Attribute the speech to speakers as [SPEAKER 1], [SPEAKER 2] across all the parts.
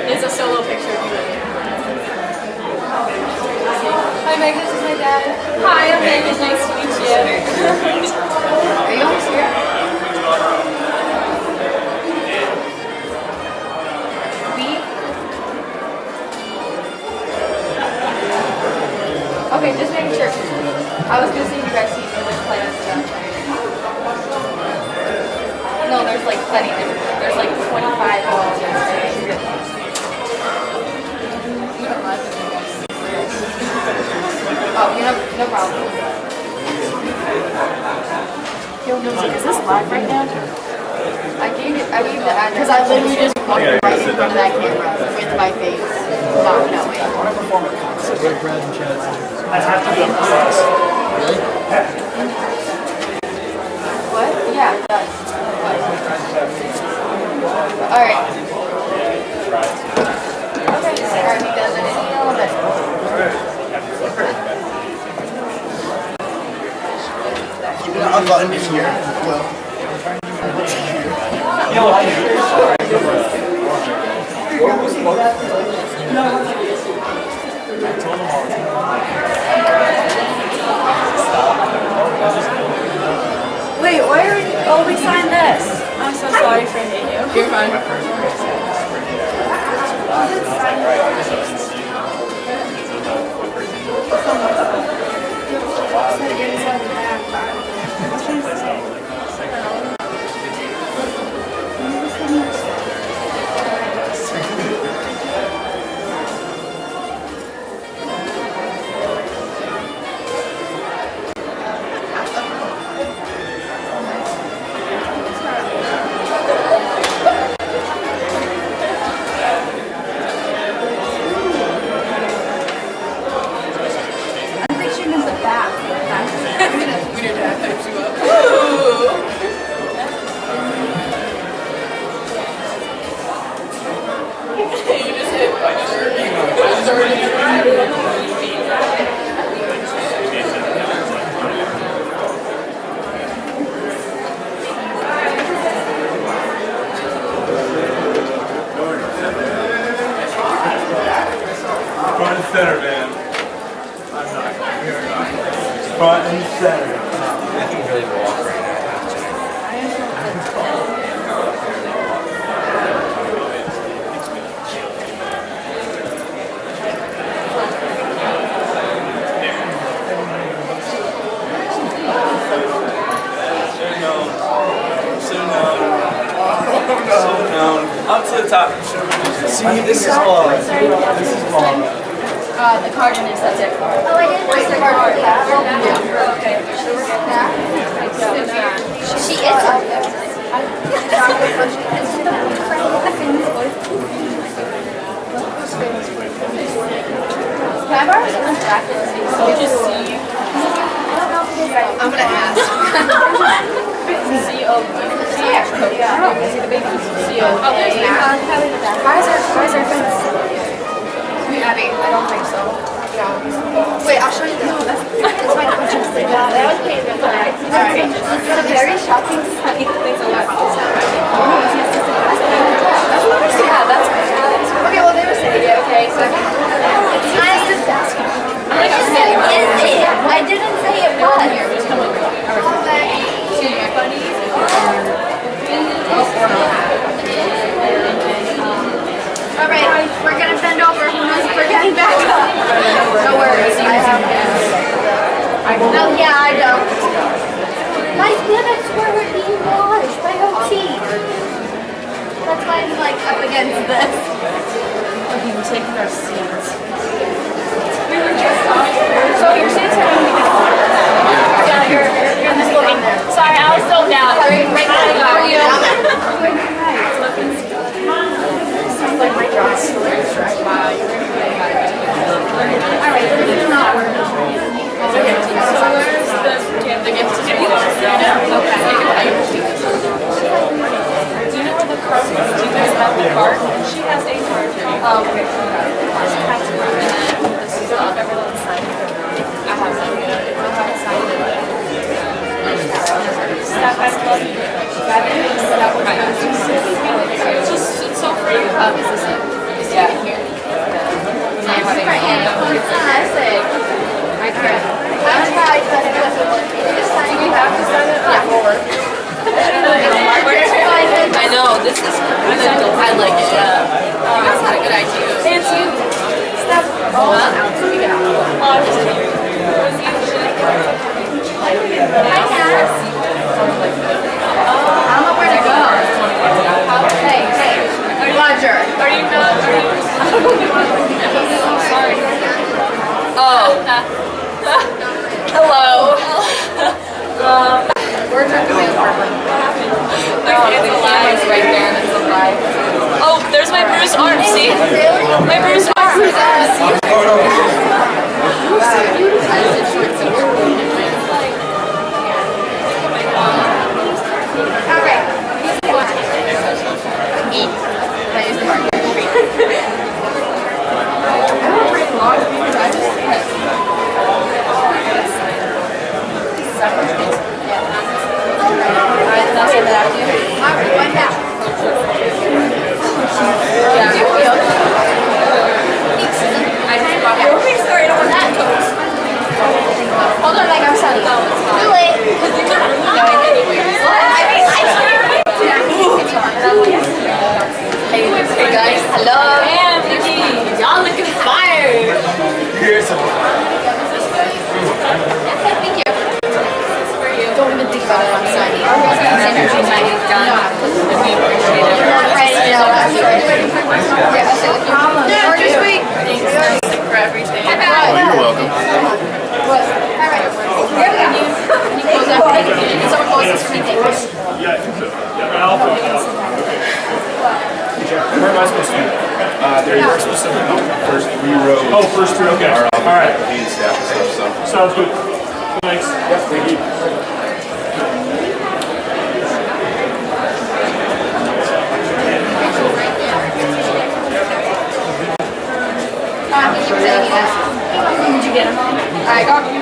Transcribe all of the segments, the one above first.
[SPEAKER 1] It's a solo picture of you. Hi Meg, this is my dad. Hi, I'm Megan. Nice to meet you. Are you almost here? Okay, just making sure. I was gonna see if you guys see like plans and stuff. No, there's like plenty. There's like 25 balls. Oh, you know, no problem. Yo, is this live right now? I gave the ad because I literally just walked right in front of that camera with my face, not knowing.
[SPEAKER 2] I want to perform a concert with Brad and Chad. I have to be on the class. Really?
[SPEAKER 1] What? Yeah, it does. Alright. Okay, alright, he does it in a little bit.
[SPEAKER 2] Keep it unbuttoned if you're well.
[SPEAKER 1] Wait, why are you? Oh, we signed this. I'm so sorry for hitting you. You're fine.
[SPEAKER 3] Front and center, man. I'm not. Front and center.
[SPEAKER 4] I can really walk right now.
[SPEAKER 3] Up to the top. See, this is long.
[SPEAKER 1] The card in this, that's it. Oh, I didn't write the card. Yeah. Okay. She is. Can I borrow someone's jacket? So just see. I'm gonna ask. C-O-B. Yeah. See the baby? C-O-A. Oh, there's Matt. Why is our fence? Abby, I don't think so. No. Wait, I'll show you this. No, that's my conscience. Yeah, that was pretty good. Alright. It's a very shocking sight. Thanks a lot. All right, we're gonna bend over. Who knows if we're getting back up? No worries. I have. Oh yeah, I don't. My limits were being washed by OT. That's why I'm like up against this.
[SPEAKER 5] Okay, we're taking our seats.
[SPEAKER 1] We were just off. So your seats are going to be yeah, you're in this little there.
[SPEAKER 5] Sorry, I was so down.
[SPEAKER 1] Right now, are you?
[SPEAKER 5] Like my dress.
[SPEAKER 1] All right, this is not working.
[SPEAKER 5] Okay, so where's the gift? If you want to sit down, okay. Do you know where the card is? Do you guys have the card? She has a card. Oh, okay. She has a card. And then this is everyone's signed. I have some. I haven't signed it. Step by step. It's just it's so free. Is this it? Yeah. Here.
[SPEAKER 1] I tried, but it wasn't working.
[SPEAKER 5] Do we have to sign it? Yeah. I know, this is I like it, yeah. You guys had a good idea. It's you. Steph. Oh,
[SPEAKER 1] Hi, Cass. I don't know where to go. Hey, Roger.
[SPEAKER 5] Are you not? Sorry. Oh. Hello.
[SPEAKER 1] We're trying to make apartment.
[SPEAKER 5] It's alive. It's right there. It's alive. Oh, there's my bruised arm. See?
[SPEAKER 1] Really?
[SPEAKER 5] My bruised arm.
[SPEAKER 1] All right. Eat. Can I use the marker? Hold on, like I'm sorry. Too late. Hey guys, hello.
[SPEAKER 5] Damn, Nikki. Y'all looking fire.
[SPEAKER 3] Here's some.
[SPEAKER 1] Thank you. Don't even think about it. I'm sorry.
[SPEAKER 5] Everything's done. And we appreciate it.
[SPEAKER 1] Or just wait.
[SPEAKER 5] Thanks for everything.
[SPEAKER 3] You're welcome.
[SPEAKER 1] Alright. Here we go. Can you close that? Can someone close this for me? Thank you.
[SPEAKER 2] Yeah, I think so. Yeah, Alpha. Where am I supposed to be?
[SPEAKER 3] There you are supposed to be first 3 rows.
[SPEAKER 2] Oh, first two. Okay.
[SPEAKER 3] All
[SPEAKER 2] Alright.
[SPEAKER 3] Staff and stuff, so.
[SPEAKER 2] Sounds good. Thanks. Yep, thank you.
[SPEAKER 1] Did you get them? I got them.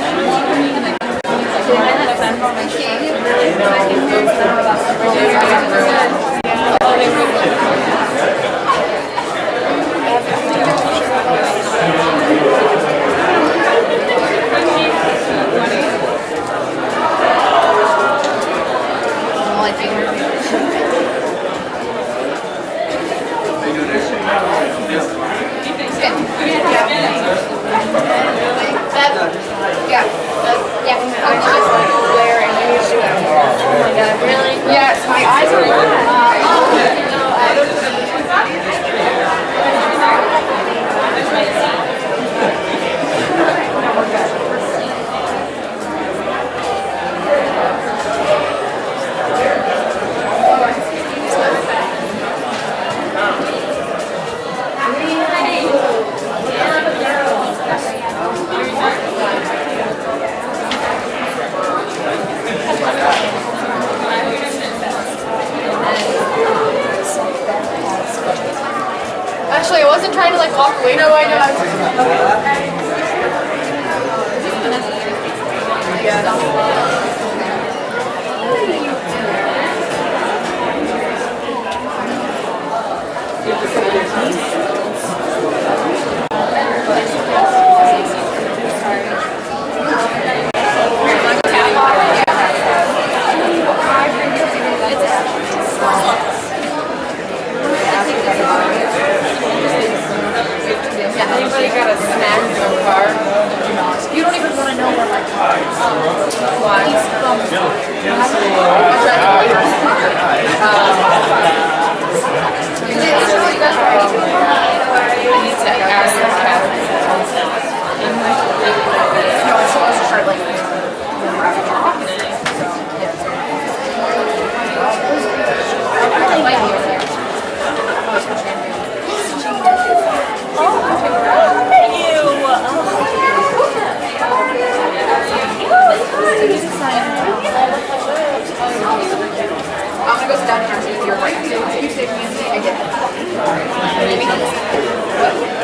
[SPEAKER 1] I'm gonna go sit down here with your right. You take me and I get it.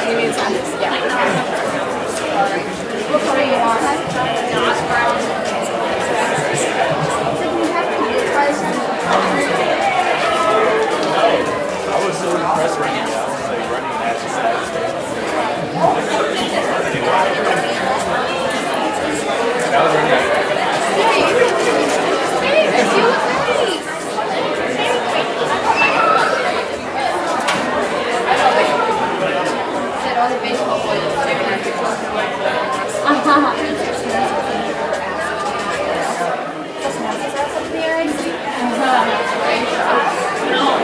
[SPEAKER 1] You mean this? Yeah. What color you want?
[SPEAKER 4] I was so impressed right now. I was like running at the side. I was running at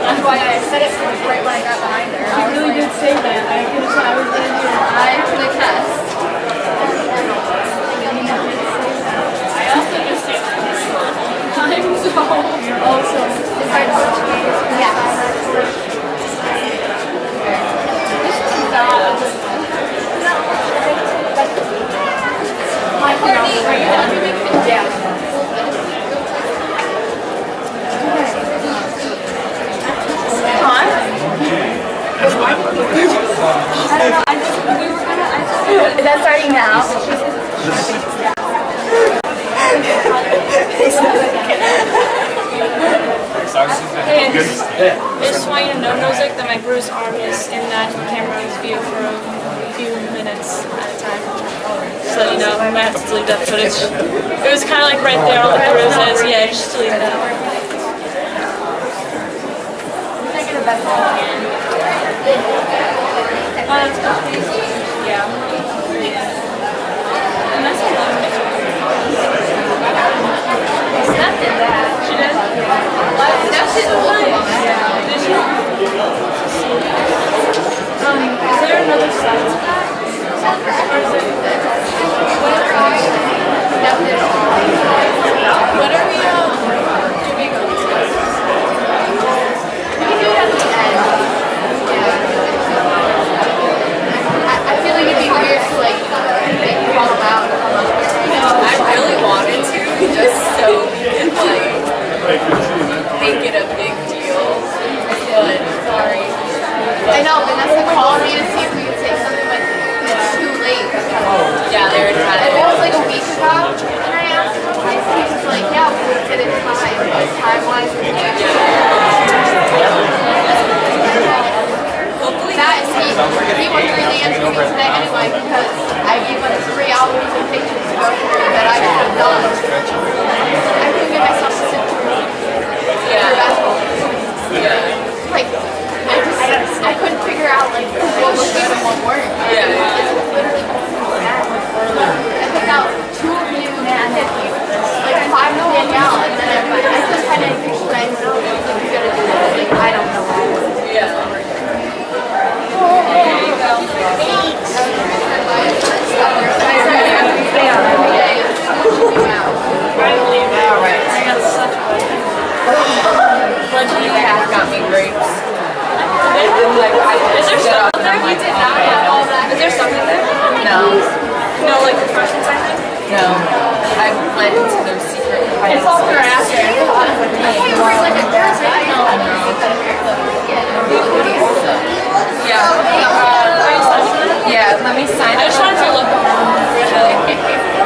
[SPEAKER 1] That's why I said it right when I got behind her.
[SPEAKER 5] You really did say that. I was in here.
[SPEAKER 1] For the test.
[SPEAKER 5] I also just say that. I'm so also.
[SPEAKER 1] Is that Portuguese? Yeah.
[SPEAKER 5] This is not a good one.
[SPEAKER 1] Courtney, are you done? Yeah. Is that starting now?
[SPEAKER 5] Hey, I just want you to know, Nozick, that my bruised arm is in that camera's view for a few minutes at a time. So, you know, I might have to delete that footage. It was kind of like right there on the bruise is. Yeah, just delete that. Yeah. And that's a lot.
[SPEAKER 1] Steph did that.
[SPEAKER 5] She did?
[SPEAKER 1] Steph did all of them.
[SPEAKER 5] Yeah. Did she? Is there another side to that? Or is it?
[SPEAKER 1] Steph did all.
[SPEAKER 5] What are we doing on this guys?
[SPEAKER 1] We can do it at the end. Yeah. I feel like it'd be weird to like call them out.
[SPEAKER 6] I really wanted to, just so we could like make it a big deal. But sorry.
[SPEAKER 1] I know, Vanessa called me to see if we could say something, but it's too late.
[SPEAKER 6] Yeah, they already had
[SPEAKER 1] It
[SPEAKER 6] it.
[SPEAKER 1] was like a week ago, and I asked him, and he was like, yeah, we would fit in time, but time-wise, we can't.
[SPEAKER 6] Hopefully
[SPEAKER 1] That is he wasn't really answering me today anyway, because I gave him 3 albums and pictures to go through that I should have done. I couldn't get myself to sit through basketball. Like, I couldn't figure out like what was good and what weren't.
[SPEAKER 6] Yeah.
[SPEAKER 1] It's literally I picked out 2 of you and like 5 of Danielle, and then I couldn't find any pictures that I know like you gotta do this. Like I don't know.
[SPEAKER 6] Yeah. Got me grapes.
[SPEAKER 5] Is there stuff in there? We did not have all that. Is there stuff in there?
[SPEAKER 6] No.
[SPEAKER 5] No, like refreshments, I think?
[SPEAKER 6] No. I went into their secret.
[SPEAKER 5] It's all for after.
[SPEAKER 6] Yeah, let me sign
[SPEAKER 5] I just wanted to look around.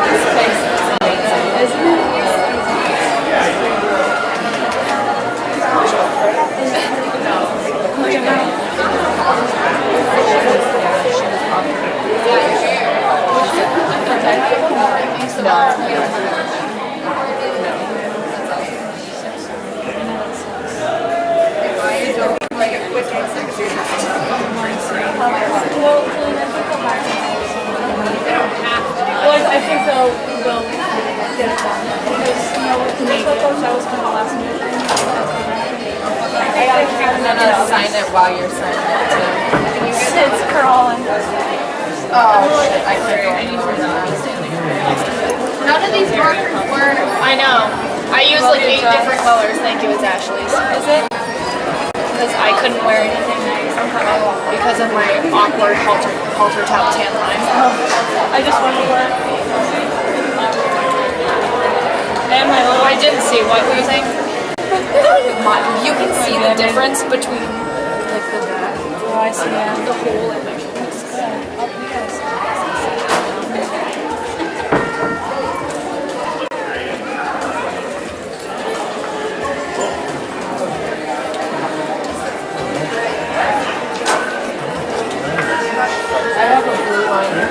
[SPEAKER 6] This place is amazing. Isn't it?
[SPEAKER 5] Well, I think they'll get it done.
[SPEAKER 6] while you're signing it.
[SPEAKER 5] It's crawling.
[SPEAKER 6] Oh shit, I can't go anywhere now.
[SPEAKER 1] None of these markers were.
[SPEAKER 5] I know. I use like 8 different colors. Thank you, it's Ashley's. Is it? Because I couldn't wear anything because of my awkward halter top tan line. I just wanted to wear. And my little. I didn't see. What were you saying?
[SPEAKER 6] You can see the difference between like the back.
[SPEAKER 5] Oh, I see. Yeah.
[SPEAKER 6] The whole image. I have a blue line in there.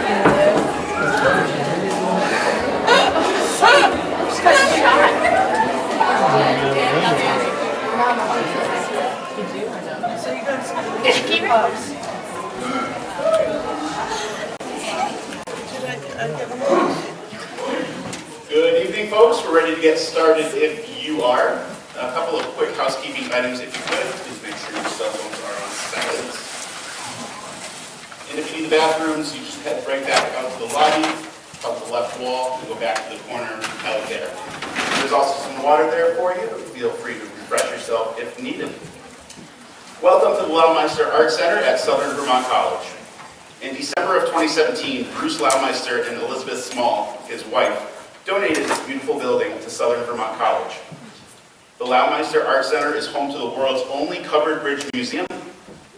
[SPEAKER 6] Just got shot.
[SPEAKER 7] Good evening, folks. We're ready to get started if you are. A couple of quick housekeeping items, if you could. Please make sure your cell phones are on silent. And if you need the bathrooms, you just head right back out to the lobby, out the left wall, and go back to the corner out there. There's also some water there for you. Feel free to refresh yourself if needed. Welcome to the Laumeister Art Center at Southern Vermont College. In December of 2017, Bruce Laumeister and Elizabeth Small, his wife, donated this beautiful building to Southern Vermont College. The Laumeister Art Center is home to the world's only covered bridge museum,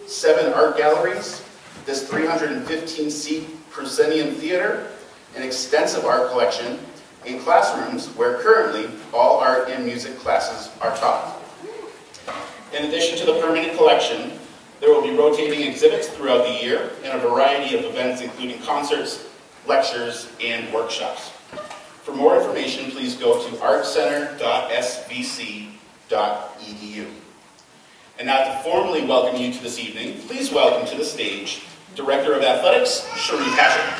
[SPEAKER 7] 7 art galleries, this 315-seat proscenium theater, an extensive art collection, and classrooms where currently all art and music classes are taught. In addition to the permanent collection, there will be rotating exhibits throughout the year and a variety of events including concerts, lectures, and workshops. For more information, please go to artcenter.svc.edu. And now to formally welcome you to this evening, please welcome to the stage Director of Athletics, Cherie Patrick.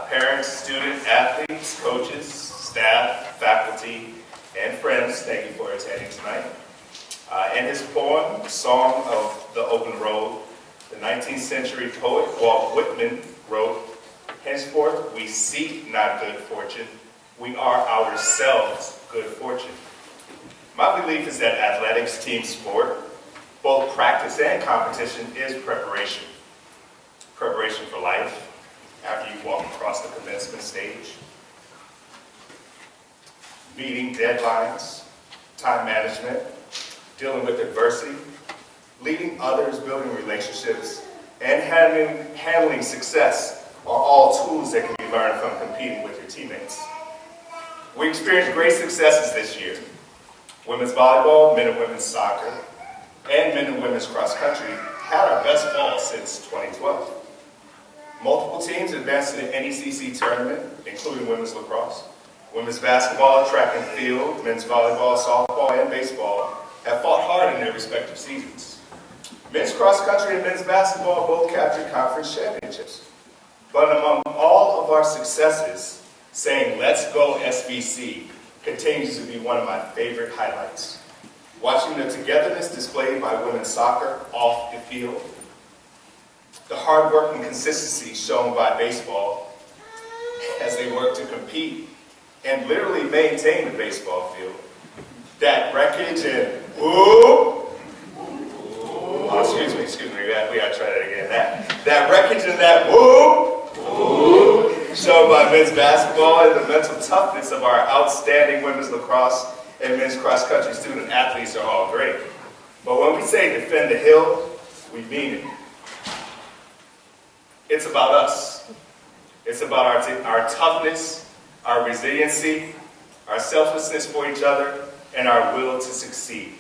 [SPEAKER 4] Parents, students, athletes, coaches, staff, faculty, and friends, thank you for attending tonight. In his poem, Song of the Open Road, the 19th century poet Walt Whitman wrote, "Henceforth we seek not good fortune, we are ourselves good fortune." My belief is that athletics, team sport, both practice and competition, is preparation. Preparation for life, after you walk across the commencement stage. Meeting deadlines, time management, dealing with adversity, leading others, building relationships, and handling success are all tools that can be learned from competing with your teammates. We experienced great successes this year. Women's volleyball, men and women's soccer, and men and women's cross country had our best fall since 2012. Multiple teams advanced to the NECC tournament, including women's lacrosse. Women's basketball, track and field, men's volleyball, softball, and baseball have fought hard in their respective seasons. Men's cross country and men's basketball both captured conference championships. But among all of our successes, saying "Let's go SVC" continues to be one of my favorite highlights. Watching the togetherness displayed by women's soccer off the field, the hard work and consistency shown by baseball as they work to compete and literally maintain the baseball field, that wreckage and excuse me, we gotta try that again. That wreckage and that shown by men's basketball and the mental toughness of our outstanding women's lacrosse and men's cross country student athletes are all great. But when we say defend the hill, we mean it. It's about us. It's about our toughness, our resiliency, our selflessness for each other, and our will to succeed.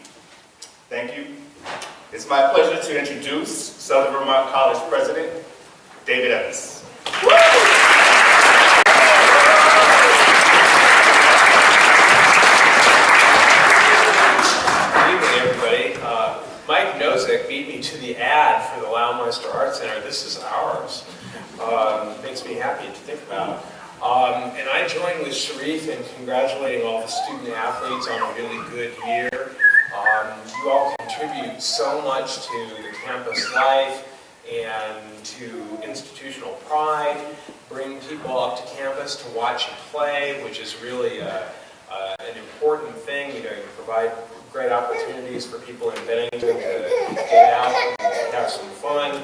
[SPEAKER 4] Thank you. It's my pleasure to introduce Southern Vermont College President, David Evans.
[SPEAKER 8] Good evening, everybody. Mike Nozick beat me to the ad for the Laumeister Art Center. This is ours. Makes me happy to think about. And I join with Sharif in congratulating all the student athletes on a really good year. You all contribute so much to the campus life and to institutional pride, bring people up to campus to watch you play, which is really an important thing. You know, you provide great opportunities for people in Bennington to get out and have some fun.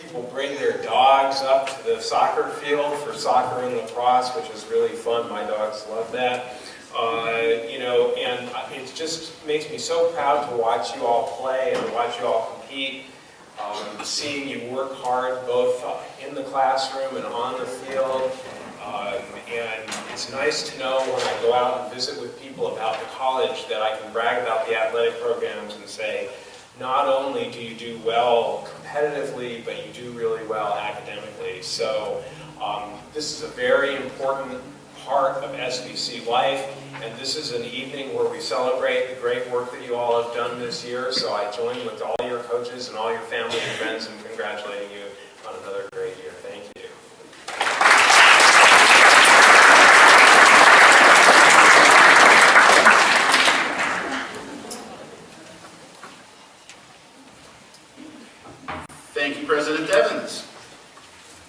[SPEAKER 8] People bring their dogs up to the soccer field for soccer and lacrosse, which is really fun. My dogs love that. You know, and it just makes me so proud to watch you all play and watch you all compete. Seeing you work hard both in the classroom and on the field. And it's nice to know when I go out and visit with people about the college that I can brag about the athletic programs and say, not only do you do well competitively, but you do really well academically. So this is a very important part of SVC life, and this is an evening where we celebrate the great work that you all have done this year. So I join with all your coaches and all your family and friends in congratulating you on another great year. Thank you.
[SPEAKER 7] Thank you, President Evans.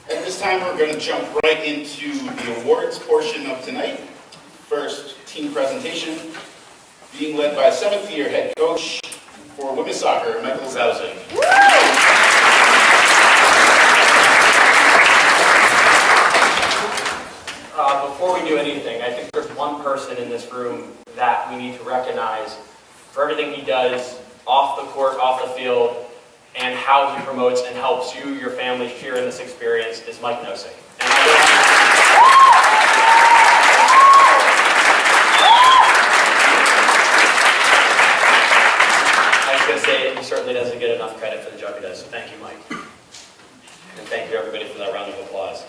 [SPEAKER 7] At this time, we're going to jump right into the awards portion of tonight. First, team presentation, being led by 7th year head coach for women's soccer, Michael Zauzing.
[SPEAKER 9] Before we do anything, I think there's one person in this room that we need to recognize for everything he does off the court, off the field, and how he promotes and helps you, your family, share in this experience is Mike Nosek. And I was going to say, he certainly doesn't get enough credit for the job he does, so thank you, Mike. And thank you, everybody, for that round of applause.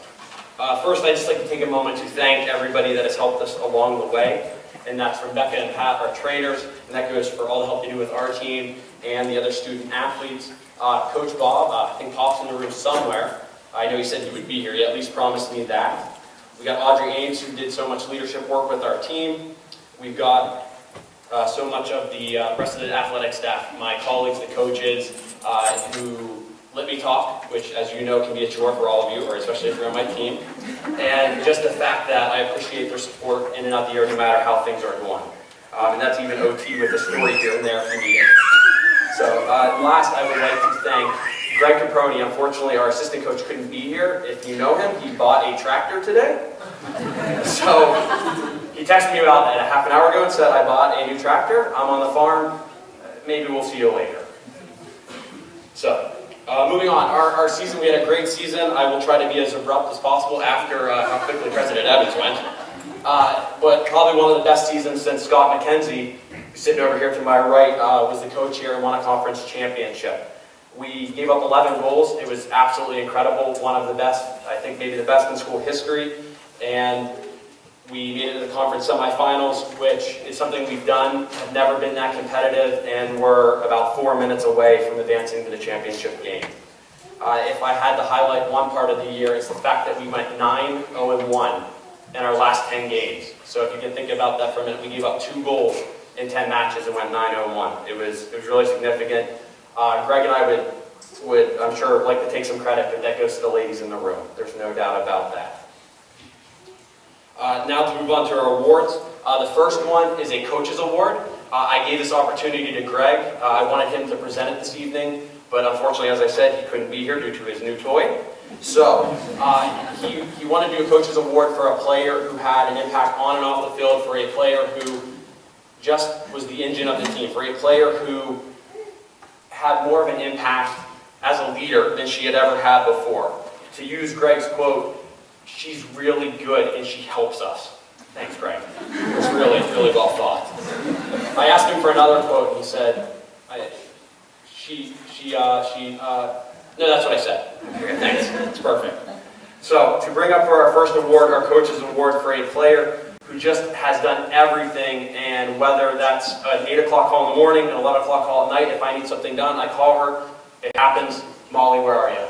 [SPEAKER 9] First, I'd just like to take a moment to thank everybody that has helped us along the way, and that's Rebecca and Pat, our trainers, and that goes for all the help they do with our team and the other student athletes. Coach Bob, I think Pop's in the room somewhere. I know he said he would be here. He at least promised me that. We got Audrey Ames, who did so much leadership work with our team. We've got so much of the rest of the athletic staff, my colleagues, the coaches, who let me talk, which, as you know, can be a chore for all of you, or especially if you're on my team. And just the fact that I appreciate their support in and out the year, no matter how things are going. And that's even OT with a story here and there if you need it. So last, I would like to thank Greg Caproni. Unfortunately, our assistant coach couldn't be here. If you know him, he bought a tractor today. So he texted me about a half an hour ago and said, I bought a new tractor. I'm on the farm. Maybe we'll see you later. So moving on. Our season, we had a great season. I will try to be as abrupt as possible after how quickly President Evans went. But probably one of the best seasons since Scott McKenzie, sitting over here to my right, was the coach here and won a conference championship. We gave up 11 goals. It was absolutely incredible. One of the best, I think maybe the best in school history. And we made it to the conference semifinals, which is something we've done. Have never been that competitive, and we're about 4 minutes away from advancing to the championship game. If I had to highlight one part of the year, it's the fact that we went 9-0-1 in our last 10 games. So if you can think about that for a minute, we gave up 2 goals in 10 matches and went 9-0-1. It was really significant. Greg and I would, I'm sure, like to take some credit, but that goes to the ladies in the room. There's no doubt about that. Now to move on to our awards. The first one is a coach's award. I gave this opportunity to Greg. I wanted him to present it this evening, but unfortunately, as I said, he couldn't be here due to his new toy. So he wanted to do a coach's award for a player who had an impact on and off the field, for a player who just was the engine of the team, for a player who had more of an impact as a leader than she had ever had before. To use Greg's quote, she's really good and she helps us. Thanks, Greg. It was really, really well thought. I asked him for another quote and he said, no, that's what I said. Okay, thanks. It's perfect. So, to bring up for our first award, our coach's award for a player who just has done everything, and whether that's an 8 o'clock call in the morning, an 11 o'clock call at night, if I need something done, I call her. It happens. Molly, where are you?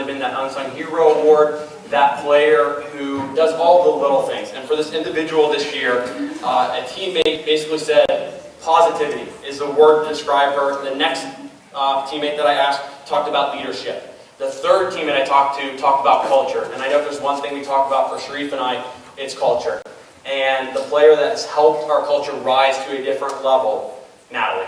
[SPEAKER 9] them in that Unsung Hero Award, that player who does all the little things. And for this individual this year, a teammate basically said, positivity is the word to describe her. The next teammate that I asked talked about leadership. The third teammate I talked to talked about culture. And I know if there's one thing we talk about for Sharif and I, it's culture. And the player that has helped our culture rise to a different level, Natalie.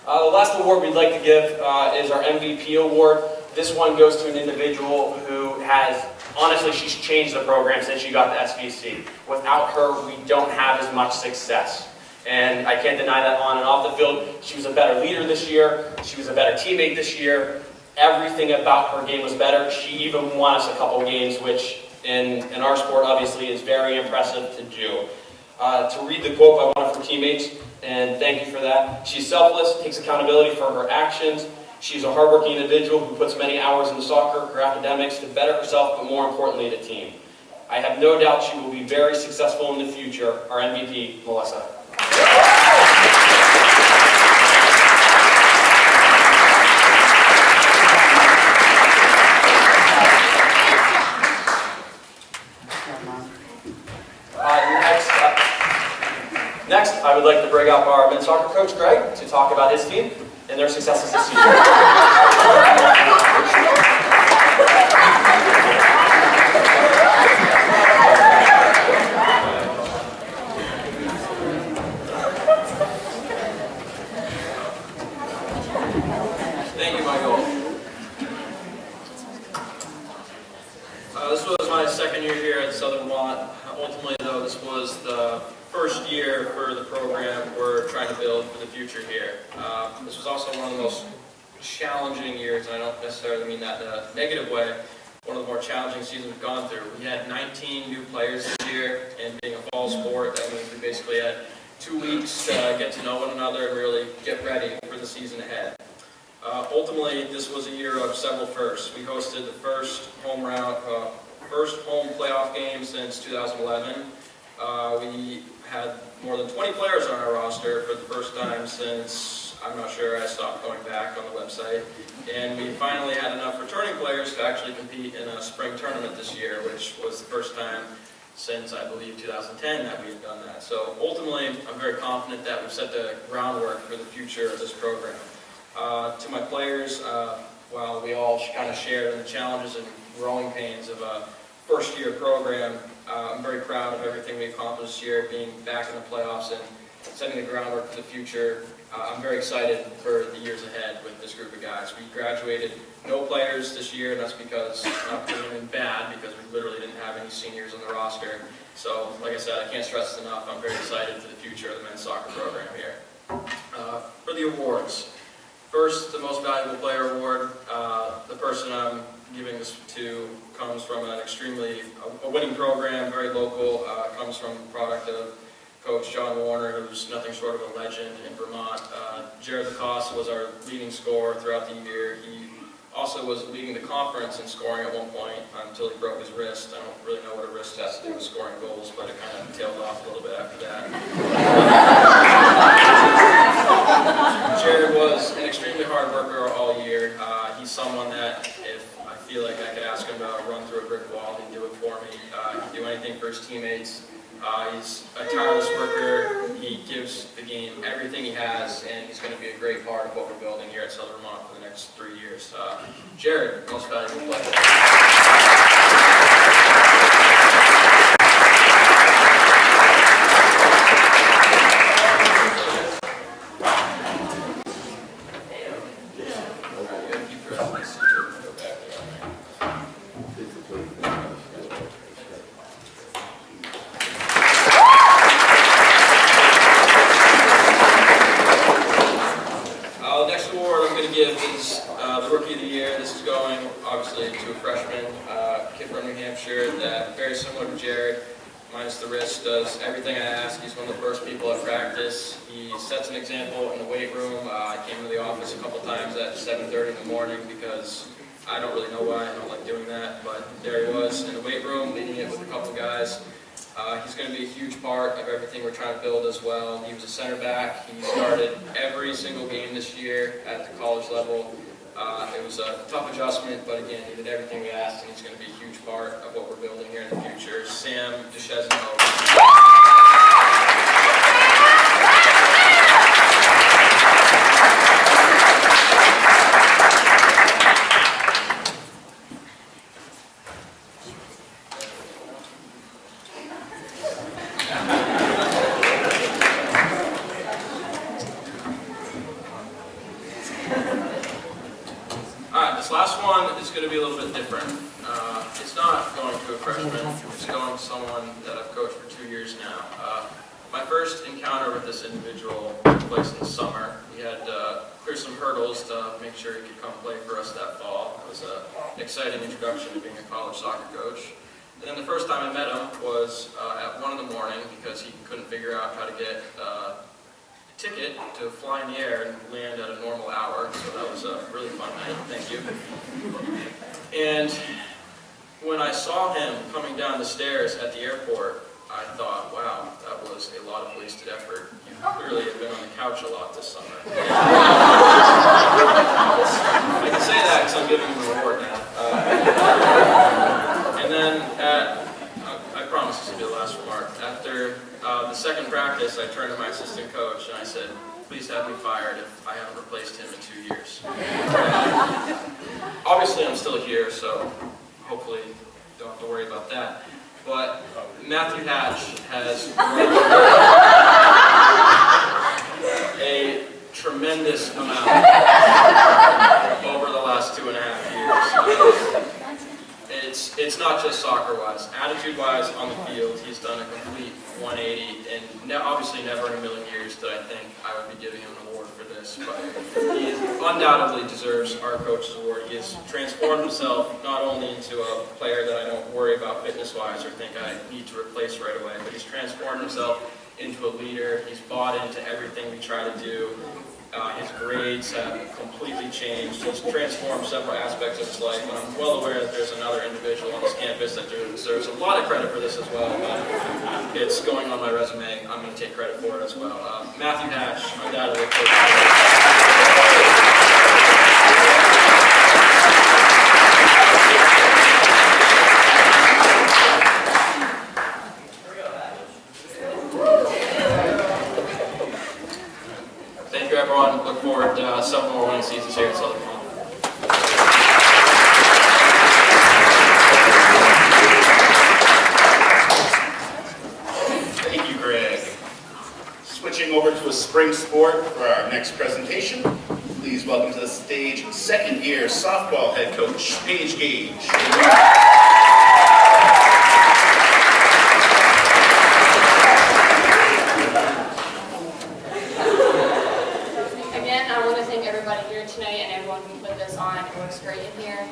[SPEAKER 9] The last award we'd like to give is our MVP award. This one goes to an individual who has, honestly, she's changed the program since she got to SVC. Without her, we don't have as much success. And I can't deny that on and off the field. She was a better leader this year. She was a better teammate this year. Everything about her game was better. She even won us a couple games, which in our sport, obviously, is very impressive to do. To read the quote by one of her teammates, and thank you for that. She's selfless, takes accountability for her actions. She's a hardworking individual who puts many hours into soccer, her academics, to better herself, but more importantly, the team. I have no doubt she will be very successful in the future. Our MVP, Melissa. Next, I would like to bring up our men's soccer coach, Greg, to talk about his team and their successes this season. Thank you, Michael. This was my second year here at Southern Vermont. Ultimately, though, this was the first year for the program we're trying to build for the future here. This was also one of the most challenging years, and I don't necessarily mean that in a negative way, one of the more challenging seasons we've gone through. We had 19 new players this year, and being a fall sport, that means we basically had 2 weeks to get to know one another and really get ready for the season ahead. Ultimately, this was a year of several firsts. We hosted the first home playoff game since 2011. We had more than 20 players on our roster for the first time since, I'm not sure, I stopped going back on the website. And we finally had enough returning players to actually compete in a spring tournament this year, which was the first time since, I believe, 2010 that we had done that. So ultimately, I'm very confident that we've set the groundwork for the future of this program. To my players, while we all kind of shared in the challenges and growing pains of a first-year program, I'm very proud of everything we accomplished this year, being back in the playoffs and setting the groundwork for the future. I'm very excited for the years ahead with this group of guys. We graduated no players this year, and that's because, not because we've been bad, because we literally didn't have any seniors on the roster. So, like I said, I can't stress this enough. I'm very excited for the future of the men's soccer program here. For the awards. First, the Most Valuable Player Award. The person I'm giving this to comes from a winning program, very local, comes from the product of Coach John Warner, who's nothing short of a legend in Vermont. Jared Lacoste was our leading scorer throughout the year. He also was leading the conference in scoring at one point until he broke his wrist. I don't really know what a wrist has to do with scoring goals, but it kind of tailed off a little bit after that. Jared was an extremely hard worker all year. He's someone that if I feel like I could ask him to run through a brick wall, he'd do it for me. He'd do anything for his teammates. He's a tireless worker. He gives the game everything he has, and he's going to be a great part of what we're building here at Southern Vermont for the next 3 years. Jared, Most Valuable Player. minus the wrist, does everything I ask. He's one of the first people at practice. He sets an example in the weight room. I came to the office a couple times at 7:30 in the morning because I don't really know why I don't like doing that, but there he was in the weight room, leading it with a couple guys. He's going to be a huge part of everything we're trying to build as well. He was a center back. He started every single game this year at the college level. It was a tough adjustment, but again, he did everything we asked, and he's going to be a huge part of what we're building here in the future. Sam DeChesno. This last one is going to be a little bit different. It's not going to a freshman. It's going to someone that I've coached for 2 years now. My first encounter with this individual took place in the summer. We had to clear some hurdles to make sure he could come play for us that fall. It was an exciting introduction to being a college soccer coach. And then the first time I met him was at 1 in the morning because he couldn't figure out how to get ticket to fly in the air and land at a normal hour, so that was a really fun night, thank you. And when I saw him coming down the stairs at the airport, I thought, wow, that was a lot of wasted effort. You clearly have been on the couch a lot this summer. I can say that because I'm giving him a reward now. And then I promise this will be the last remark. After the second practice, I turned to my assistant coach and I said, please have me fired if I haven't replaced him in 2 years. Obviously, I'm still here, so hopefully don't have to worry about that. But Matthew Hatch has grown a tremendous amount over the last 2.5 years. It's not just soccer-wise. Attitude-wise on the field, he's done a complete 180, and obviously never in a million years did I think I would be giving him an award for this, but he undoubtedly deserves our coach's award. He has transformed himself not only into a player that I don't worry about fitness-wise or think I need to replace right away, but he's transformed himself into a leader. He's bought into everything we try to do. His grades have completely changed. He's transformed several aspects of his life, and I'm well aware that there's another individual on this campus that deserves a lot of credit for this as well, but it's going on my resume. I'm going to take credit for it as well. Matthew Hatch, undoubtedly. Thank you, everyone. Look forward to several more winning seasons here at Southern Cal.
[SPEAKER 7] Thank you, Greg. Switching over to a spring sport for our next presentation, please welcome to the stage second-year softball head coach, Paige Gage.
[SPEAKER 6] Everybody here tonight and everyone who put this on. It looks great in here.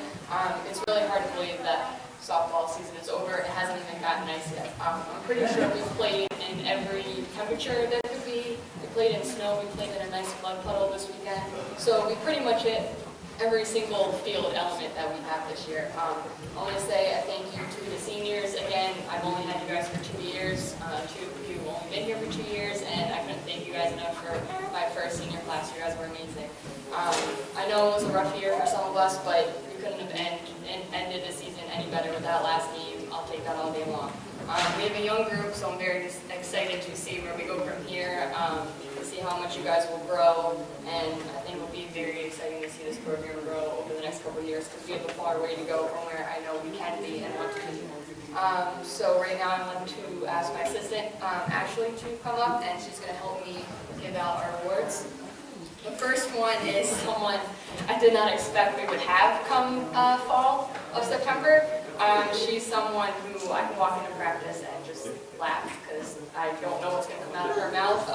[SPEAKER 6] It's really hard to believe that softball season is over. It hasn't even gotten nice yet. I'm pretty sure we've played in every temperature there could be. We played in snow. We played in a nice mud puddle this weekend. So we pretty much hit every single field element that we have this year. I want to say a thank you to the seniors. Again, I've only had you guys for 2 years. Two of you have only been here for 2 years, and I couldn't thank you guys enough for my first senior class. You guys were amazing. I know it was a rough year for some of us, but we couldn't have ended the season any better with that last game. I'll take that all day long. We have a young group, so I'm very excited to see where we go from here, to see how much you guys will grow, and I think it will be very exciting to see this program grow over the next couple of years because we have a far way to go from where I know we can be and want to be. So right now I'm going to ask my assistant, Ashley, to come up, and she's going to help me give out our awards. The first one is someone I did not expect we would have come fall of September. She's someone who I can walk into practice and just laugh because I don't know what's going to come out of her mouth.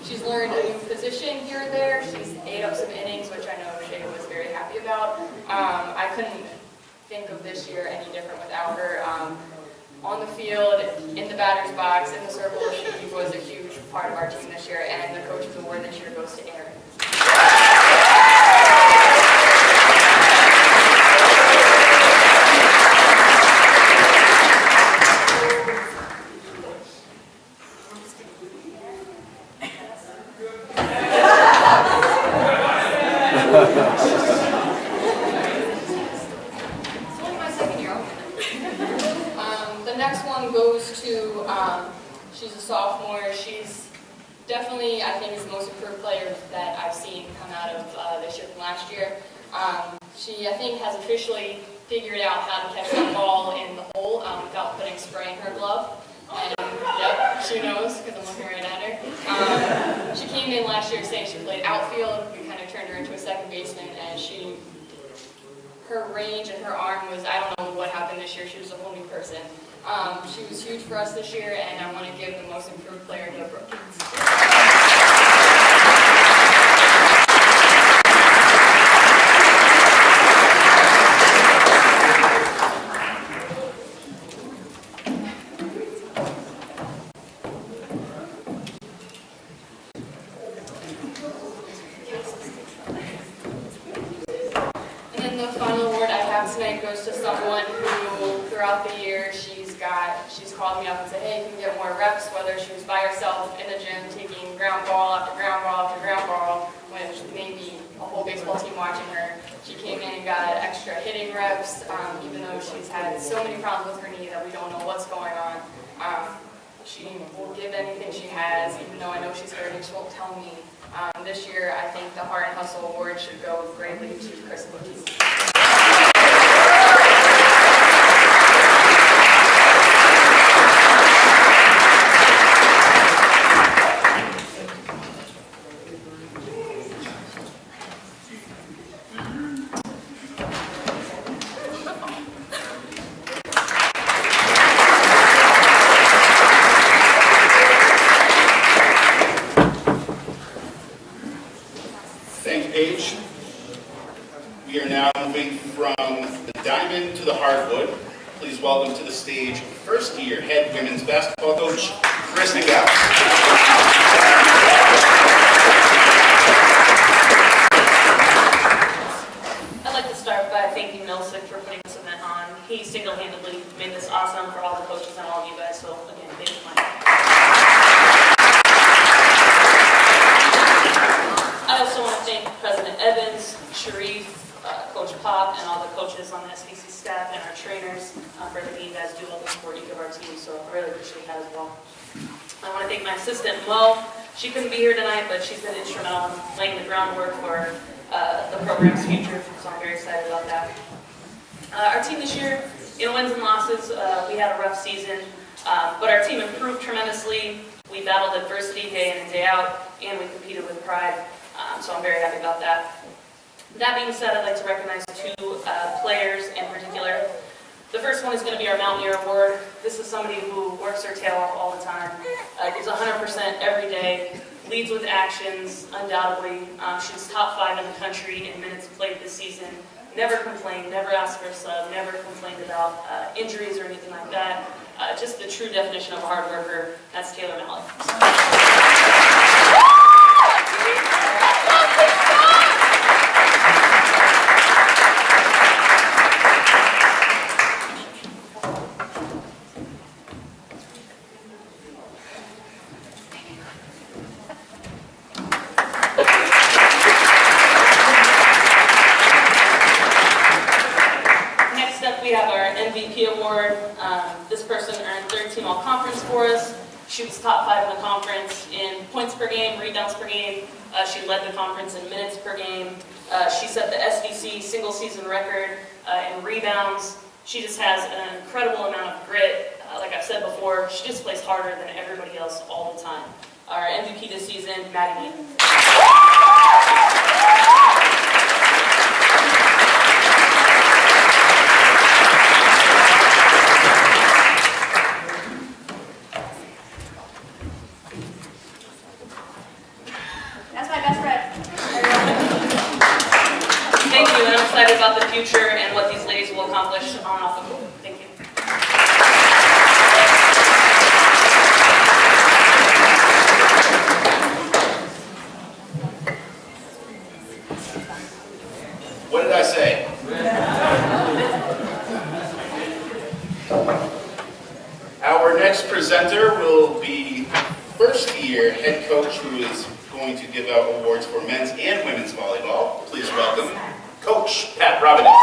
[SPEAKER 6] She's learned a new position here and there. She's ate up some innings, which I know Shay was very happy about. I couldn't think of this year any different without her. On on the field, in the batter's box, in the circle. She was a huge part of our team this year, and the Coach's Award this year goes to Erin. The next one goes to, she's a sophomore. She's definitely, I think, is the most improved player that I've seen come out of this year from last year. She, I think, has officially figured out how to catch the ball in the hole without putting spray in her glove. And, yep, she knows, because I'm looking right at her. She came in last year saying she played outfield. We kind of turned her into a second baseman, and her range and her arm was, I don't know what happened this year. She was a whole new person. She was huge for us this year, and I want to give the most improved player to Brooke. The final award I have tonight goes to someone who, throughout the year, she's called me up and said, hey, you can get more reps, whether she was by herself in the gym taking ground ball after ground ball after ground ball, which maybe a whole baseball team watching her. She came in and got extra hitting reps, even though she's had so many problems with her knee that we don't know what's going on. She will give anything she has, even though I know she's hurting, she won't tell me. This year, I think the Heart and Hustle Award should go greatly to Chris Batiste.
[SPEAKER 7] Thank you, Paige. We are now moving from the diamond to the hardwood. Please welcome to the stage first-year head women's basketball coach, Chris Nagel.
[SPEAKER 5] I'd like to start by thanking Milsick for putting this event on. He single-handedly made this awesome for all the coaches and all of you guys, so again, thank you, Mike. I also want to thank President Evans, Sharif, Coach Pop, and all the coaches on the SBC staff and our trainers for everything you guys do all the support each of our teams, so I really appreciate that as well. I want to thank my assistant, Mo. She couldn't be here tonight, but she's been instrumental in laying the groundwork for the program's future, so I'm very excited about that. Our team this year, in wins and losses, we had a rough season, but our team improved tremendously. We battled adversity day in and day out, and we competed with pride, so I'm very happy about that. That being said, I'd like to recognize two players in particular. The first one is going to be our Mountaineer Award. This is somebody who works her tail off all the time, gives 100% every day, leads with actions, undoubtedly. She's top 5 in the country in minutes played this season. Never complained, never asked for a sub, never complained about injuries or anything like that. Just the true definition of a hard worker. That's Taylor Malley. We have our MVP award. This person earned third team all conference for us. She was top 5 in the conference in points per game, rebounds per game. She led the conference in minutes per game. She set the SBC single season record in rebounds. She just has an incredible amount of grit. Like I've said before, she just plays harder than everybody else all the time. Our MVP this season, Maddie Needham.
[SPEAKER 1] That's my best friend.
[SPEAKER 5] Thank you, and I'm excited about the future and what these ladies will accomplish on and off the court. Thank you.
[SPEAKER 7] Our next presenter will be first-year head coach who is going to give out awards for men's and women's volleyball. Please welcome Coach Pat Robinette.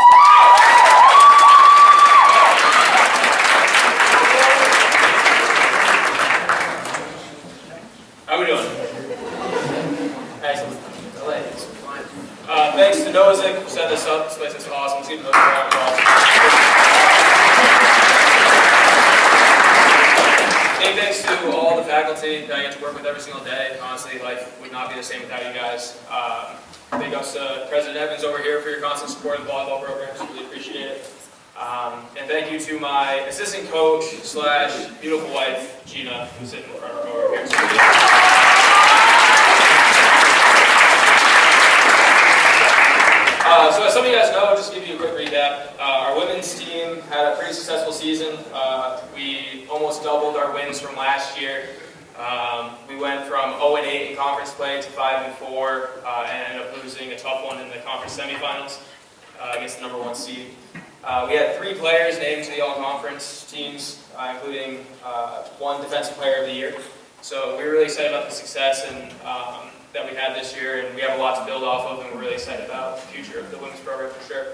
[SPEAKER 10] How we doing? Excellent. Thanks to Nozick who set this up. This place is awesome. Let's give them a round of applause. Big thanks to all the faculty that I get to work with every single day. Honestly, life would not be the same without you guys. Big ups to President Evans over here for your constant support of the volleyball programs. Really appreciate it. And thank you to my assistant coach / beautiful wife, Gina, who's sitting in front of her over here. So as some of you guys know, just to give you a quick recap, our women's team had a pretty successful season. We almost doubled our wins from last year. We went from 0-8 in conference play to 5-4 and ended up losing a tough one in the conference semifinals against the #1 seed. We had 3 players named to the all-conference teams, including 1 defensive player of the year. So we were really excited about the success that we had this year, and we have a lot to build off of, and we're really excited about the future of the women's program for sure.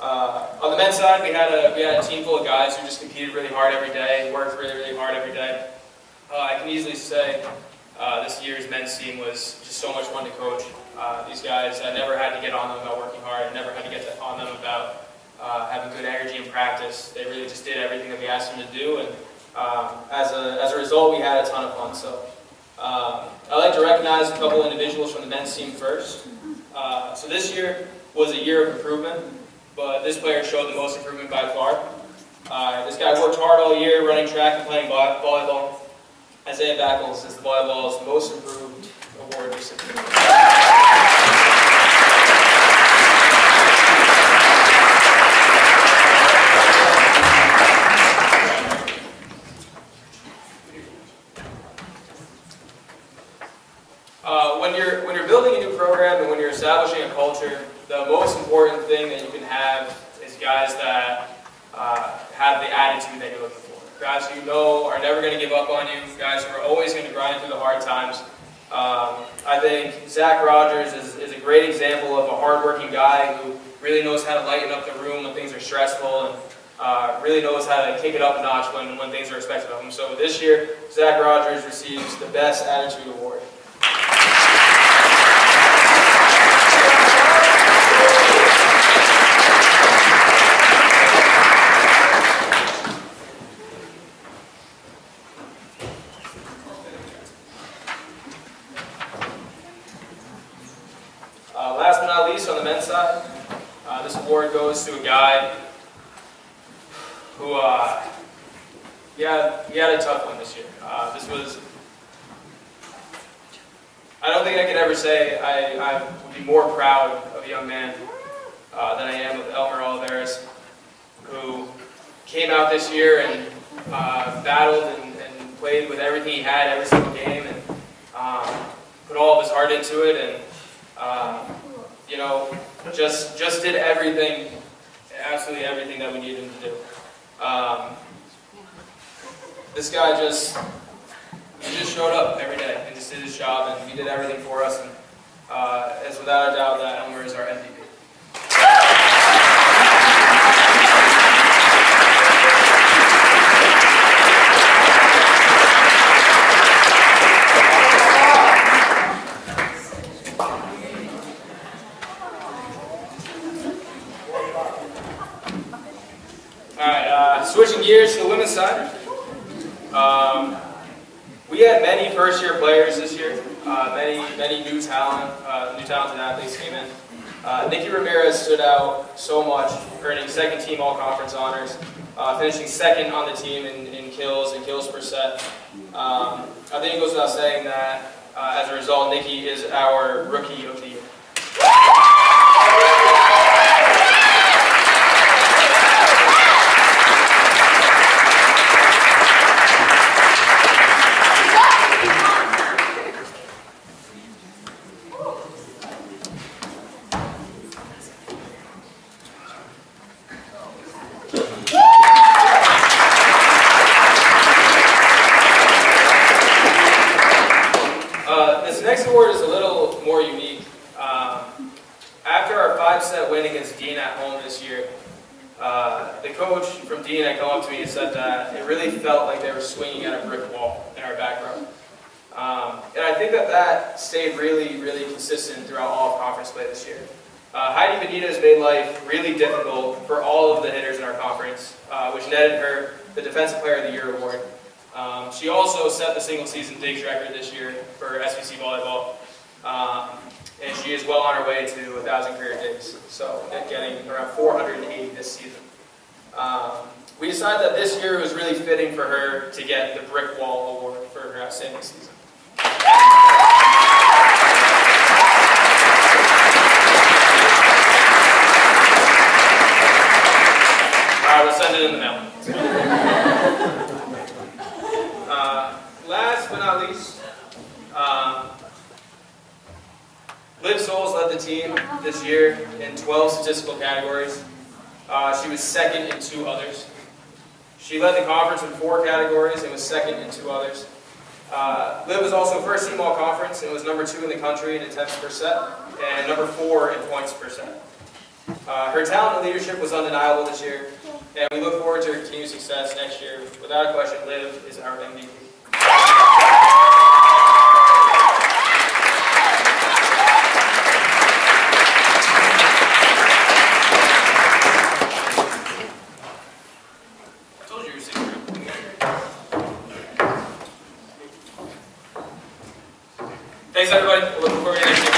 [SPEAKER 10] On the men's side, we had a team full of guys who just competed really hard every day, worked really, really hard every day. I can easily say this year's men's team was just so much fun to coach. These guys, I never had to get on them about working hard. I never had to get on them about having good energy in practice. They really just did everything that we asked them to do, and as a result, we had a ton of fun. So I'd like to recognize a couple individuals from the men's team first. So this year was a year of improvement, but this player showed the most improvement by far. This guy worked hard all year, running track and playing volleyball. Isaiah Backles is the volleyball's most improved award recipient. When you're building a new program and when you're establishing a culture, the most important thing that you can have is guys that have the attitude that you're looking for. Guys who you know are never going to give up on you, guys who are always going to grind through the hard times. I think Zach Rogers is a great example of a hardworking guy who really knows how to lighten up the room when things are stressful and really knows how to kick it up a notch when things are expected of him. So this year, Zach Rogers receives the Best Attitude Award. Last but not least, on the men's side, this award goes to a guy who he had a tough one this year. I don't think I could ever say I would be more proud of a young man than I am of Elmer Oliveras, who came out this year and battled and played with everything he had every single game and put all of his heart into it and just did everything, absolutely everything that we needed him to do. This guy just showed up every day and just did his job, and he did everything for us, and it's without a doubt that Elmer is our MVP. Switching gears to the women's side, we had many first-year players this year. Many new talented athletes came in. Nikki Ramirez stood out so much, earning second-team all-conference honors, finishing second on the team in kills and kills per set. I think it goes without saying that as a result, Nikki is our rookie of the year. award is a little more unique. After our 5-set win against Dean at home this year, the coach from Dean had come up to me and said that it really felt like they were swinging at a brick wall in our back row. And I think that stayed really, really consistent throughout all of conference play this year. Heidi Benitez made life really difficult for all of the hitters in our conference, which netted her the Defensive Player of the Year award. She also set the single-season digs record this year for SVC volleyball, and she is well on her way to 1,000 career digs, so getting around 480 this season. We decided that this year was really fitting for her to get the Brick Wall Award for her outstanding season. We'll send it in the mail. Last but not least, Liv Souls led the team this year in 12 statistical categories. She was second in 2 others. She led the conference in 4 categories and was second in 2 others. Liv was also first team all conference and was number 2 in the country in attempts per set and number 4 in points per set. Her talent and leadership was undeniable this year, and we look forward to her continued success next year. Without a question, Liv is our MVP. I told you you were secret. Thanks, everybody. We're looking forward to next year.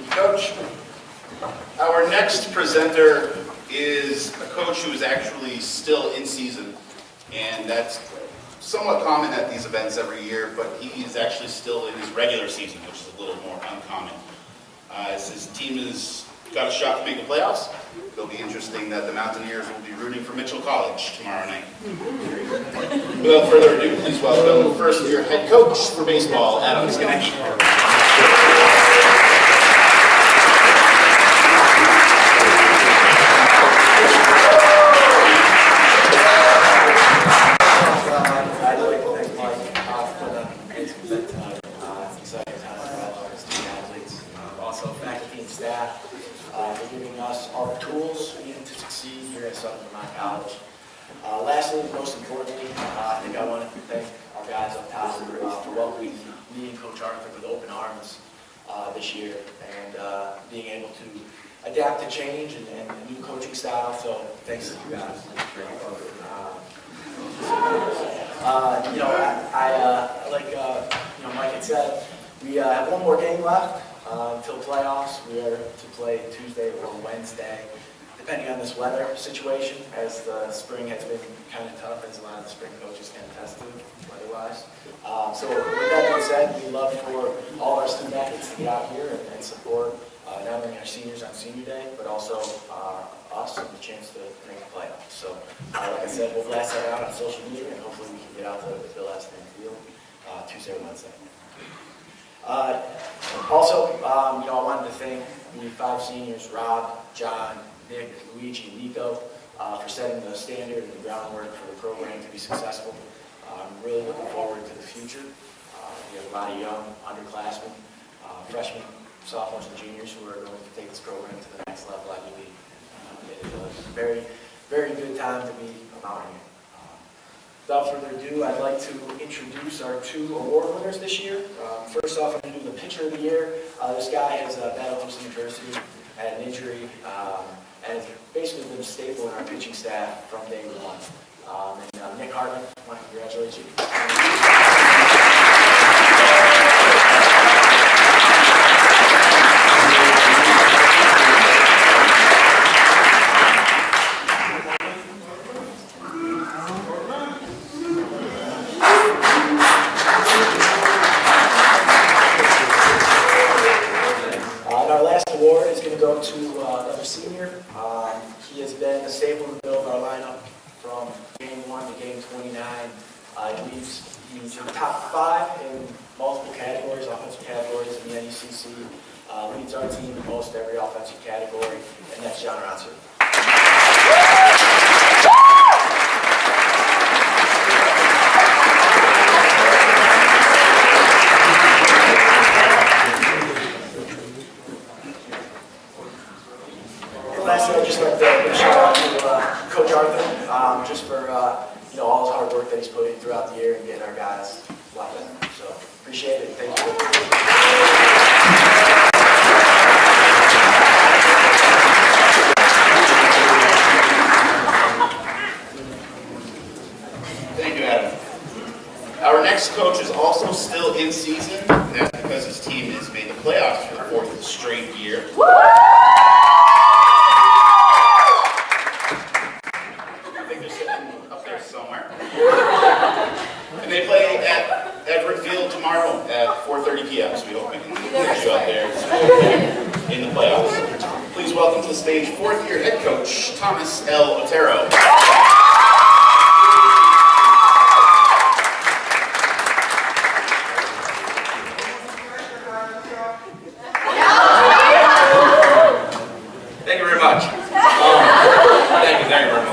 [SPEAKER 7] Coach. Our next presenter is a coach who is actually still in season, and that's somewhat common at these events every year, but he is actually still in his regular season, which is a little more uncommon. As his team has got a shot to make the playoffs, it'll be interesting that the Mountaineers will be rooting for Mitchell College tomorrow night. Without further ado, please welcome first-year head coach for baseball, Adam Skinecki.
[SPEAKER 11] Staff for giving us all the tools we need to succeed here at Southern Vermont College. Lastly, most importantly, I think I want to thank our guys up top for welcoming me and Coach Arthur with open arms this year and being able to adapt to change and a new coaching style. So thanks to you guys. Mike had said, we have one more game left. Until playoffs, we are to play Tuesday or Wednesday, depending on this weather situation, as the spring has been kind of tough, as a lot of the spring coaches can attest to, weather-wise. So with that being said, we'd love for all our student athletes to get out here and support not only our seniors on senior day, but also us and the chance to make the playoffs. So like I said, we'll blast that out on social media, and hopefully we can get out to Bill Eston Field Tuesday or Wednesday. I wanted to thank the 5 seniors, Rob, John, Nick, Luigi, and Nico, for setting the standard and the groundwork for the program to be successful. I'm really looking forward to the future. We have a lot of young underclassmen, freshmen, sophomores, and juniors who are going to take this program to the next level, I believe. It is a very, very good time to be a Mountaineer. Without further ado, I'd like to introduce our 2 award winners this year. First off, I'm going to do the pitcher of the year. This guy has battled through some adversity, had an injury, and has basically been a staple in our pitching staff from day 1. Nick Hartman, I want to congratulate you. To another senior. He has been a staple in the middle of our lineup from game 1 to game 29. He's in the top 5 in multiple categories, offensive categories in the NEC MCC, leads our team in most every offensive category, and that's John Ronson. Lastly, I'd just like to give a shout out to Coach Arthur, just for all his hard work that he's put in throughout the year and getting our guys a lot better. So appreciate it. Thank you.
[SPEAKER 7] Thank you, Adam. Our next coach is also still in season, and that's because his team has made the playoffs for the fourth straight year. Somewhere. And they play at Everett Field tomorrow at 4:30 p.m. So we hope we can get you out there in the playoffs. Please welcome to the stage fourth-year head coach Thomas L. Otero.
[SPEAKER 12] Thank you very much. Thank you very much.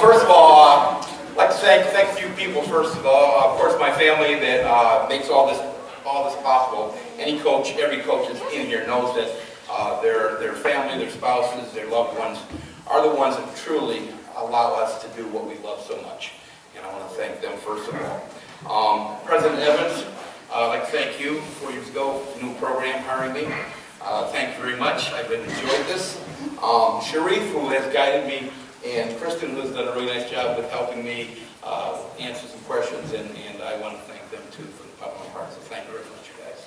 [SPEAKER 12] First of all, I'd like to thank a few people. First of all, of course, my family that makes all this possible. Any coach, every coach that's in here knows that their family, their spouses, their loved ones are the ones that truly allow us to do what we love so much. And I want to thank them first of all. President Evans, I'd like to thank you 4 years ago, new program hiring me. Thank you very much. I've enjoyed this. Sharif, who has guided me, and Kristen, who's done a really nice job with helping me answer some questions, and I want to thank them too from the bottom of my heart. So thank you very much, you guys.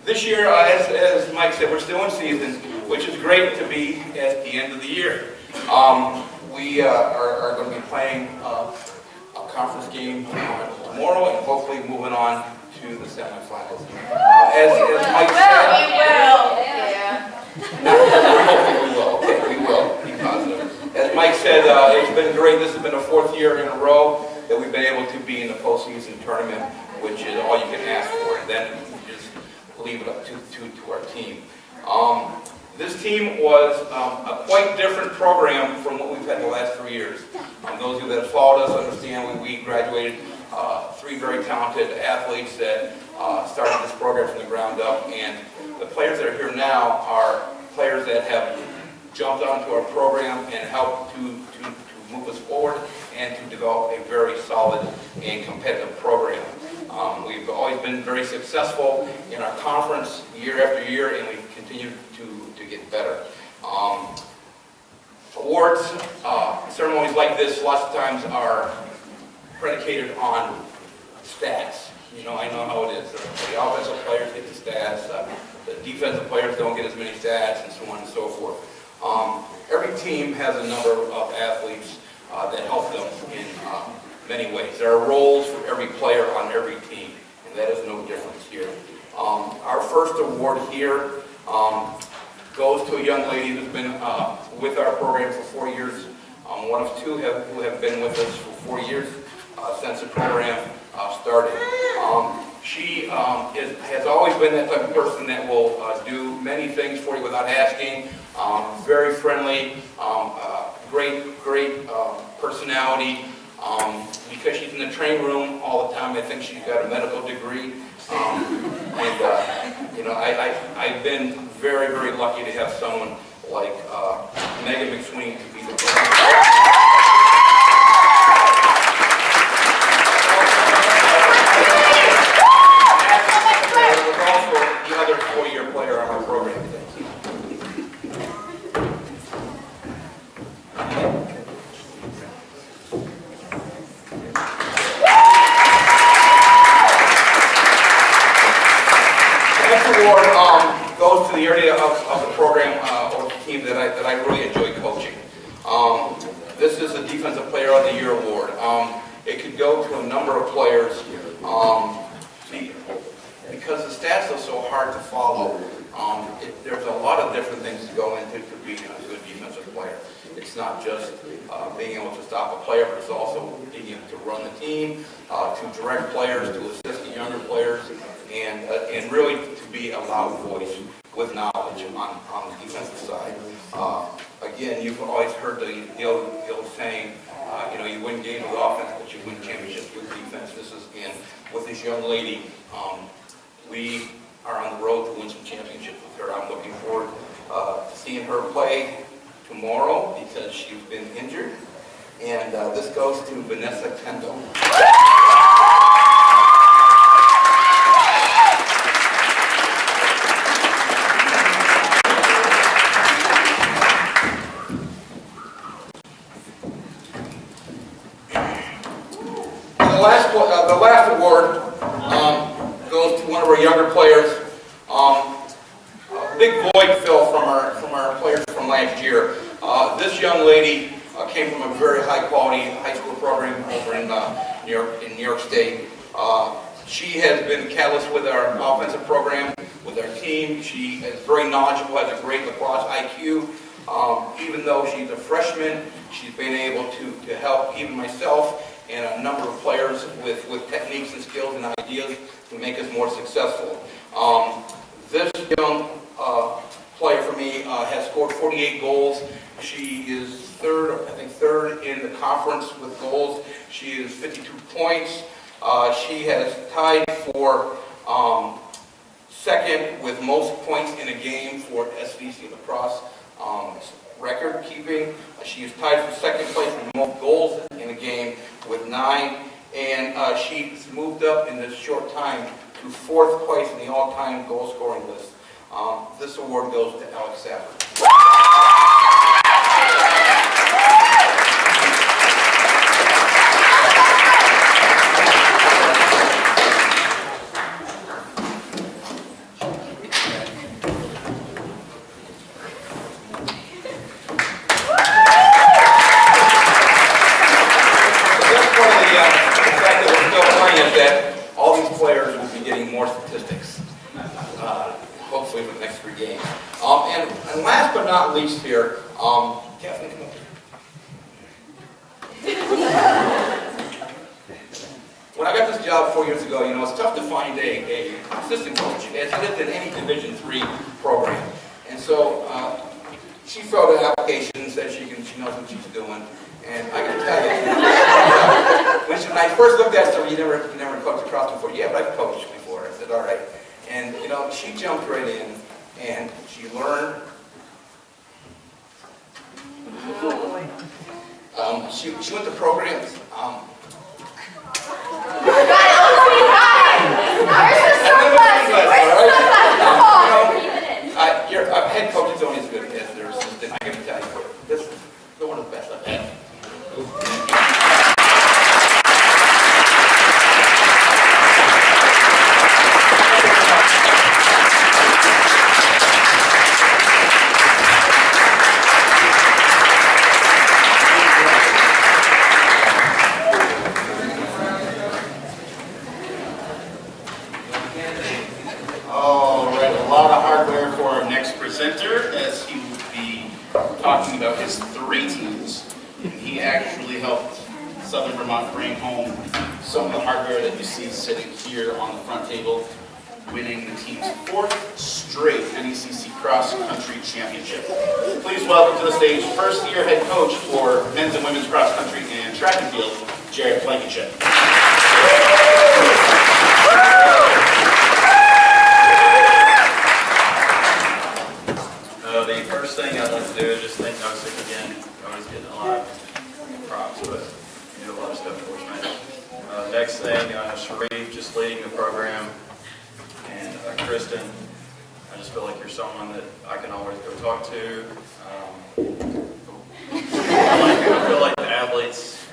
[SPEAKER 12] This year, as Mike said, we're still in season, which is great to be at the end of the year. We are going to be playing a conference game tomorrow, and hopefully moving on to the semifinals. As Mike said,
[SPEAKER 1] We will. Yeah.
[SPEAKER 12] hopefully we will. Okay, we will. Be positive. As Mike said, it's been great. This has been the fourth year in a row that we've been able to be in the postseason tournament, which is all you can ask for. And then you just leave it up to our team. This team was a quite different program from what we've had the last 3 years. Those of you that have followed us understand we graduated 3 very talented athletes that started this program from the ground up, and the players that are here now are players that have jumped onto our program and helped to move us forward and to develop a very solid and competitive program. We've always been very successful in our conference year after year, and we continue to get better. Awards, ceremonies like this lots of times are predicated on stats. You know, I know how it is. The offensive players get the stats, the defensive players don't get as many stats, and so on and so forth. Every team has a number of athletes that help them in many ways. There are roles for every player on every team, and that is no difference here. Our first award here goes to a young lady who's been with our program for 4 years. One of two who have been with us for 4 years since the program started. She has always been that type of person that will do many things for you without asking. Very friendly, great personality. Because she's in the training room all the time, I think she's got a medical degree. I've been very, very lucky to have someone like Megan McSween to be the president. Player on our program. Next award goes to the area of the program or the team that I really enjoy coaching. This is the Defensive Player of the Year award. It could go to a number of players. Because the stats are so hard to follow, there's a lot of different things to go into to being a good defensive player. It's not just being able to stop a player, but it's also being able to run the team, to direct players, to assist the young and really to be a loud voice with knowledge on the defensive side. Again, you've always heard the old saying, you win games with offense, but you win championships with defense. This is, and with this young lady, we are on the road to win some championships with her. I'm looking forward to seeing her play tomorrow because she's been injured. And this goes to Vanessa Kendall. The last award goes to one of our younger players. Big void fill from our players from last year. This young lady came from a very high quality high school program over in New York State. She has been a catalyst with our offensive program, with our team. She is very knowledgeable, has a great lacrosse IQ. Even though she's a freshman, she's been able to help even myself and a number of players with techniques and skills and ideas to make us more successful. This young player for me has scored 48 goals. She is third in the conference with goals. She is 52 points. She has tied for second with most points in a game for SVC lacrosse record keeping. She is tied for second place with most goals in a game with 9, and she's moved up in this short time to 4th place in the all-time goal scoring list. This award goes to Alex Safford. Hopefully for the next 3 games. And last but not least here, Kathleen, come up here. When I got this job 4 years ago, it's tough to find a assistant coach as it is in any Division III program. And so she filled out an application, said she knows what she's doing. And I can tell you, when I first looked at her, you never coached lacrosse before. Yeah, but I've coached before. I said, all right. And, she jumped right in, and she learned. She went to programs. A head coach is only as good as their assistant. I can tell you, this is one of the best I've had.
[SPEAKER 7] As he will be talking about his 3 teams. And he actually helped Southern Vermont bring home some of the hardware that you see sitting here on the front table, winning the team's 4th straight NECC Cross Country Championship. Please welcome to the stage first-year head coach for men's and women's cross country and track and field, Jared Blankenship.
[SPEAKER 13] The first thing I'd like to do is just thank Nosek again. Always getting a lot of props, but you do a lot of stuff for us, man. Next thing, Sharif just leading the program, and Kristen. I just feel like you're someone that I can always go talk to. I feel like the athletes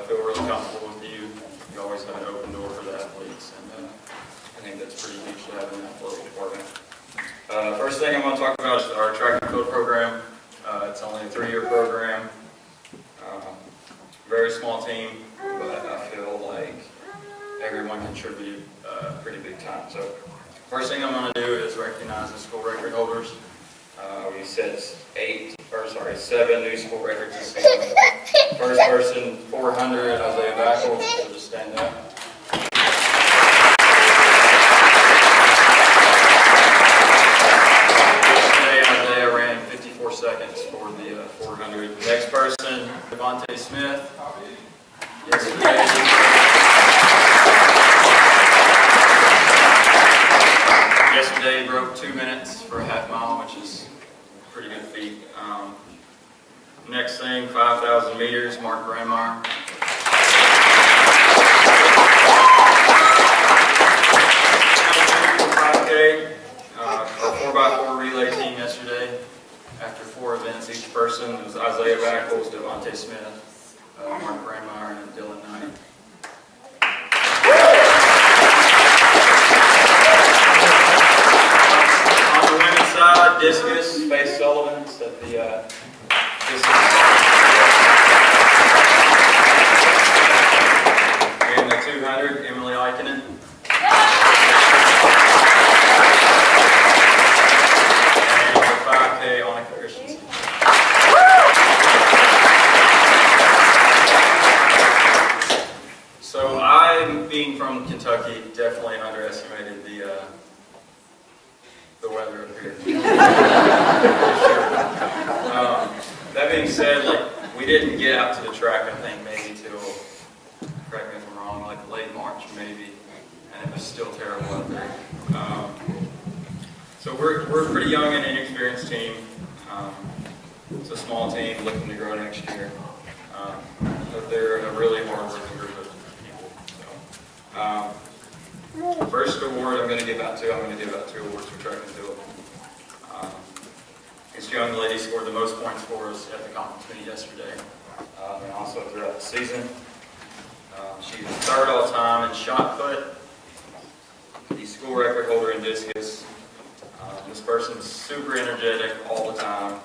[SPEAKER 13] feel really comfortable with you. You always have an open door for the athletes, and I think that's pretty huge to have in that athletic department. First thing I'm going to talk about is our track and field program. It's only a 3-year program. Very small team, but I feel like everyone contributed pretty big time. So first thing I'm going to do is recognize the school record holders. We set 7 new school records this season. First person, 400, Isaiah Backles. So just stand up. meters, Mark Brandmeyer. Our 4x4 relay team yesterday, after 4 events, each person was Isaiah Backles, Devontae Smith, Mark Brandmeyer, and Dylan Knight. On the women's side, discus, Faith Sullivan set the discus. And the 200, Emily Aikinen. So I, being from Kentucky, definitely underestimated the weather up here. That being said, we didn't get out to the track, I think, maybe till, correct me if I'm wrong, late March maybe, and it was still terrible out there. So we're a pretty young and inexperienced team. It's a small team looking to grow next year. But they're a really hard-working group of people. So, first award I'm going to give out 2 awards for track and field. This young lady scored the most points for us at the conference meet yesterday, and also throughout the season. She was 3rd all time in shot put, the school record holder in discus. This person's super energetic all the time.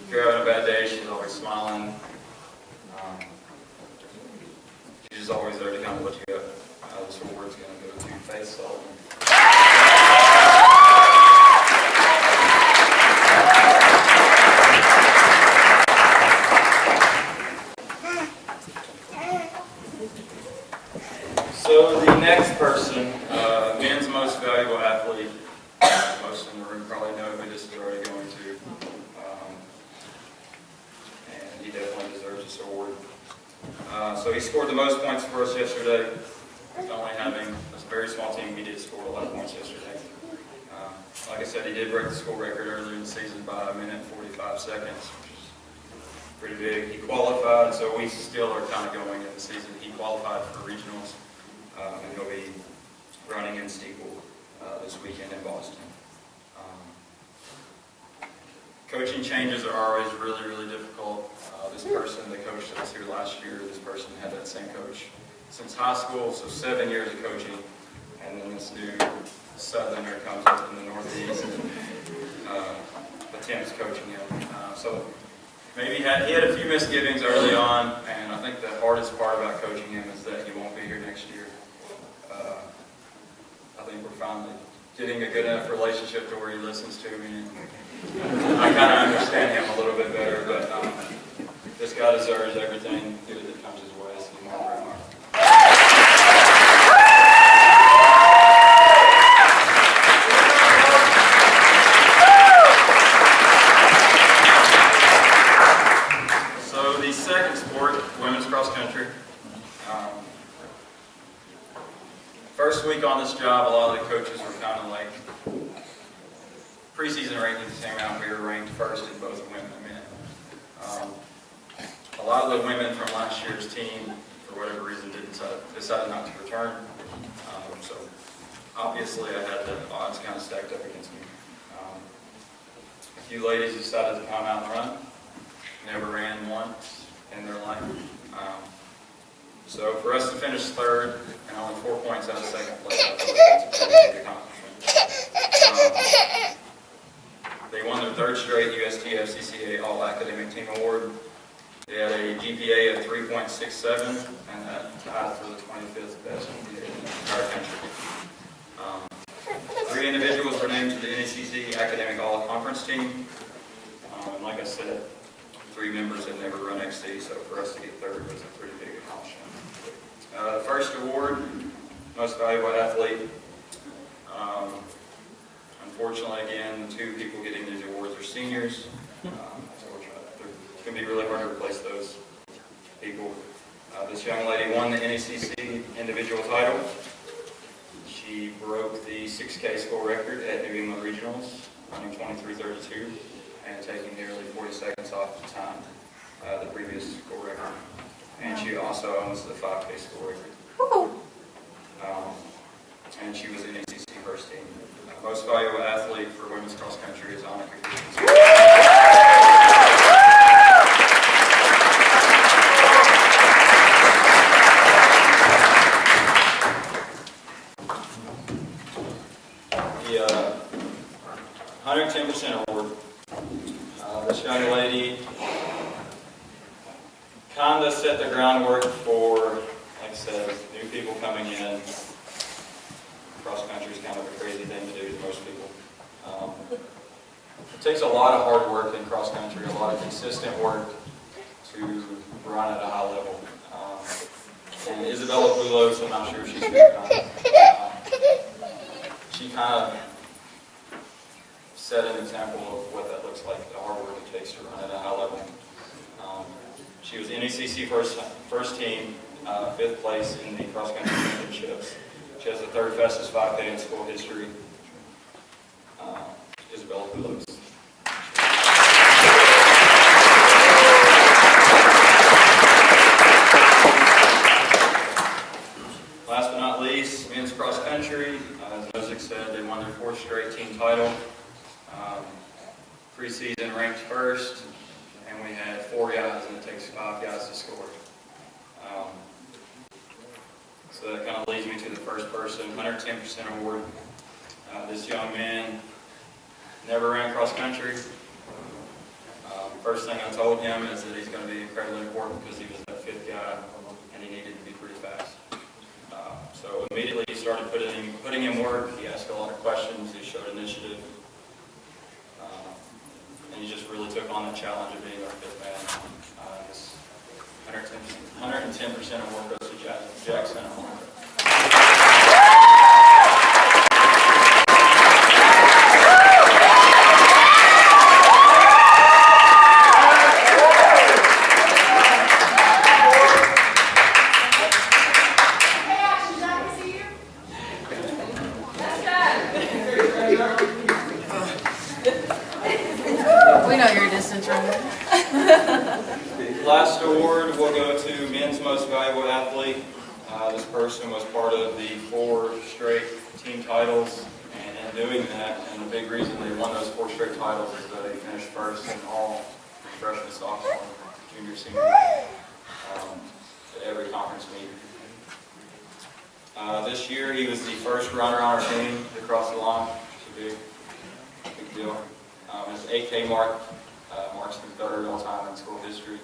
[SPEAKER 13] If you're having a bad day, she's always smiling. She's just always there to kind of lift you up. This award's going to go to Faith Sullivan. So the next person, men's most valuable athlete. Most in the room probably know who this is already going to. And he definitely deserves this award. So he scored the most points for us yesterday. Only having a very small team, he did score a lot of points yesterday. Like I said, he did break the school record earlier in the season by 1 minute and 45 seconds, which is pretty big. He qualified, so we still are kind of going in the season. He qualified for regionals, and he'll be running in Steeple this weekend in Boston. Coaching changes are always really, really difficult. This person, the coach that was here last year, this person had that same coach since high school, so 7 years of coaching, and then this new Southerner comes up in the Northeast and attempts coaching him. So maybe he had a few misgivings early on, and I think the hardest part about coaching him is that he won't be here next year. I think we're finally getting a good enough relationship to where he listens to me. I kind of understand him a little bit better, but this guy deserves everything good that comes his way. So Mark Brandmeyer. So the second sport, women's cross country. First week on this job, a lot of the coaches were kind of like, preseason rankings came out, we were ranked first in both women and men. A lot of the women from last year's team, for whatever reason, decided not to return. So obviously I had the odds kind of stacked up against me. A few ladies decided to come out and run. Never ran once in their life. So for us to finish 3rd and only 4 points out of 2nd place, I feel like that's a pretty big accomplishment. They won their 3rd straight USTF CCA All-Academic Team Award. They had a GPA of 3.67, and that tied for the 25th best GPA in the entire country. 3 individuals were named to the NECC Academic All-Conference Team. And like I said, 3 members had never run XC, so for us to get 3rd was a pretty big accomplishment. The first award, most valuable athlete. Unfortunately, again, the 2 people getting these awards are seniors. So it's going to be really hard to replace those people. This young lady won the NECC individual title. She broke the 6K school record at New England Regionals, running 23:32, and taking nearly 40 seconds off the time. the previous school record. And she also owns the 5K school record. And she was in ACC first team. Most valuable athlete for women's cross country is Annika Christensen. The 110% award. This young lady kind of set the groundwork for, like I said, new people coming in. Cross country is kind of a crazy thing to do to most people. It takes a lot of hard work in cross country, a lot of consistent work to run at a high level. And Isabella Bulos, I'm not sure if she's here. She kind of set an example of what that looks like, the hard work it takes to run at a high level. She was NECC first team, 5th place in the cross country championships. She has the 3rd fastest 5K in school history. Isabella Bulos. Last but not least, men's cross country. As Nozick said, they won their 4th straight team title. Preseason ranked 1st, and we had 4 guys, and it takes 5 guys to score. So that kind of leads me to the first person, 110% award. This young man never ran cross country. First thing I told him is that he's going to be incredibly important because he was that 5th guy and he needed to be pretty fast. So immediately he started putting in work. He asked a lot of questions. He showed initiative. And he just really took on the challenge of being our 5th man. This 110% award goes to Jackson.
[SPEAKER 1] We know your distance runner.
[SPEAKER 13] Last award will go to men's most valuable athlete. This person was part of the 4 straight team titles, and in doing that, and the big reason they won those 4 straight titles is that they finished first in all freshman, sophomore, junior, senior at every conference meet. This year, he was the first runner on our team to cross the line. It's a big deal. His 8K mark marks the 3rd all time in school history.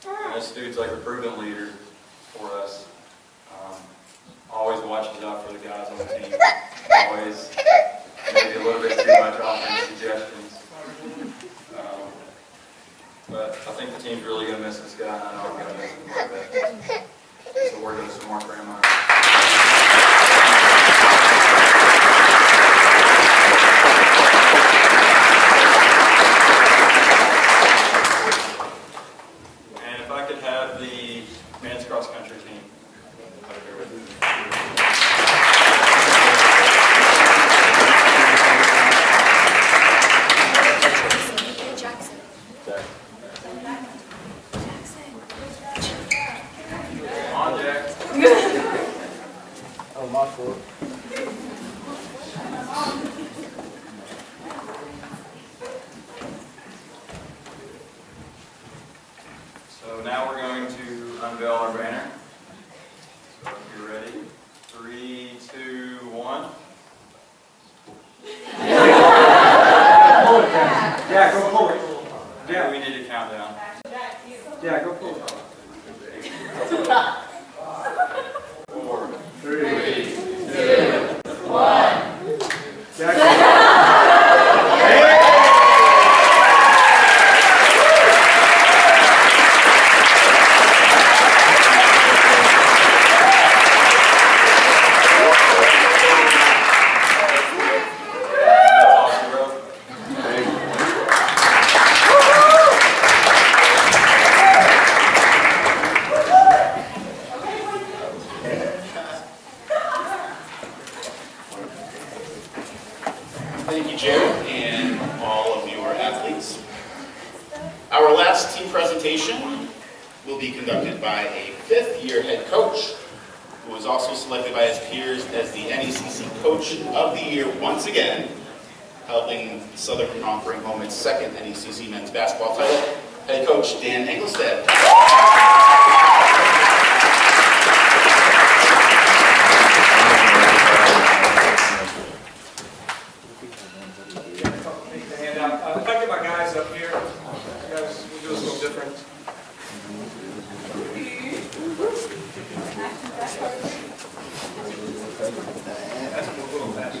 [SPEAKER 13] And this dude's like a proven leader for us. Always watches out for the guys on the team. Always maybe a little bit too much offense suggestions. But I think the team's really going to miss this guy, and I know I'm going to miss him quite a bit. So we're going to some more for him. And if I could have the men's cross country team up here with me.
[SPEAKER 1] Jackson.
[SPEAKER 13] On Jack.
[SPEAKER 2] Oh, my fault.
[SPEAKER 13] So now we're going to unveil our banner. So if you're ready, 3, 2, 1.
[SPEAKER 2] Yeah, go pull it.
[SPEAKER 13] Yeah, we need to count down.
[SPEAKER 2] Yeah, go pull it.
[SPEAKER 13] 4,
[SPEAKER 2] 3,
[SPEAKER 13] 2,
[SPEAKER 2] 1.
[SPEAKER 7] conducted by a fifth-year head coach who was also selected by his peers as the NECC Coach of the Year once again, helping Southern Vermont bring home its second NECC men's basketball title, head coach Dan Engelstad.
[SPEAKER 8] If I get my guys up here, guys, we'll do this a little different. That's a little fast.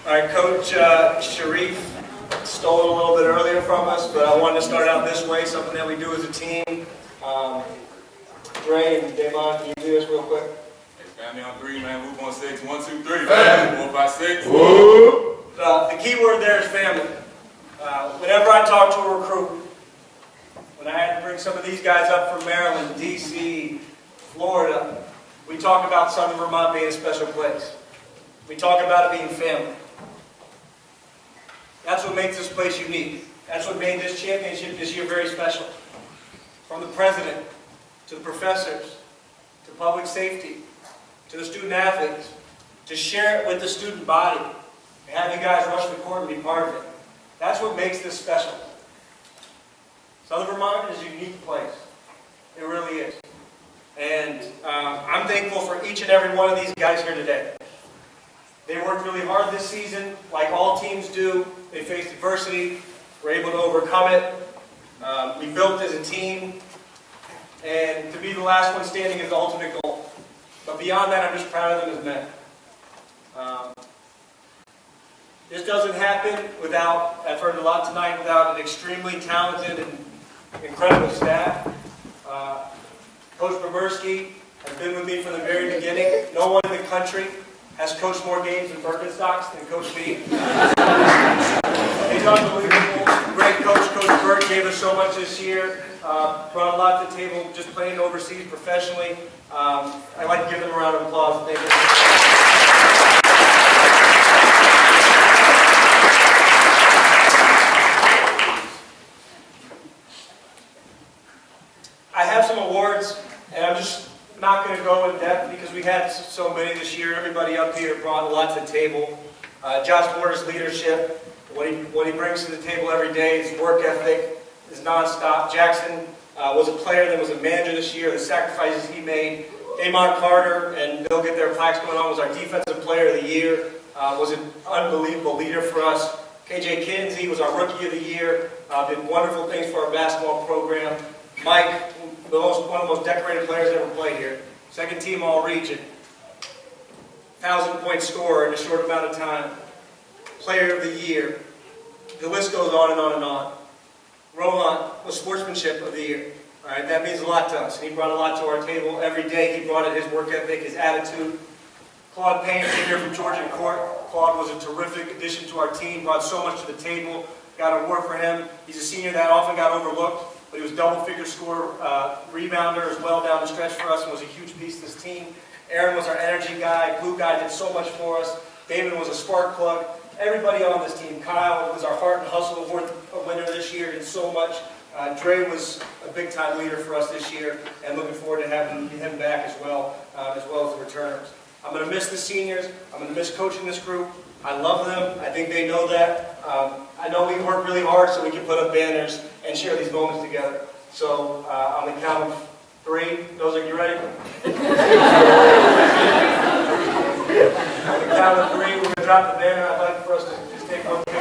[SPEAKER 8] All right, Coach Sharif stole it a little bit earlier from us, but I wanted to start out this way, something that we do as a team. Dre and Damon, can you do this real quick?
[SPEAKER 14] Hey, family on three, man. Move on six. 1, 2, 3. Family. 4, 5, 6.
[SPEAKER 8] The key word there is family. Whenever I talk to a recruit, when I had to bring some of these guys up from Maryland, D.C., Florida, we talk about Southern Vermont being a special place. We talk about it being family. That's what makes this place unique. That's what made this championship this year very special. From the president, to the professors, to public safety, to the student athletes, to share it with the student body, and have you guys rush the court and be part of it. That's what makes this special. Southern Vermont is a unique place. It really is. And I'm thankful for each and every one of these guys here today. They worked really hard this season, like all teams do. They faced adversity, were able to overcome it. We built as a team, and to be the last one standing is the ultimate goal. But beyond that, I'm just proud of them as men. This doesn't happen without, I've heard a lot tonight, without an extremely talented and incredible staff. Coach Boberski has been with me from the very beginning. No one in the country has coached more games in Birkenstocks than Coach B. He's unbelievable. Great coach. Coach Burt gave us so much this year. Brought a lot to the table just playing overseas professionally. I'd like to give them a round of applause. Thank you. I have some awards, and I'm just not going to go in depth because we had so many this year. Everybody up here brought a lot to the table. Josh Porter's leadership, what he brings to the table every day, his work ethic is nonstop. Jackson was a player that was a manager this year, the sacrifices he made. Damon Carter, and they'll get their plaques going on, was our defensive player of the year, was an unbelievable leader for us. KJ Kinsey was our rookie of the year, did wonderful things for our basketball program. Mike, one of the most decorated players ever played here. Second team all-region. 1,000-point scorer in a short amount of time. Player of the year. The list goes on and on and on. Roland was sportsmanship of the year. All right, that means a lot to us. He brought a lot to our table every day. He brought it, his work ethic, his attitude. Claude Payne came here from Georgian Court. Claude was a terrific addition to our team, brought so much to the table. Got an award for him. He's a senior that often got overlooked. But he was double-figure score rebounder as well down the stretch for us and was a huge piece of this team. Aaron was our energy guy. Blue guy did so much for us. David was a spark plug. Everybody on this team. Kyle was our heart and hustle award winner this year. Did so much. Dre was a big-time leader for us this year, and looking forward to having him back as well as the returners. I'm going to miss the seniors. I'm going to miss coaching this group. I love them. I think they know that. I know we work really hard so we can put up banners and share these moments together. So on the count of 3, those are you ready? On the count of 3, we're going to drop the banner. I'd like for us to just take one picture.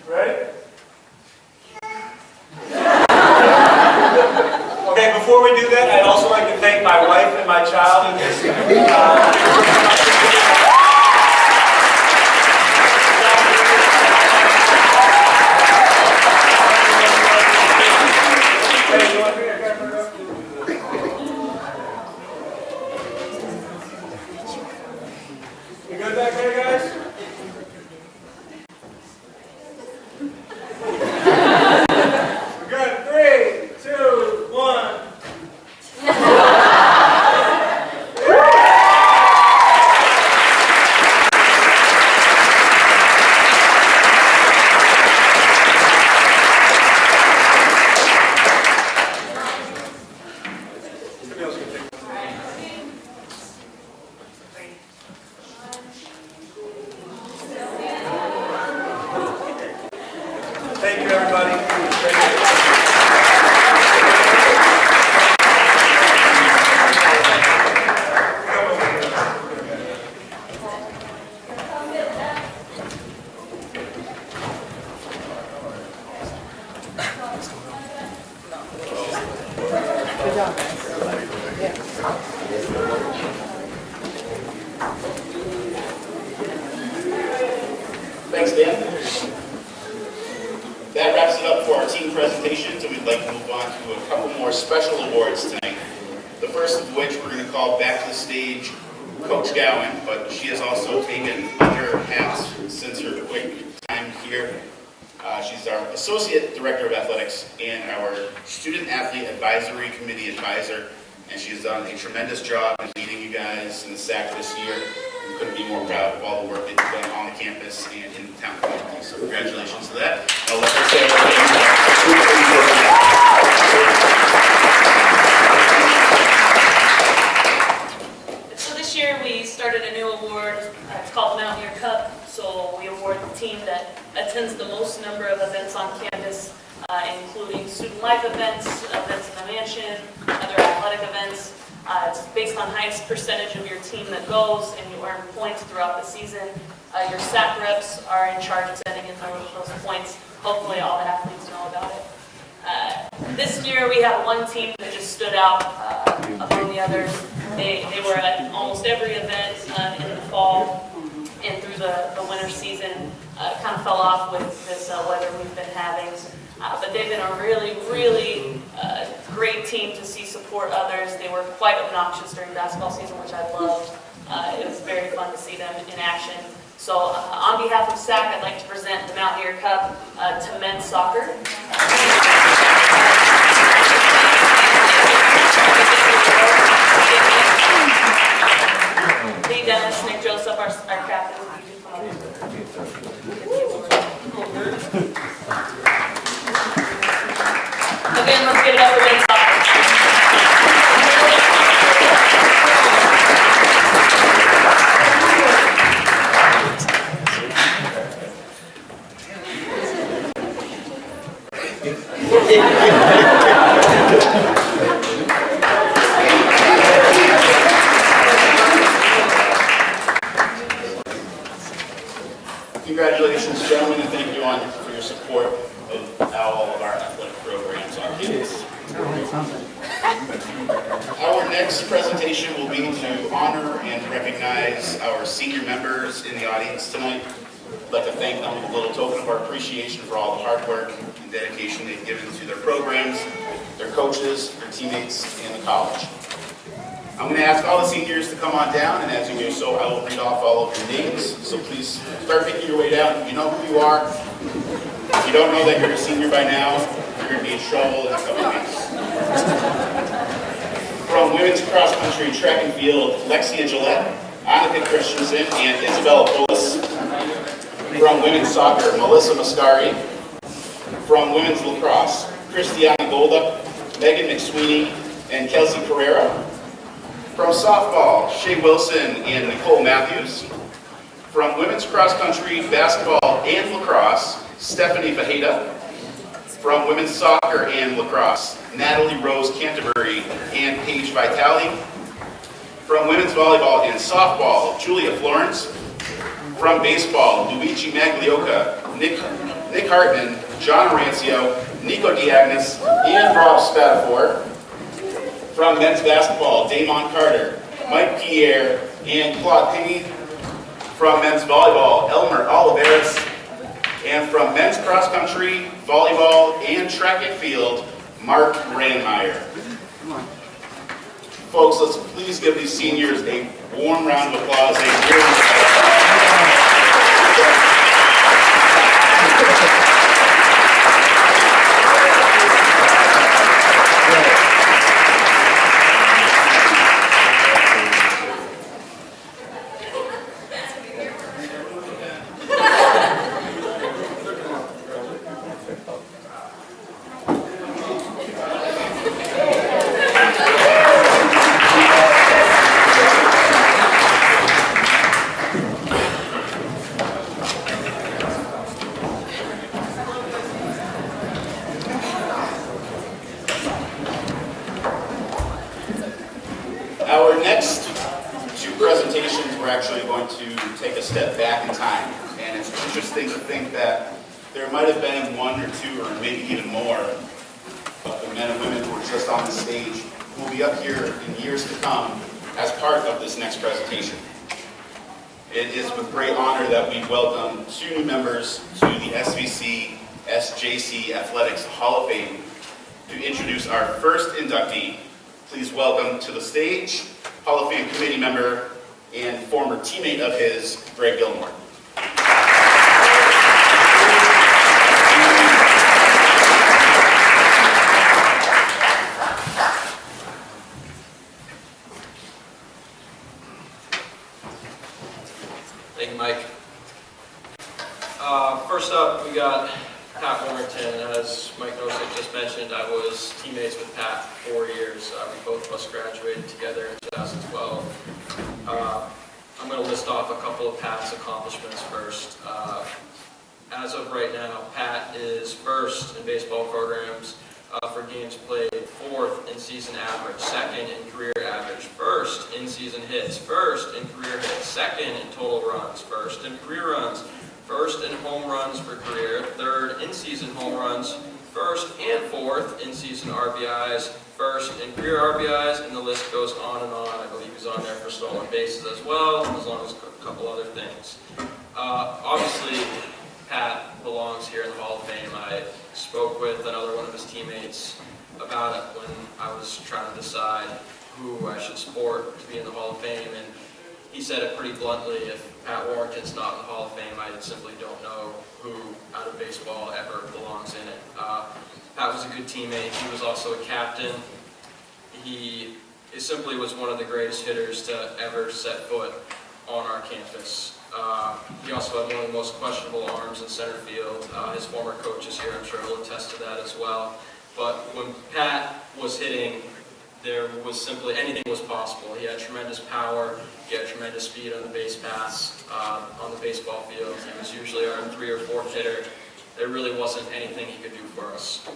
[SPEAKER 8] Ready? Okay, before we do that, I'd also like to thank my wife and my child in this.
[SPEAKER 10] Somebody else can take one.
[SPEAKER 3] Thank you, everybody.
[SPEAKER 7] Thanks, Dan. That wraps it up for our team presentations, and we'd like to move on to a couple more special awards tonight. The first of which we're going to call back to the stage Coach Gowan, but she has also taken other hats since her quick time here. She's our Associate Director of Athletics and our Student Athlete Advisory Committee Advisor, and she has done a tremendous job in leading you guys in the SAC this year. We couldn't be more proud of all the work that you've done on the campus and in the town community. So congratulations to that. I'll let her say everything.
[SPEAKER 5] So this year we started a new award. It's called the Mountaineer Cup. So we award the team that attends the most number of events on campus, including student life events, events in the mansion, other athletic events. It's based on highest percentage of your team that goes, and you earn points throughout the season. Your SAC reps are in charge of sending in those points. Hopefully all the athletes know about it. This year we have one team that just stood out among the others. They were at almost every event in the fall and through the winter season. Kind of fell off with this weather we've been having. But they've been a really, really great team to see support others. They were quite obnoxious during basketball season, which I loved. It was very fun to see them in action. So on behalf of SAC, I'd like to present the Mountaineer Cup to men's soccer. Lee Dennis, Nick Joseph, our captains. Again, let's get it up for men's soccer.
[SPEAKER 7] Congratulations, gentlemen, and thank you for your support of all of our athletic programs on campus. Our next presentation will be to honor and recognize our senior members in the audience tonight. I'd like to thank them with a little token of our appreciation for all the hard work and dedication they've given to their programs, their coaches, their teammates, and the college. I'm going to ask all the seniors to come on down, and as you do so, I will read off all of your names. So please start making your way down. You know who you are. If you don't know that you're a senior by now, you're going to be in trouble in a couple weeks. From women's cross country, track and field, Lexia Gillette, Annika Christensen, and Isabella Polis. From women's soccer, Melissa Mascari. From women's lacrosse, Christiana Golda, Megan McSweeney, and Kelsey Pereira. From softball, Shay Wilson and Nicole Matthews. From women's cross country, basketball, and lacrosse, Stephanie Fajeda. From women's soccer and lacrosse, Natalie Rose Canterbury and Paige Vitale. From women's volleyball and softball, Julia Florence. From baseball, Luigi Maglioka, Nick Hartman, John Arancio, Nico Diagnos, and Rob Spatafor. From men's basketball, Damon Carter, Mike Pierre, and Claude Penny. From men's volleyball, Elmer Oliveras. And from men's cross country, volleyball, and track and field, Mark Randmeyer. Folks, let's please give these seniors a warm round of applause. actually going to take a step back in time. And it's interesting to think that there might have been one or two or maybe even more of the men and women who were just on the stage who will be up here in years to come as part of this next presentation. It is with great honor that we welcome 2 new members to the SVC SJC Athletics Hall of Fame. To introduce our first inductee, please welcome to the stage Hall of Fame committee member and former teammate of his, Greg Gilmore.
[SPEAKER 9] Thank you, Mike. First up, we got Pat Warrington. As Mike Nosek just mentioned, I was teammates with Pat for 4 years. We both of us graduated together in 2012. I'm going to list off a couple of Pat's accomplishments first. As of right now, Pat is first in baseball programs for games played, 4th in season average, 2nd in career average, 1st in season hits, 1st in career hits, 2nd in total runs, 1st in career runs, 1st in home runs for career, 3rd in season home runs, 1st and 4th in season RBIs, 1st in career RBIs, and the list goes on and on. I believe he's on there for stolen bases as well, as long as a couple other things. Obviously, Pat belongs here in the Hall of Fame. I spoke with another one of his teammates about it when I was trying to decide who I should support to be in the Hall of Fame, and he said it pretty bluntly: if Pat Warrington's not in the Hall of Fame, I simply don't know who out of baseball ever belongs in it. Pat was a good teammate. He was also a captain. He simply was one of the greatest hitters to ever set foot on our campus. He also had one of the most questionable arms in center field. His former coach is here, I'm sure he'll attest to that as well. But when Pat was hitting, there was simply, anything was possible. He had tremendous power, he had tremendous speed on the base paths, on the baseball field. He was usually our 3rd or 4th hitter. There really wasn't anything he could do for us.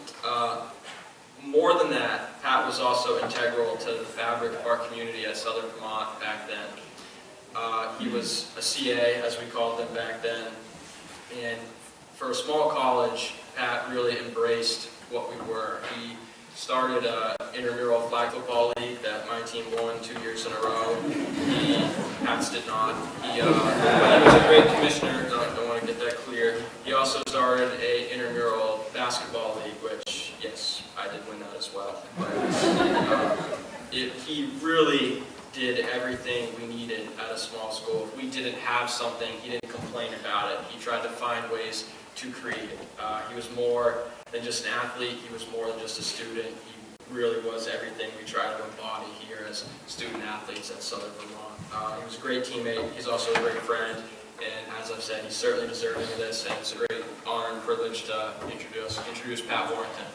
[SPEAKER 9] More than that, Pat was also integral to the fabric of our community at Southern Vermont back then. He was a CA, as we called them back then, and for a small college, Pat really embraced what we were. He started an intramural flag football league that my team won 2 years in a row. Pat's did not. But he was a great commissioner, don't want to get that clear. He also started an intramural basketball league, which, yes, I did win that as well. But he really did everything we needed at a small school. If we didn't have something, he didn't complain about it. He tried to find ways to create it. He was more than just an athlete. He was more than just a student. He really was everything we try to embody here as student athletes at Southern Vermont. He was a great teammate. He's also a great friend. And as I've said, he's certainly deserving of this. And it's a great honor and privilege to introduce Pat Warrington.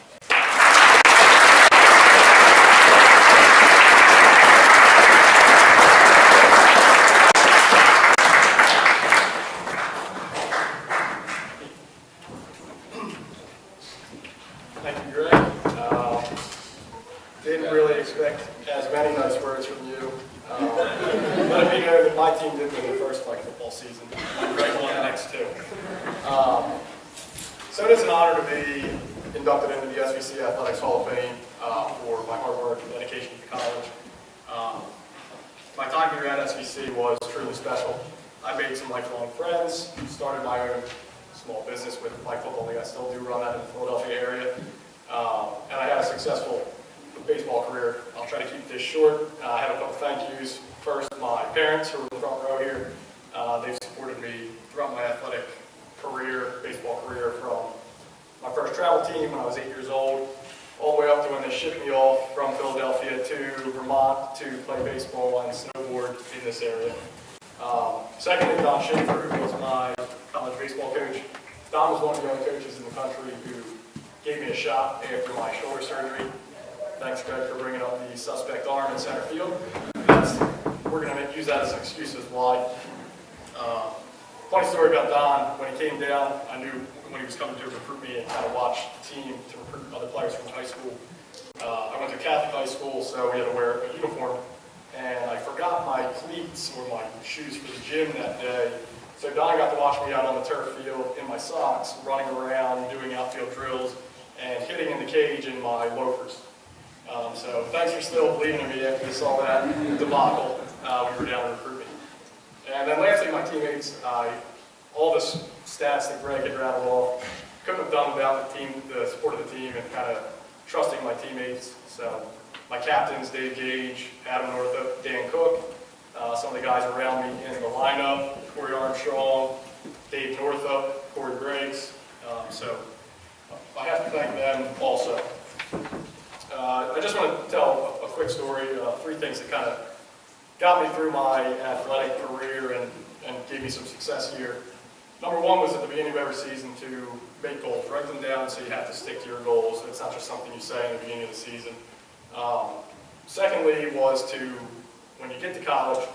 [SPEAKER 2] Thank you, Greg. Didn't really expect as many nice words from you. But if you know that my team did win the first flag football season, Greg won the next 2. So it is an honor to be inducted into the SVC Athletics Hall of Fame for my hard work and dedication to college. My time here at SVC was truly special. I made some lifelong friends, started my own small business with flag football league. I still do run that in the Philadelphia area. And I had a successful baseball career. I'll try to keep this short. I have a couple thank yous. First, my parents who are in the front row here. They've supported me throughout my athletic career, baseball career, from my first travel team when I was 8 years old, all the way up to when they shipped me off from Philadelphia to Vermont to play baseball and snowboard in this area. Secondly, Don Schaefer, who was my college baseball coach. Don was one of the only coaches in the country who gave me a shot after my shoulder surgery. Thanks, Greg, for bringing up the suspect arm in center field. We're going to use that as an excuse as why. Funny story about Don. When he came down, I knew when he was coming to recruit me and kind of watch the team to recruit other players from high school. I went to Catholic high school, so we had to wear a uniform. And I forgot my cleats or my shoes for the gym that day. So Don got to watch me out on the turf field in my socks, running around, doing outfield drills, and hitting in the cage in my loafers. So thanks for still believing in me after you saw that debacle. We were down in recruitment. And then lastly, my teammates, all the stats that Greg had rattled off, couldn't have done without the team, the support of the team, and kind of trusting my teammates. So my captains, Dave Gage, Adam Northup, Dan Cook, some of the guys around me in the lineup, Corey Armstrong, Dave Northup, Corey Briggs. So I have to thank them also. I just want to tell a quick story, 3 things that kind of got me through my athletic career and gave me some success here. Number 1 was at the beginning of every season to make goals, write them down so you have to stick to your goals. It's not just something you say in the beginning of the season. Secondly was to, when you get to college,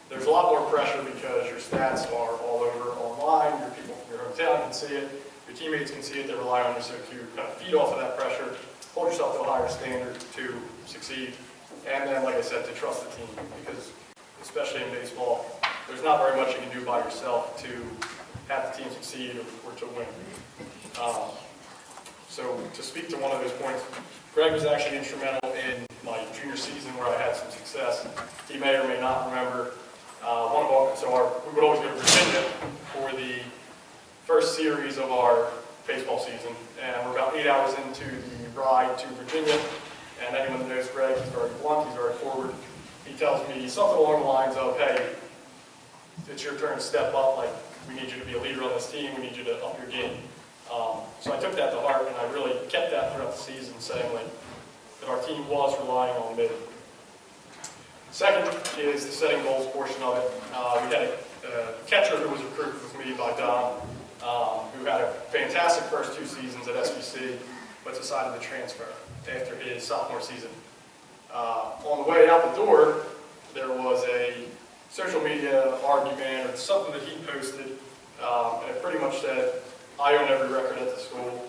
[SPEAKER 2] there's a lot more pressure because your stats are all over online, your people from your hometown can see it, your teammates can see it, they rely on you, so to kind of feed off of that pressure, hold yourself to a higher standard to succeed, and then, like I said, to trust the team, because especially in baseball, there's not very much you can do by yourself to have the team succeed or to win. So to speak to one of those points, Greg was actually instrumental in my junior season where I had some success. He may or may not remember we would always go to Virginia for the first series of our baseball season, and we're about 8 hours into the ride to Virginia, and anyone that knows Greg, he's very blunt, he's very forward. He tells me something along the lines of, hey, it's your turn to step up, like, we need you to be a leader on this team, we need you to up your game. So I took that to heart, and I really kept that throughout the season, saying like that our team was relying on me. Second is the setting goals portion of it. We had a catcher who was recruited with me by Don, who had a fantastic first 2 seasons at SVC, but decided to transfer after his sophomore season. On the way out the door, there was a social media argument or something that he posted, and it pretty much said, I own every record at the school,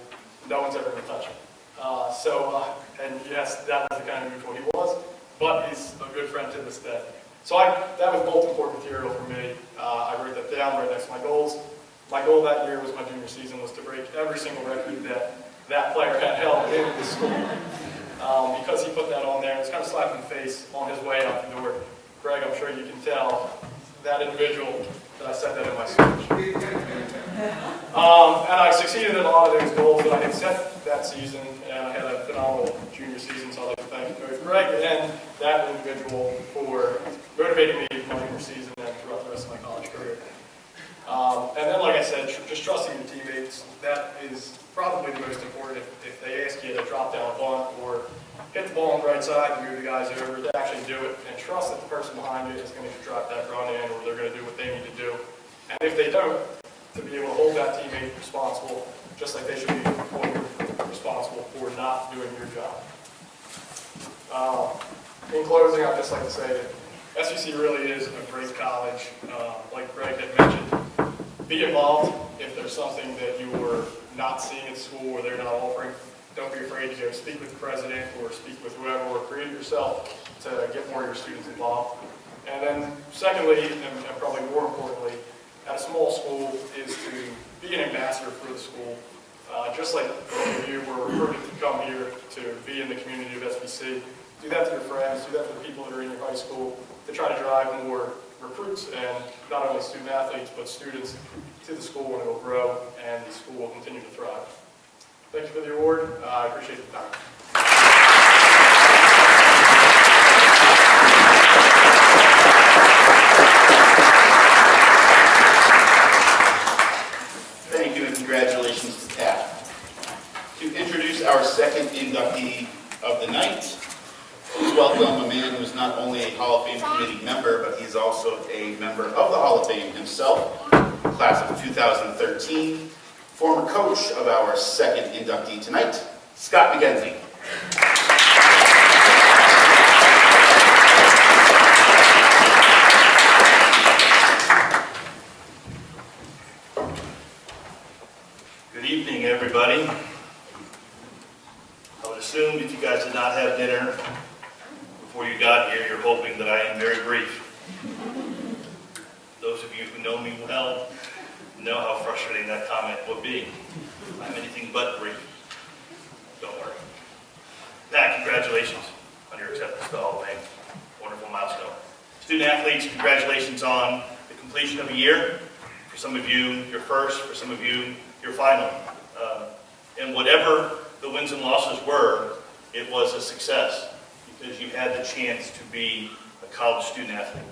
[SPEAKER 2] no one's ever going to touch it. And yes, that was the kind of individual he was, but he's a good friend to this day. So that was bulletin board material for me. I wrote that down right next to my goals. My goal that year was my junior season was to break every single record that player had held in the school. Because he put that on there, it was kind of slapping the face on his way out the door. Greg, I'm sure you can tell that individual that I said that in my speech. And I succeeded in a lot of those goals that I had set that season, and I had a phenomenal junior season, so I'd like to thank both Greg and that individual for motivating me in my junior season and throughout the rest of my college career. And then, like I said, just trusting your teammates, that is probably the most important. If they ask you to drop down a bunt or hit the ball on the right side and move the guys over, to actually do it and trust that the person behind you is going to drop that run in, or they're going to do what they need to do. And if they don't, to be able to hold that teammate responsible, just like they should be holding you responsible for not doing your job. In closing, I'd just like to say that SVC really is a great college. Like Greg had mentioned, be involved. If there's something that you are not seeing at school or they're not offering, don't be afraid to go speak with the president or speak with whoever, or create it yourself to get more of your students involved. And then secondly, and probably more importantly, at a small school is to be an ambassador for the school. Just like many of you were recruited to come here to be in the community of SVC, do that to your friends, do that to the people that are in your high school, to try to drive more recruits and not only student athletes, but students to the school, and it will grow and the school will continue to thrive. Thank you for the award. I appreciate the time.
[SPEAKER 7] Thank you and congratulations to Kat. To introduce our second inductee of the night, please welcome a man who is not only a Hall of Fame committee member, but he's also a member of the Hall of Fame himself, class of 2013, former coach of our second inductee tonight, Scott McKenzie.
[SPEAKER 15] Good evening, everybody. I would assume if you guys did not have dinner before you got here, you're hoping that I am very brief. Those of you who know me well know how frustrating that comment would be. I'm anything but brief. Don't worry. Pat, congratulations on your acceptance to the Hall of Fame. Wonderful milestone. Student athletes, congratulations on the completion of a year. For some of you, your first. For some of you, your final. And whatever the wins and losses were, it was a success because you had the chance to be a college student athlete.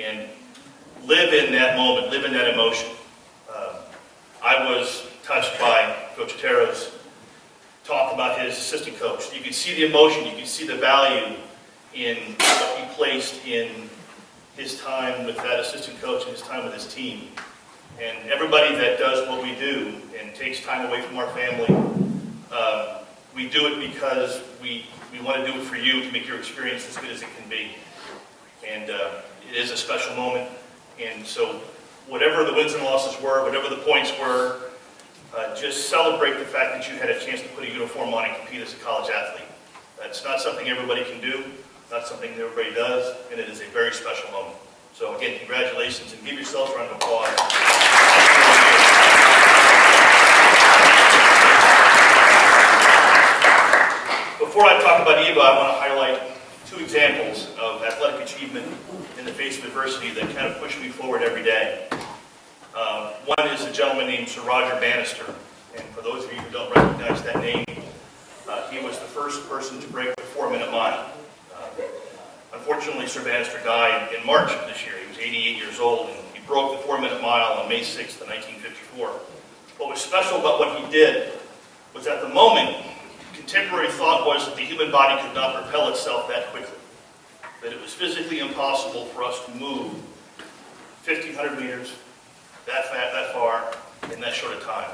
[SPEAKER 15] And live in that moment, live in that emotion. I was touched by Coach Otero's talk about his assistant coach. You could see the emotion, you could see the value in what he placed in his time with that assistant coach and his time with his team. And everybody that does what we do and takes time away from our family, we do it because we want to do it for you to make your experience as good as it can be. And it is a special moment. And so whatever the wins and losses were, whatever the points were, just celebrate the fact that you had a chance to put a uniform on and compete as a college athlete. That's not something everybody can do, not something that everybody does, and it is a very special moment. So again, congratulations, and give yourselves a round of applause. Before I talk about Eva, I want to highlight two examples of athletic achievement in the face of adversity that kind of push me forward every day. One is a gentleman named Sir Roger Bannister, and for those of you who don't recognize that name, he was the first person to break the 4-minute mile. Unfortunately, Sir Bannister died in March of this year. He was 88 years old, and he broke the 4-minute mile on May 6th of 1954. What was special about what he did was at the moment, contemporary thought was that the human body could not propel itself that quickly, that it was physically impossible for us to move 1,500 meters that far in that short a time.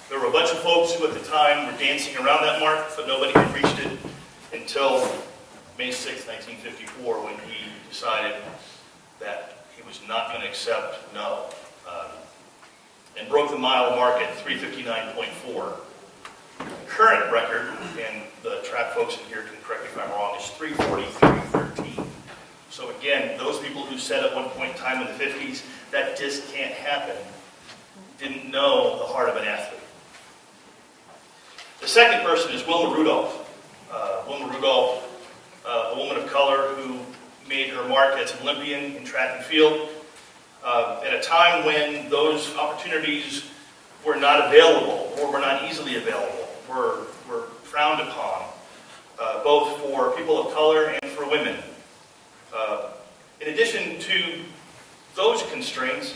[SPEAKER 15] There were a bunch of folks who at the time were dancing around that mark, but nobody had reached it until May 6, 1954, when he decided that he was not going to accept no, and broke the mile mark at 3:59.4. The current record, and the track folks in here can correct me if I'm wrong, is 3:43.13. So again, those people who said at one point in time in the 50s, that just can't happen, didn't know the heart of an athlete. The second person is Wilma Rudolph. Wilma Rudolph, a woman of color who made her mark as an Olympian in track and field at a time when those opportunities were not available or were not easily available, were frowned upon, both for people of color and for women. In addition to those constraints,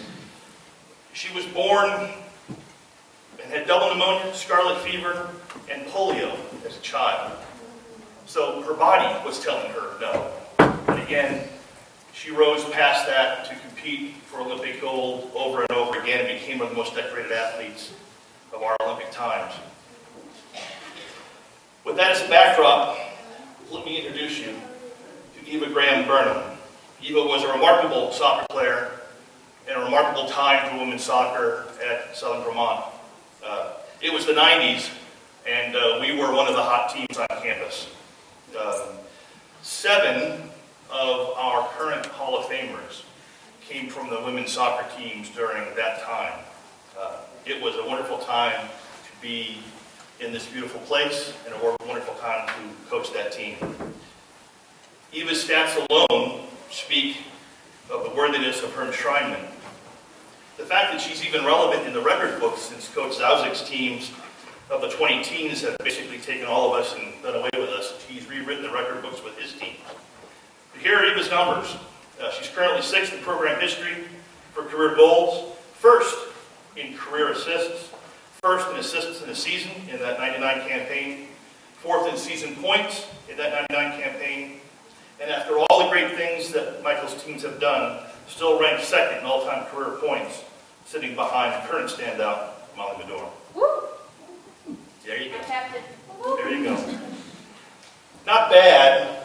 [SPEAKER 15] she was born and had double pneumonia, scarlet fever, and polio as a child. So her body was telling her no. And again, she rose past that to compete for Olympic gold over and over again and became one of the most decorated athletes of our Olympic times. With that as a backdrop, let me introduce you to Eva Graham Burnham. Eva was a remarkable soccer player and a remarkable time for women's soccer at Southern Vermont. It was the 90s, and we were one of the hot teams on campus. 7 of our current Hall of Famers came from the women's soccer teams during that time. It was a wonderful time to be in this beautiful place and a wonderful time to coach that team. Eva's stats alone speak of the worthiness of her enshrinement. The fact that she's even relevant in the record books, since Coach Zauzik's teams of the 20 teens have basically taken all of us and done away with us. He's rewritten the record books with his team. But here are Eva's numbers. She's currently 6th in program history for career goals, 1st in career assists, 1st in assists in a season in that 99 campaign, 4th in season points in that 99 campaign, and after all the great things that Michael's teams have done, still ranked 2nd in all-time career points, sitting behind the current standout, Molly Medora. There you go. There you go. Not bad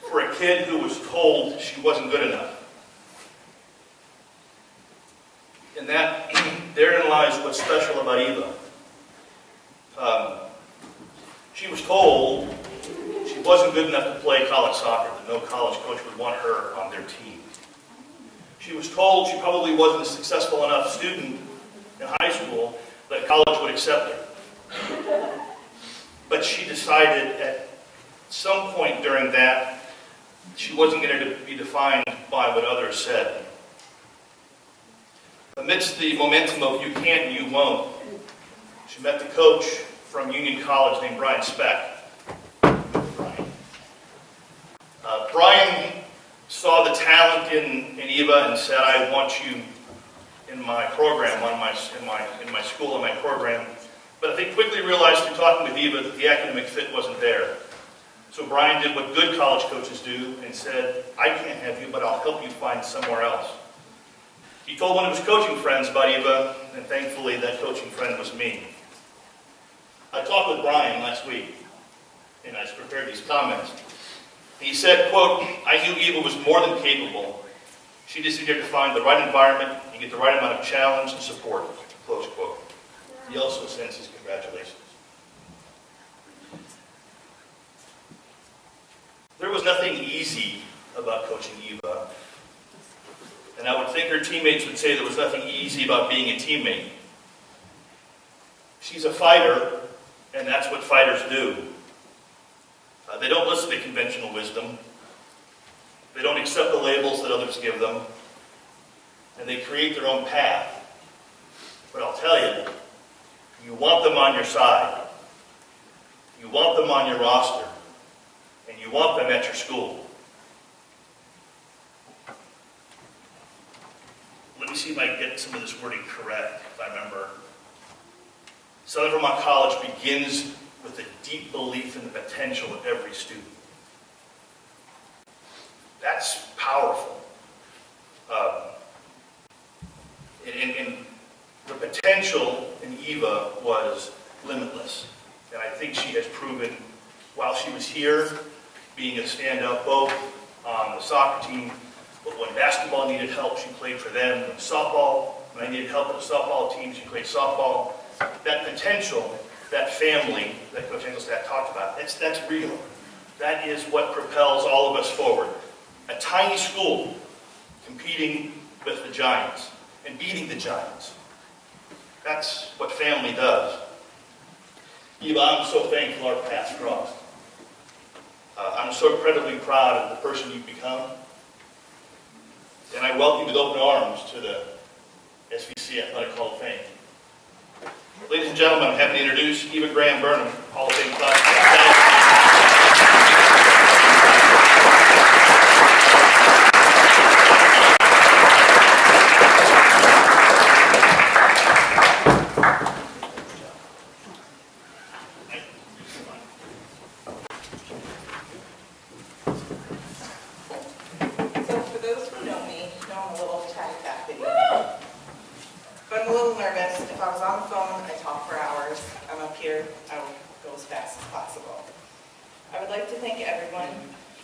[SPEAKER 15] for a kid who was told she wasn't good enough. And that, therein lies what's special about Eva. She was told she wasn't good enough to play college soccer, that no college coach would want her on their team. She was told she probably wasn't a successful enough student in high school that college would accept her. But she decided at some point during that, she wasn't going to be defined by what others said. Amidst the momentum of you can't and you won't, she met the coach from Union College named Brian Speck. Brian saw the talent in Eva and said, I want you in my program, in my school, in my program. But I think quickly realized through talking with Eva that the academic fit wasn't there. So Brian did what good college coaches do and said, I can't have you, but I'll help you find somewhere else. He told one of his coaching friends about Eva, and thankfully that coaching friend was me. I talked with Brian last week, and I prepared these comments. He said, quote, I knew Eva was more than capable. She just needed to find the right environment and get the right amount of challenge and support, close quote. He also sends his congratulations. There was nothing easy about coaching Eva. And I would think her teammates would say there was nothing easy about being a teammate. She's a fighter, and that's what fighters do. They don't listen to conventional wisdom. They don't accept the labels that others give them. And they create their own path. But I'll tell you, you want them on your side. You want them on your roster. And you want them at your school. Let me see if I can get some of this wording correct, if I remember. Southern Vermont College begins with a deep belief in the potential of every student. That's powerful. And the potential in Eva was limitless. And I think she has proven, while she was here, being a standout both on the soccer team, but when basketball needed help, she played for them. When softball, when I needed help with the softball team, she played softball. That potential, that family that Coach Engelstad talked about, that's real. That is what propels all of us forward. A tiny school competing with the giants and beating the giants. That's what family does. Eva, I'm so thankful our paths crossed. I'm so incredibly proud of the person you've become. And I welcome you with open arms to the SVC Athletic Hall of Fame. Ladies and gentlemen, I'm happy to introduce Eva Graham Burnham, Hall of Fame class.
[SPEAKER 16] So for those who know me, know I'm a little chatty-cathy. But I'm a little nervous. If I was on the phone, I talk for hours. I'm up here, I will go as fast as possible. I would like to thank everyone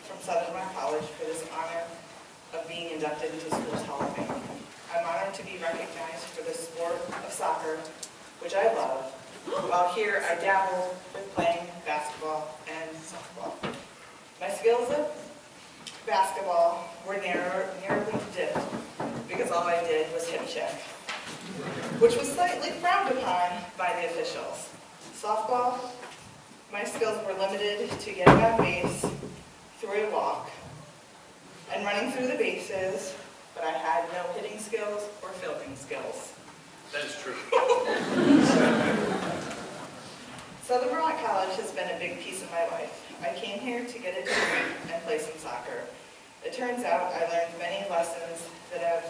[SPEAKER 16] from Southern Vermont College for this honor of being inducted into the school's Hall of Fame. I'm honored to be recognized for the sport of soccer, which I love. While here, I dabbled with playing basketball and softball. My skills of basketball were nearly dipped because all I did was hip check, which was slightly frowned upon by the officials. Softball, my skills were limited to getting on base through a walk and running through the bases, but I had no hitting skills or fielding skills.
[SPEAKER 15] That is true.
[SPEAKER 16] Southern Vermont College has been a big piece of my life. I came here to get a degree and play some soccer. It turns out I learned many lessons that have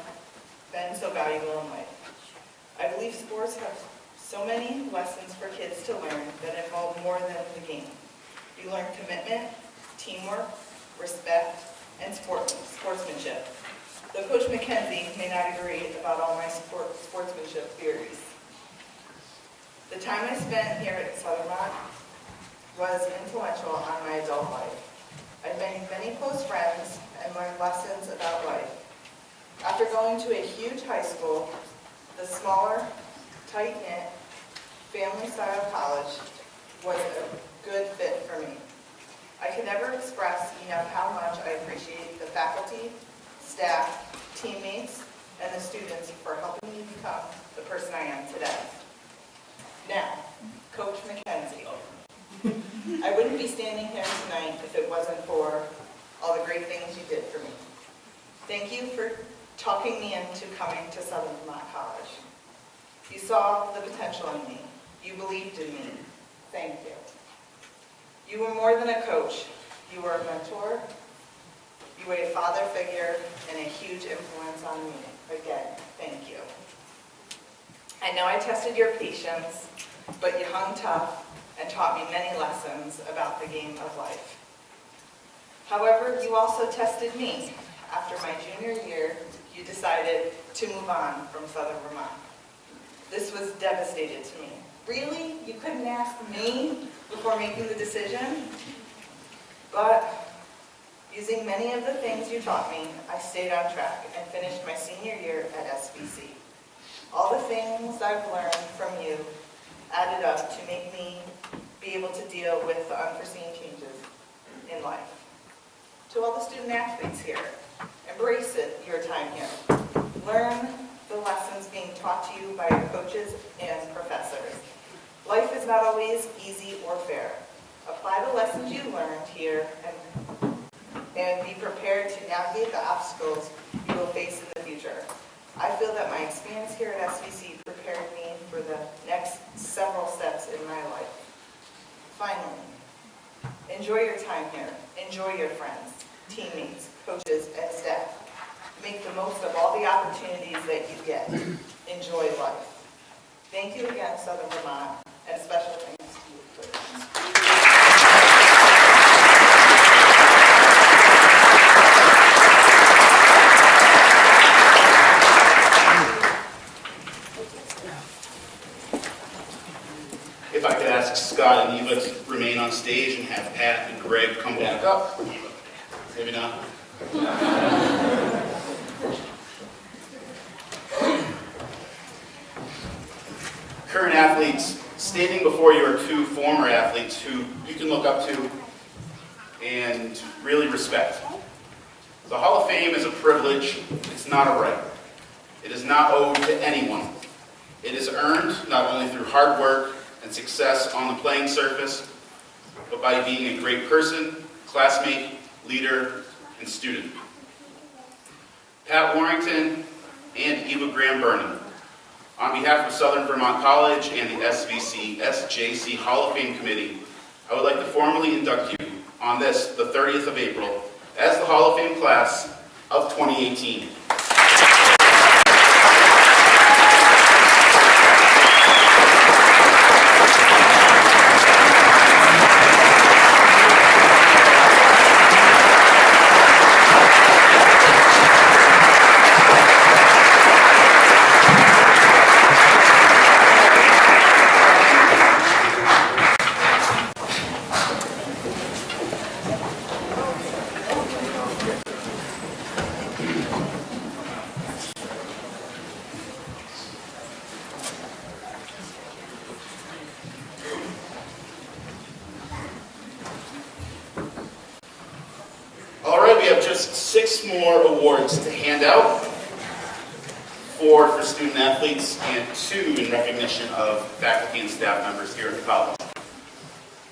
[SPEAKER 16] been so valuable in life. I believe sports have so many lessons for kids to learn that involve more than the game. You learn commitment, teamwork, respect, and sportsmanship. Though Coach McKenzie may not agree about all my sportsmanship theories. The time I spent here at Southern Vermont was influential on my adult life. I've made many close friends and learned lessons about life. After going to a huge high school, the smaller, tight-knit, family-style college was a good fit for me. I connected never express enough how much I appreciate the faculty, staff, teammates, and the students for helping me become the person I am today. Now, Coach McKenzie. I wouldn't be standing here tonight if it wasn't for all the great things you did for me. Thank you for talking me into coming to Southern Vermont College. You saw the potential in me. You believed in me. Thank you. You were more than a coach. You were a mentor. You were a father figure and a huge influence on me. Again, thank you. I know I tested your patience, but you hung tough and taught me many lessons about the game of life. However, you also tested me. After my junior year, you decided to move on from Southern Vermont. This was devastating to me. Really? You couldn't ask me before making the decision? But using many of the things you taught me, I stayed on track and finished my senior year at SVC. All the things I've learned from you added up to make me be able to deal with the unforeseen changes in life. To all the student athletes here, embrace your time here. Learn the lessons being taught to you by your coaches and professors. Life is not always easy or fair. Apply the lessons you learned here and be prepared to navigate the obstacles you will face in the future. I feel that my experience here at SVC prepared me for the next several steps in my life. Finally, enjoy your time here. Enjoy your friends, teammates, coaches, and staff. Make the most of all the opportunities that you get. Enjoy life. Thank you again, Southern Vermont, and special thanks to you for this.
[SPEAKER 7] If I could ask Scott and Eva to remain on stage and have Pat and Greg come back up. Maybe not. Current athletes, standing before you are two former athletes who you can look up to and really respect. The Hall of Fame is a privilege, it's not a right. It is not owed to anyone. It is earned not only through hard work and success on the playing surface, but by being a great person, classmate, leader, and student. Pat Warrington and Eva Graham Burnham, on behalf of Southern Vermont College and the SVC SJC Hall of Fame Committee, I would like to formally induct you on this, the 30th of April, as the Hall of Fame class of 2018. We have just 6 more awards to hand out, 4 for student athletes and 2 in recognition of faculty and staff members here at the college.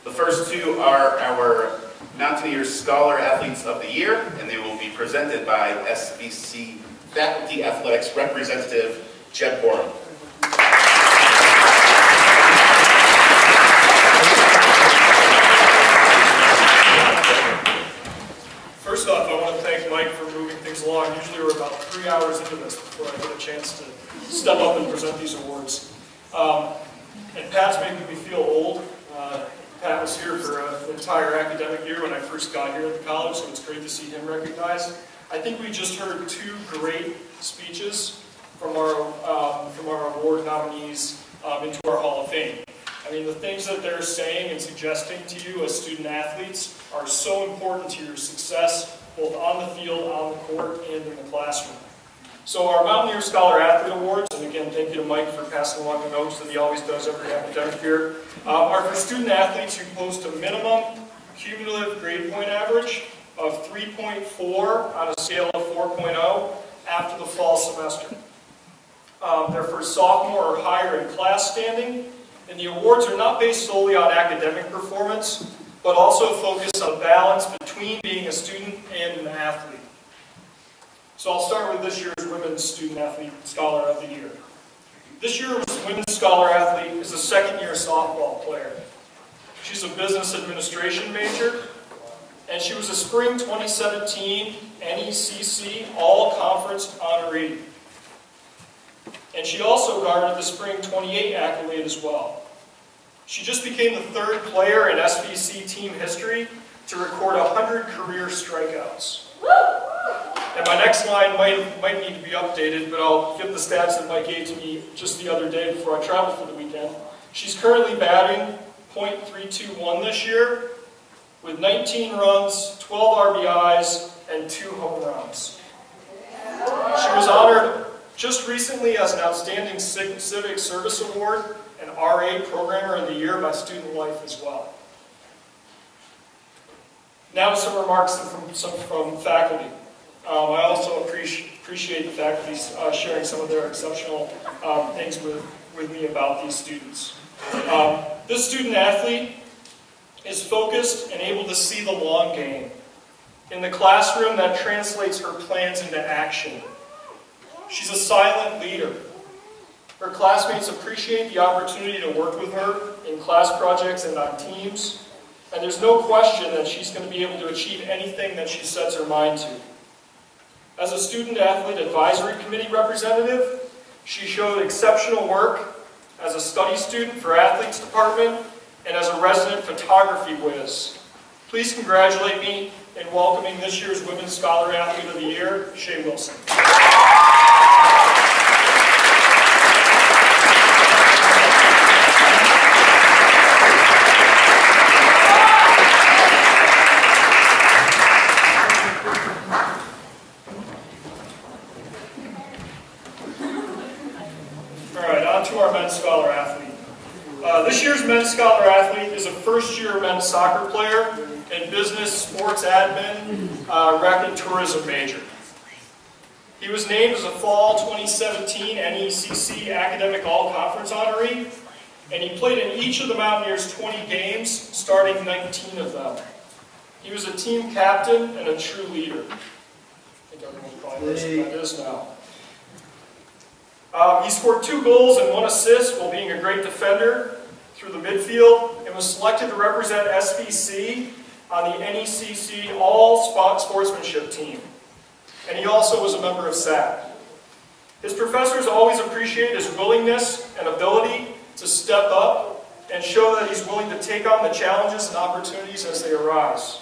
[SPEAKER 7] The first 2 are our Mountaineers Scholar Athletes of the Year, and they will be presented by SVC Faculty Athletics Representative Jed Boren.
[SPEAKER 2] First off, I want to thank Mike for moving things along. Usually we're about 3 hours into this before I get a chance to step up and present these awards. And Pat's making me feel old. Pat was here for the entire academic year when I first got here at the college, so it's great to see him recognized. I think we just heard 2 great speeches from our award nominees into our Hall of Fame. I mean, the things that they're saying and suggesting to you as student athletes are so important to your success, both on the field, on the court, and in the classroom. So our Mountaineer Scholar Athlete Awards, and again, thank you to Mike for passing along the notes that he always does every academic year, are for student athletes who post a minimum cumulative grade point average of 3.4 on a scale of 4.0 after the fall semester. They're for sophomore or higher in class standing, and the awards are not based solely on academic performance, but also focus on balance between being a student and an athlete. So I'll start with this year's Women's Student Athlete Scholar of the Year. This year's Women's Scholar Athlete is a second-year softball player. She's a business administration major, and she was a spring 2017 NECC All-Conference honoree. And she also garnered the spring 28 accolade as well. She just became the third player in SVC team history to record 100 career strikeouts. And my next line might need to be updated, but I'll give the stats that Mike gave to me just the other day before I traveled for the weekend. She's currently batting .321 this year with 19 runs, 12 RBIs, and 2 home runs. She was honored just recently as an Outstanding Civic Service Award and RA Programmer of the Year by Student Life as well. Now some remarks from faculty. I also appreciate the faculty sharing some of their exceptional things with me about these students. This student athlete is focused and able to see the long game. In the classroom, that translates her plans into action. She's a silent leader. Her classmates appreciate the opportunity to work with her in class projects and on teams, and there's no question that she's going to be able to achieve anything that she sets her mind to. As a Student Athlete Advisory Committee representative, she showed exceptional work as a study student for Athletes Department and as a resident photography whiz. Please congratulate me in welcoming this year's Women's Scholar Athlete of the Year, Shay Wilson. To our Men's Scholar Athlete. This year's Men's Scholar Athlete is a first-year men's soccer player and business, sports admin, rec and tourism major. He was named as a fall 2017 NECC Academic All-Conference honoree, and he played in each of the Mountaineers' 20 games, starting 19 of them. He was a team captain and a true leader. I think everyone probably knows who that is now. He scored 2 goals and 1 assist while being a great defender through the midfield and was selected to represent SVC on the NECC All-Sportsmanship team. And he also was a member of SAC. His professors always appreciate his willingness and ability to step up and show that he's willing to take on the challenges and opportunities as they arise.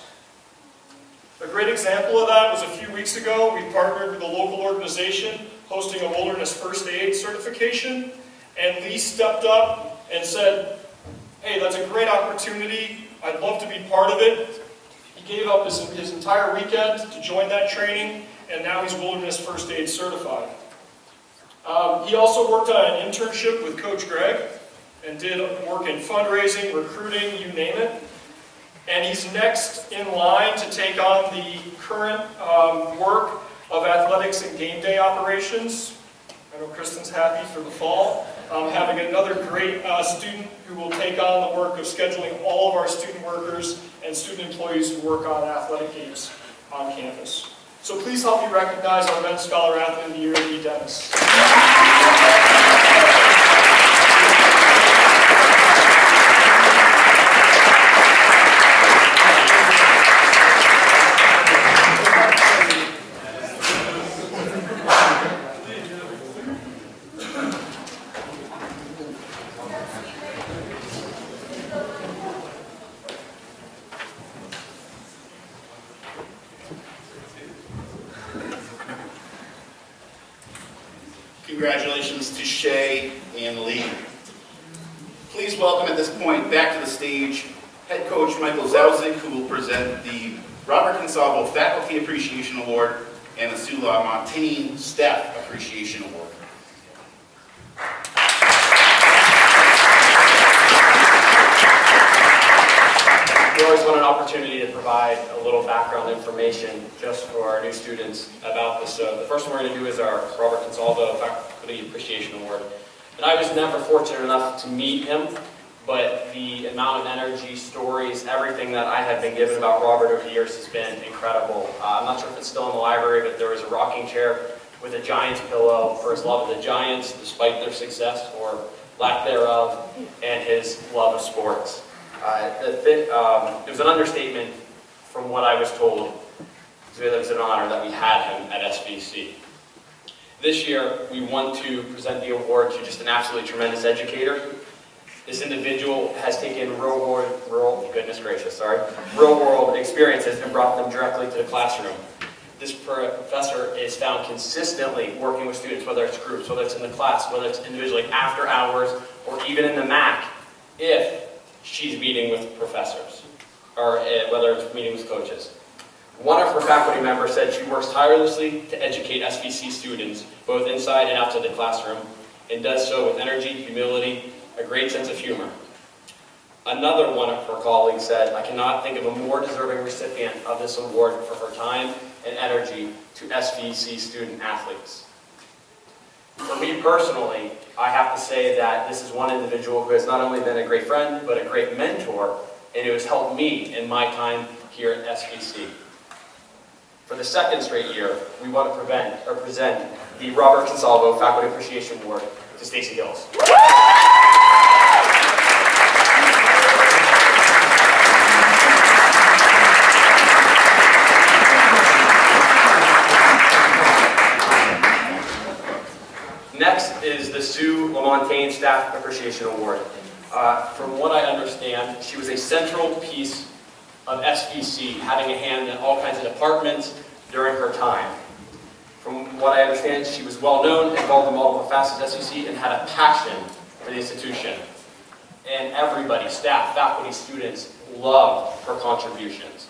[SPEAKER 2] A great example of that was a few weeks ago. We partnered with a local organization hosting a wilderness first aid certification, and Lee stepped up and said, "Hey, that's a great opportunity. I'd love to be part of it." He gave up his entire weekend to join that training, and now he's wilderness first aid certified. He also worked on an internship with Coach Greg and did work in fundraising, recruiting, you name it. And he's next in line to take on the current work of athletics and game day operations. I know Kristen's happy for the fall. Having another great student who will take on the work of scheduling all of our student workers and student employees who work on athletic games on campus. So please help me recognize our Men's Scholar Athlete of the Year, Lee Dennis.
[SPEAKER 7] Congratulations to Shay and Lee. Please welcome at this point back to the stage head coach Michael Zauzik, who will present the Robert Consalvo Faculty Appreciation Award and the Sue Montaigne Staff Appreciation Award.
[SPEAKER 9] We always want an opportunity to provide a little background information just for our new students about this. So the first one we're going to do is our Robert Consalvo Faculty Appreciation Award. And I was never fortunate enough to meet him, but the amount of energy, stories, everything that I have been given about Robert over the years has been incredible. I'm not sure if it's still in the library, but there was a rocking chair with a Giants pillow for his love of the Giants, despite their success or lack thereof, and his love of sports. It was an understatement from what I was told. So it was an honor that we had him at SVC. This year, we want to present the award to just an absolutely tremendous educator. This individual has taken real world experiences and brought them directly to the classroom. This professor is found consistently working with students, whether it's groups, whether it's in the class, whether it's individually after hours, or even in the MAC, if she's meeting with professors, or whether it's meeting with coaches. One of her faculty members said she works tirelessly to educate SVC students, both inside and outside the classroom, and does so with energy, humility, a great sense of humor. Another one of her colleagues said, I cannot think of a more deserving recipient of this award for her time and energy to SVC student athletes. For me personally, I have to say that this is one individual who has not only been a great friend, but a great mentor, and who has helped me in my time here at SVC. For the second straight year, we want to present the Robert Consalvo Faculty Appreciation Award to Stacey Hills. Next is the Sue LaMontagne Staff Appreciation Award. From what I understand, she was a central piece of SVC, having a hand in all kinds of departments during her time. From what I understand, she was well known, involved in multiple facets of SVC, and had a passion for the institution. And everybody, staff, faculty, students, loved her contributions.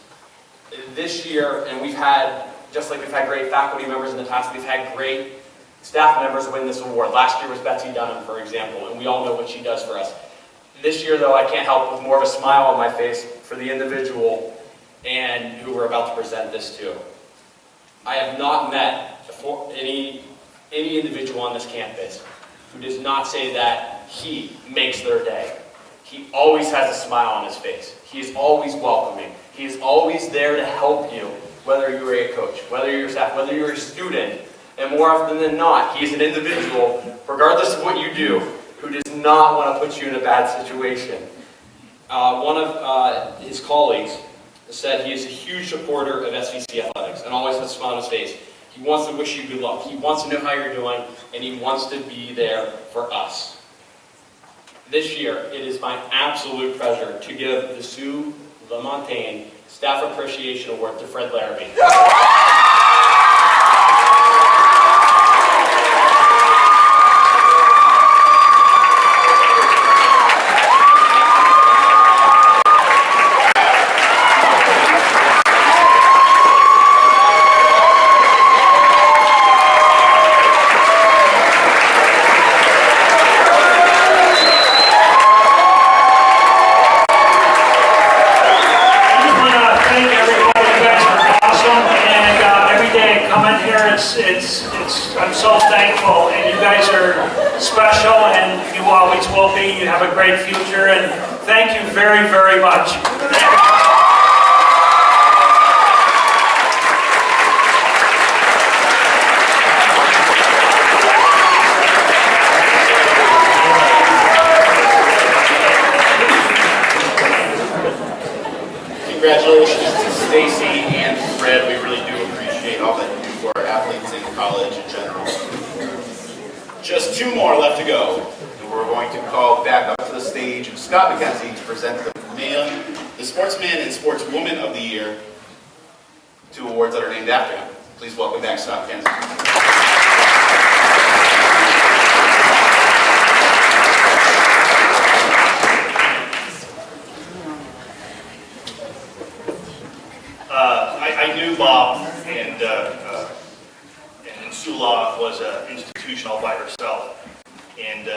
[SPEAKER 9] This year, and we've had, just like we've had great faculty members in the past, we've had great staff members win this award. Last year was Betsy Dunham, for example, and we all know what she does for us. This year, though, I can't help with more of a smile on my face for the individual and who we're about to present this to. I have not met any individual on this campus who does not say that he makes their day. He always has a smile on his face. He is always welcoming. He is always there to help you, whether you're a coach, whether you're a staff, whether you're a student. And more often than not, he is an individual, regardless of what you do, who does not want to put you in a bad situation. One of his colleagues said he is a huge supporter of SVC athletics and always has a smile on his face. He wants to wish you good luck. He wants to know how you're doing, and he wants to be there for us. This year, it is my absolute pleasure to give the Sue LaMontagne Staff Appreciation Award to Fred Larrabee.
[SPEAKER 17] I'm so thankful, and you guys are special, and you always will be. You have a great future, and thank you very, very much.
[SPEAKER 7] Congratulations to Stacey and Fred. We really do appreciate all that you do for our athletes in college in general. Just two more left to go. And we're going to call back up to the stage Scott McKenzie to present the Sportsman and Sportswoman of the Year, two awards that are named after him. Please welcome back Scott McKenzie.
[SPEAKER 15] I knew Bob, and Sula was an institution all by herself. And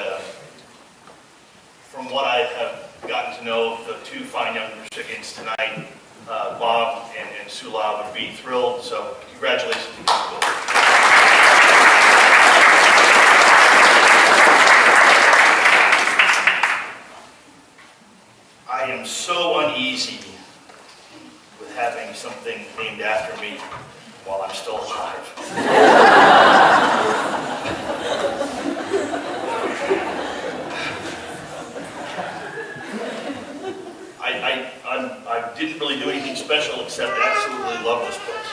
[SPEAKER 15] from what I have gotten to know of the two fine young recipients tonight, Bob and Sue Lau would be thrilled. So congratulations to you. I am so uneasy with having something named after me while I'm still alive. I didn't really do anything special except absolutely love this place.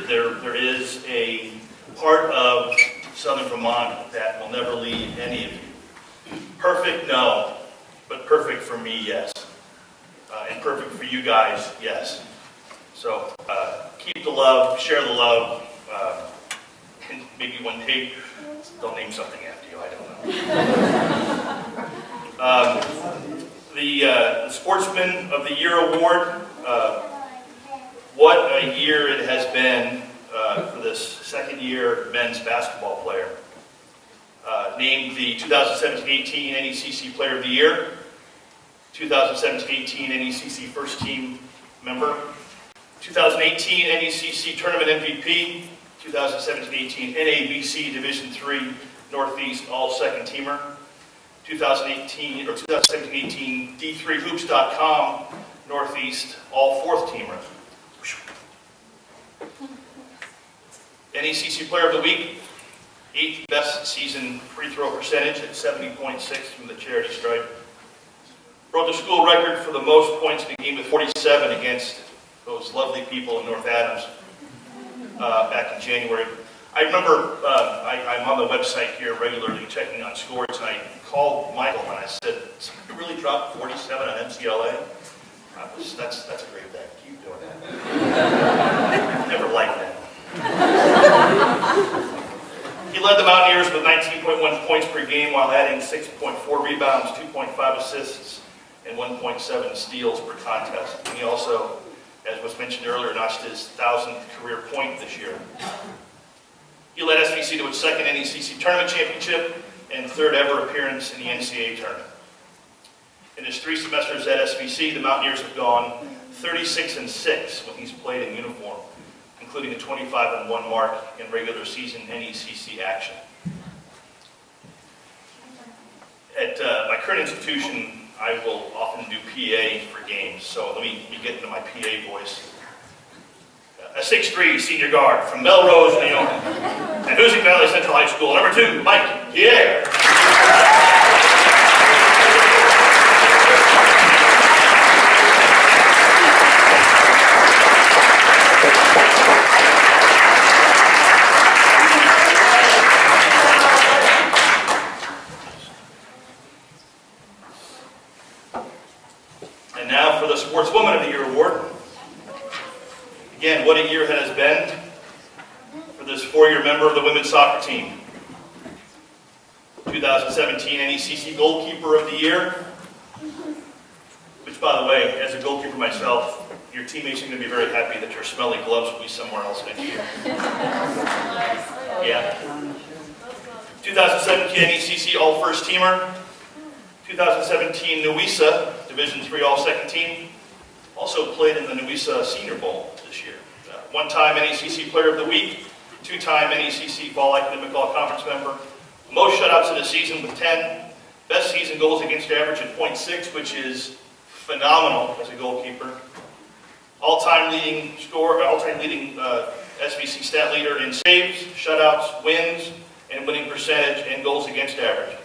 [SPEAKER 15] There is a part of Southern Vermont that will never leave any of you. Perfect, no, but perfect for me, yes. And perfect for you guys, yes. So keep the love, share the love, and maybe one day they'll name something after you, I don't know. The Sportsman of the Year Award, what a year it has been for this second-year men's basketball player. Named the 2017-18 NECC Player of the Year, 2017-18 NECC First Team Member, 2018 NECC Tournament MVP, 2017-18 NABC Division III Northeast All Second Teamer, 2018 or 2017-18 D3Hoops.com Northeast All Fourth Teamer. NECC Player of the Week, 8th best season free throw percentage at 70.6 from the charity stripe. Broke the school record for the most points in a game with 47 against those lovely people in North Adams back in January. I remember I'm on the website here regularly checking on scores, and I called Michael and I said, "Somebody really dropped 47 on MCLA?" That's a great thing. Keep doing that. Never liked that. He led the Mountaineers with 19.1 points per game while adding 6.4 rebounds, 2.5 assists, and 1.7 steals per contest. And he also, as was mentioned earlier, notched his 1,000th career point this year. He led SVC to its second NECC tournament championship and third ever appearance in the NCAA tournament. In his 3 semesters at SVC, the Mountaineers have gone 36-6 when he's played in uniform, including a 25-1 mark in regular season NECC action. At my current institution, I will often do PA for games, so let me get into my PA voice. A 6'3" senior guard from Melrose, New York, and Hoosick Valley Central High School, number 2, Mike Pierre. And now for the Sportswoman of the Year Award. Again, what a year it has been for this 4-year member of the women's soccer team. 2017 NECC Goalkeeper of the Year, which, by the way, as a goalkeeper myself, your teammates are going to be very happy that your smelly gloves will be somewhere else next year. Yeah. 2017 NECC All First Teamer. 2017 Nuisa Division III All Second Team. Also played in the Nuisa Senior Bowl this year. 1-time NECC Player of the Week, 2-time NECC Fall Academic All-Conference member. Most shutouts in a season with 10. Best season goals against average at .6, which is phenomenal as a goalkeeper. All-time leading SVC stat leader in saves, shutouts, wins, and winning percentage, and goals against average.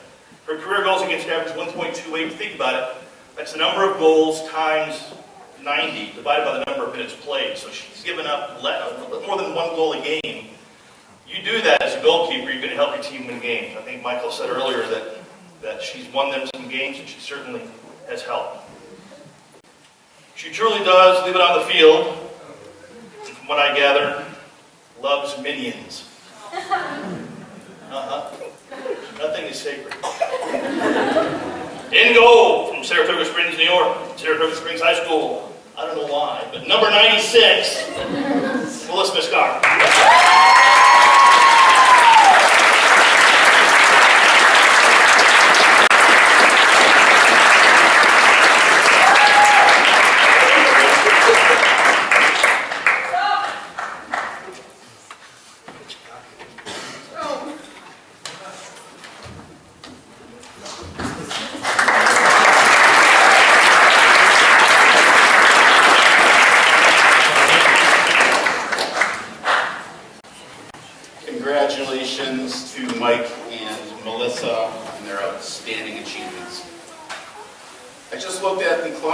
[SPEAKER 15] Her career goals against average 1.28. Think about it. That's the number of goals times 90 divided by the number of minutes played. So she's given up more than 1 goal a game. You do that as a goalkeeper, you're going to help your team win games. I think Michael said earlier that she's won them some games, and she certainly has helped. She truly does leave it on the field, and from what I gather, loves minions. Nothing is sacred. In goal from Saratoga Springs, New York, Saratoga Springs High School. I don't know why, but number 96, Melissa Miscar.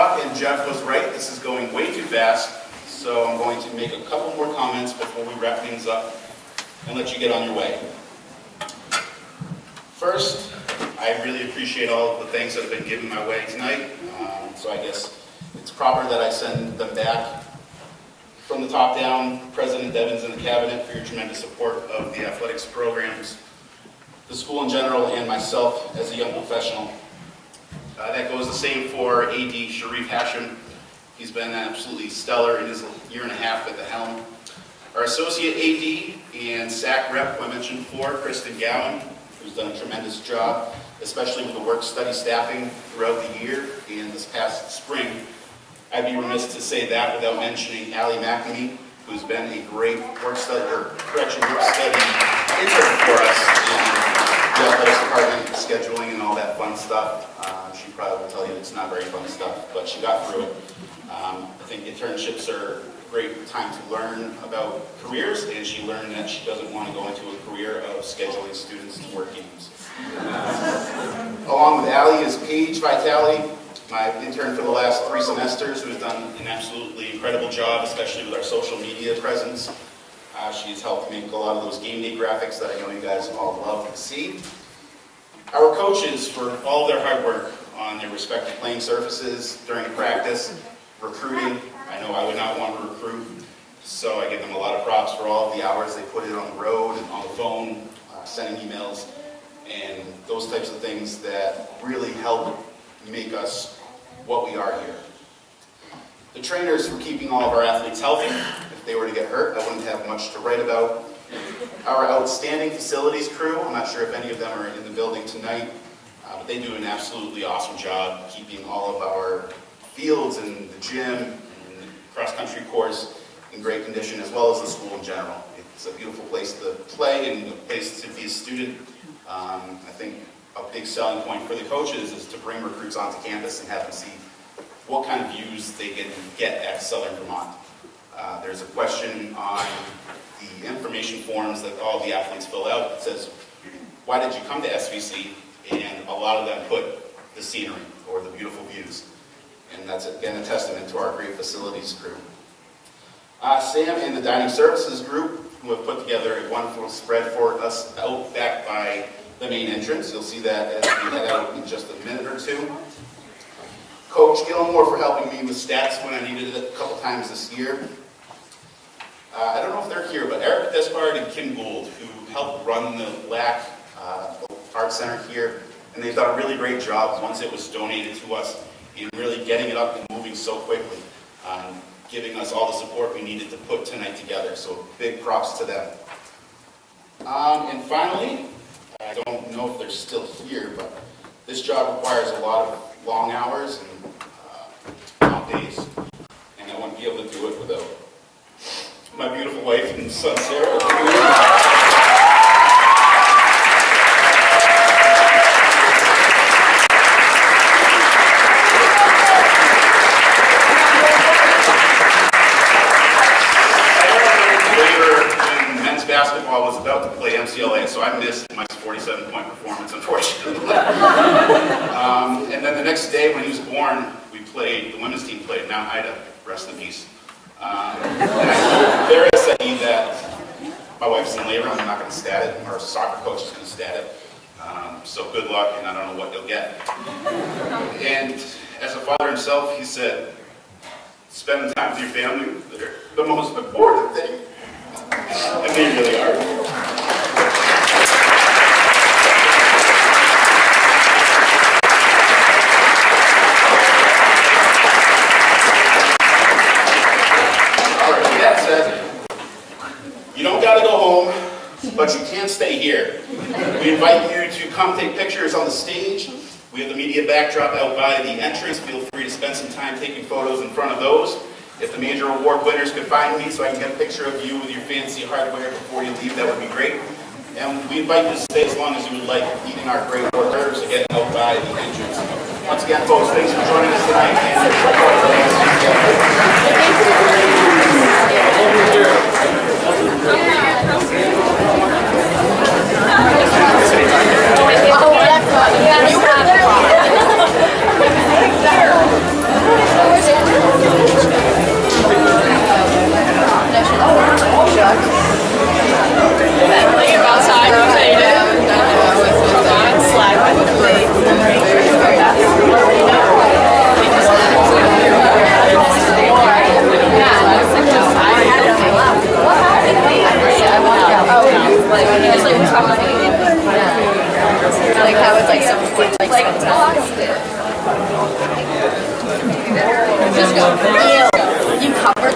[SPEAKER 7] clock, and Jeff was right. This is going way too fast. So I'm going to make a couple more comments before we wrap things up and let you get on your way. First, I really appreciate all of the things that have been given my way tonight. So I guess it's proper that I send them back. From the top down, President Devins and the Cabinet for your tremendous support of the athletics programs, the school in general, and myself as a young professional. That goes the same for AD Sharif Hashim. He's been absolutely stellar in his year and a half at the helm. Our Associate AD and SAC Rep, who I mentioned before, Kristen Gowan, who's done a tremendous job, especially with the work-study staffing throughout the year and this past spring. I'd be remiss to say that without mentioning Allie McNamee, who's been a great work-study intern for us in the athletics department, scheduling and all that fun stuff. She probably will tell you it's not very fun stuff, but she got through it. I think internships are a great time to learn about careers, and she learned that she doesn't want to go into a career of scheduling students to work games. Along with Allie is Paige Vitale, my intern for the last 3 semesters, who's done an absolutely incredible job, especially with our social media presence. She's helped make a lot of those game day graphics that I know you guys all love to see. Our coaches for all their hard work on their respective playing surfaces during practice, recruiting. I know I would not want to recruit, so I give them a lot of props for all of the hours they put in on the road and on the phone, sending emails, and those types of things that really help make us what we are here. The trainers for keeping all of our athletes healthy. If they were to get hurt, I wouldn't have much to write about. Our outstanding facilities crew, I'm not sure if any of them are in the building tonight, but they do an absolutely awesome job keeping all of our fields and the gym and the cross-country course in great condition, as well as the school in general. It's a beautiful place to play and a place to be a student. I think a big selling point for the coaches is to bring recruits onto campus and have them see what kind of views they can get at Southern Vermont. There's a question on the information forms that all the athletes fill out that says, why did you come to SVC? And a lot of them put the scenery or the beautiful views. And that's, again, a testament to our great facilities crew. Sam and the dining services group, who have put together a wonderful spread for us out back by the main entrance. You'll see that as we head out in just a minute or two. Coach Gilmore for helping me with stats when I needed it a couple times this year. I don't know if they're here, but Eric Despard and Kim Gould, who helped run the LAC Art Center here, and they've done a really great job once it was donated to us in really getting it up and moving so quickly, giving us all the support we needed to put tonight together. So big props to them. And finally, I don't know if they're still here, but this job requires a lot of long hours and long days, and I wouldn't be able to do it without my beautiful wife and son, Sarah. Basketball was about to play MCLA, so I missed my 47-point performance, unfortunately. And then the next day, when he was born, the women's team played Mount Ida, rest in peace. And I told Vera Saeed that my wife's in labor, I'm not going to stat it, our soccer coach is going to stat it. So good luck, and I don't know what you'll get. And as a father himself, he said, spending time with your family, they're the most important thing. And they really are. All right, with that said, you don't got to go home, but you can stay here. We invite you to come take pictures on the stage. We have the media backdrop out by the entrance. Feel free to spend some time taking photos in front of those. If the major award winners could find me so I can get a picture of you with your fancy hardware before you leave, that would be great. And we invite you to stay as long as you would like, eating our great hors d'oeuvres again out by the entrance. Once again, folks, thanks for joining us tonight.
[SPEAKER 1] You were there.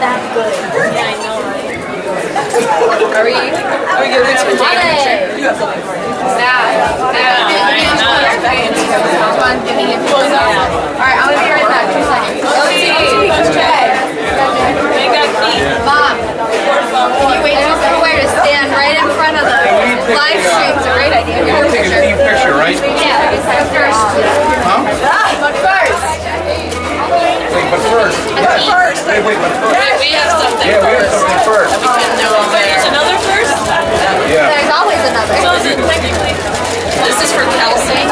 [SPEAKER 5] that good. Yeah, I know, right? Are we giving it to a picture? You have something for it.
[SPEAKER 1] Alright, I'm gonna be right back. 2 seconds. Mom, can you wait till somewhere to stand right in front of the live stream? It's a great idea.
[SPEAKER 18] You want to take a team picture, right?
[SPEAKER 1] Yeah, but first.
[SPEAKER 18] Huh?
[SPEAKER 1] But first.
[SPEAKER 18] Wait, but first. Wait, but first.
[SPEAKER 5] We have something
[SPEAKER 18] Yeah, we have something first.
[SPEAKER 5] There's another first?
[SPEAKER 18] Yeah.
[SPEAKER 1] There's always another.
[SPEAKER 5] So is it technically? This is for Kelsey.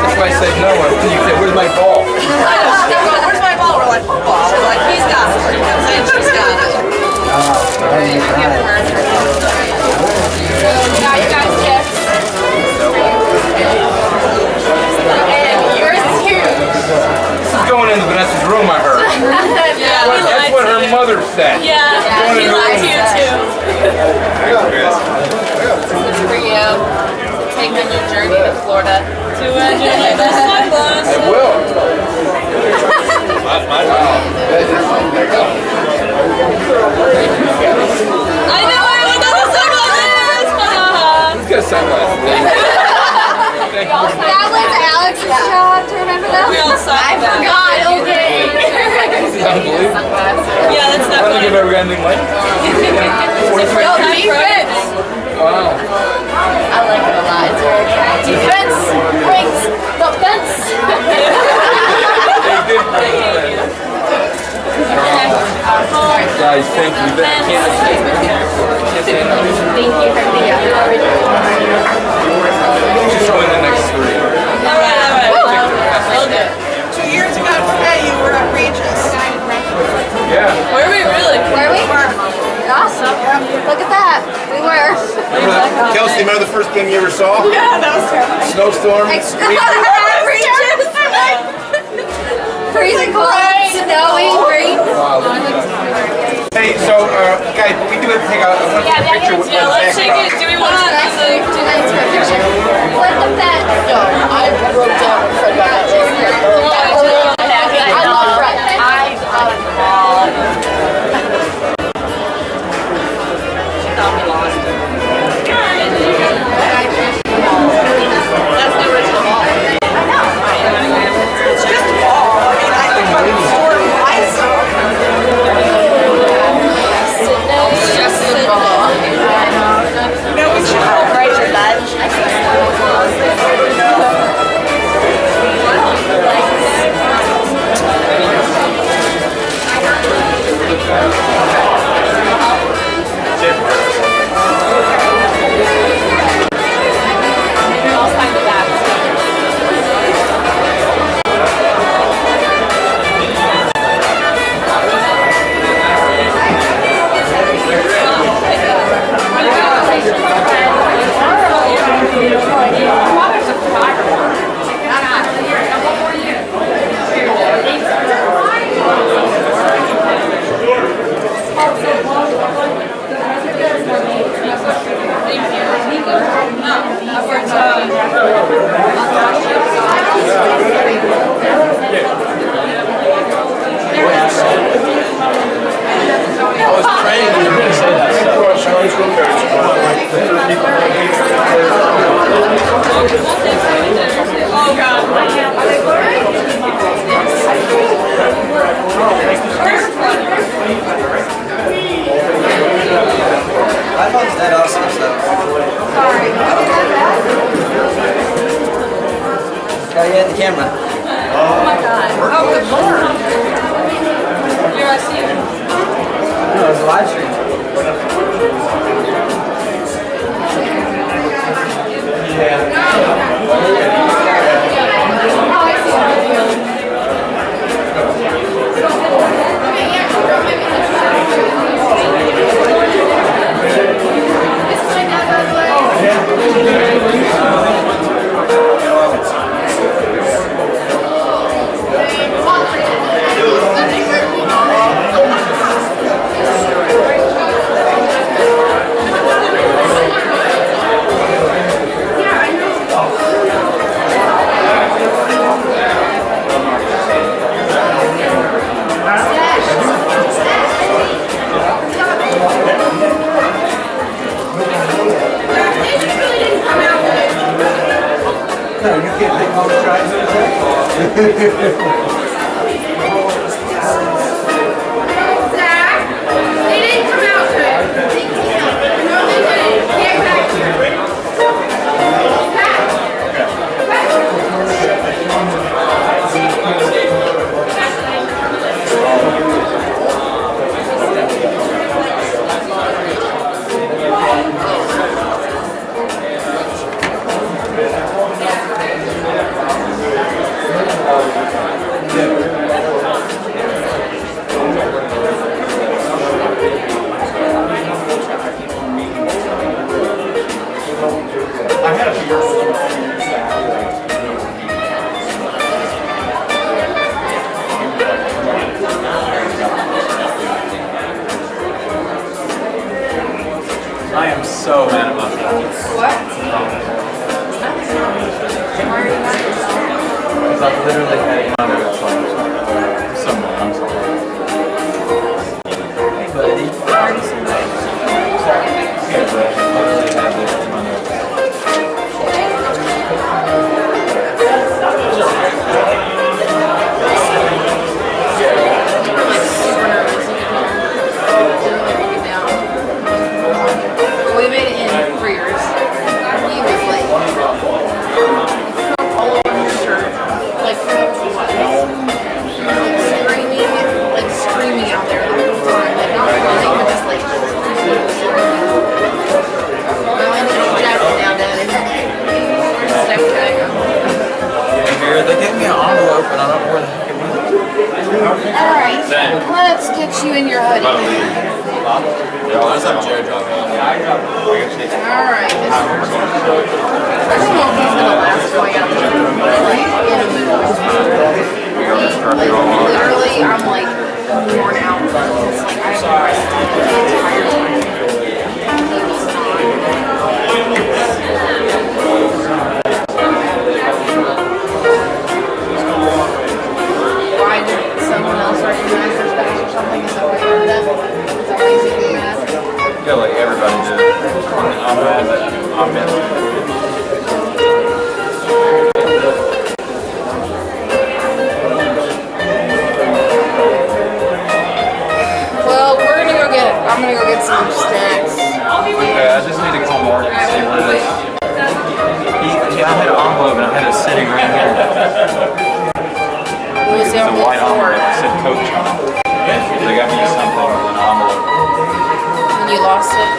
[SPEAKER 18] That's why I said no. You said, where's my ball?
[SPEAKER 16] Where's my ball? We're like, football. We're like, he's got it. And she's got it.
[SPEAKER 1] You guys gifts. And yours is huge.
[SPEAKER 18] This is going into Vanessa's room, I heard.
[SPEAKER 5] Yeah,
[SPEAKER 18] That's what her mother said.
[SPEAKER 5] Yeah, he lied to you too.
[SPEAKER 1] This is for you. Take on your journey to Florida.
[SPEAKER 5] To enjoy the sunglasses.
[SPEAKER 18] I will.
[SPEAKER 5] I know, I look at the sunglasses!
[SPEAKER 18] Let's get a sunglasses. Thank you.
[SPEAKER 1] That was Alex's job. Do you remember that?
[SPEAKER 5] We all saw
[SPEAKER 1] I
[SPEAKER 5] that.
[SPEAKER 1] forgot. Okay.
[SPEAKER 18] This is unbelievable.
[SPEAKER 5] Yeah, that's
[SPEAKER 18] I don't think I've ever got anything like it.
[SPEAKER 1] Yo, defense.
[SPEAKER 18] Wow.
[SPEAKER 1] I like it a lot. It's very good. Defense brings the fence.
[SPEAKER 18] Guys, thank you. Can't say enough.
[SPEAKER 1] Thank you for being here.
[SPEAKER 18] Just join the next 3.
[SPEAKER 5] Alright.
[SPEAKER 16] 2 years ago today, you were at Regis.
[SPEAKER 18] Yeah.
[SPEAKER 5] Were we really?
[SPEAKER 1] Were we? Awesome. Look at that. We were.
[SPEAKER 4] Remember that? Kelsey, remember the first game you ever saw?
[SPEAKER 16] Yeah, that was terrible.
[SPEAKER 4] Snowstorm?
[SPEAKER 1] Freezing cold, snowing, rain.
[SPEAKER 4] Hey, so, guys, we do have to take a picture with
[SPEAKER 5] Yeah, let's take it. Do we want to
[SPEAKER 1] Do that for a picture. Flip the pen. No, I wrote down Fred Beckett. I love Fred.
[SPEAKER 16] That's the original ball. I know. It's just a ball. I mean, I think about the store of ice.
[SPEAKER 1] It's just a ball.
[SPEAKER 16] You know, we should celebrate your lunch.
[SPEAKER 3] Gotta get the camera.
[SPEAKER 16] Oh my God. Oh, good Lord.
[SPEAKER 5] Here, I see it.
[SPEAKER 3] No, it's a live stream.
[SPEAKER 18] No, you can't take all the tries.
[SPEAKER 1] Zach, they didn't come out good. No, they didn't. Get back here.
[SPEAKER 18] I had a few.
[SPEAKER 3] I am so mad about that.
[SPEAKER 1] What?
[SPEAKER 3] Because I've literally had it on it twice. Someone, I'm sorry. Hey, buddy. Yeah, but I've literally had this in my notes.
[SPEAKER 1] We made it in 3 years. He was like all over his shirt, like screaming out there the whole time, like not crying, but just like. Well, I need to jack it down, Daddy. Step tag.
[SPEAKER 3] Here, they gave me an envelope, and I don't know where the heck it is.
[SPEAKER 1] All right, let's get you in your hoodie.
[SPEAKER 3] What's up, Joe?
[SPEAKER 1] All right. I don't know if he's gonna last going out there, but like in a mood. Literally, I'm like worn out. It's like I'm tired. Why did someone else recognize their face or something? Is that why you're mad? Is that why you think you're mad?
[SPEAKER 3] I feel like everybody did. I'm mad that I'm mad.
[SPEAKER 1] Well, I'm gonna go get some snacks.
[SPEAKER 3] Okay, I just need to call Mark and see where it is. I had an envelope and I had it sitting right here.
[SPEAKER 1] What was the
[SPEAKER 3] It's a
[SPEAKER 1] envelope
[SPEAKER 3] white
[SPEAKER 1] for?
[SPEAKER 3] envelope. It said Coach on it. They got me something in an envelope.
[SPEAKER 1] And you lost it?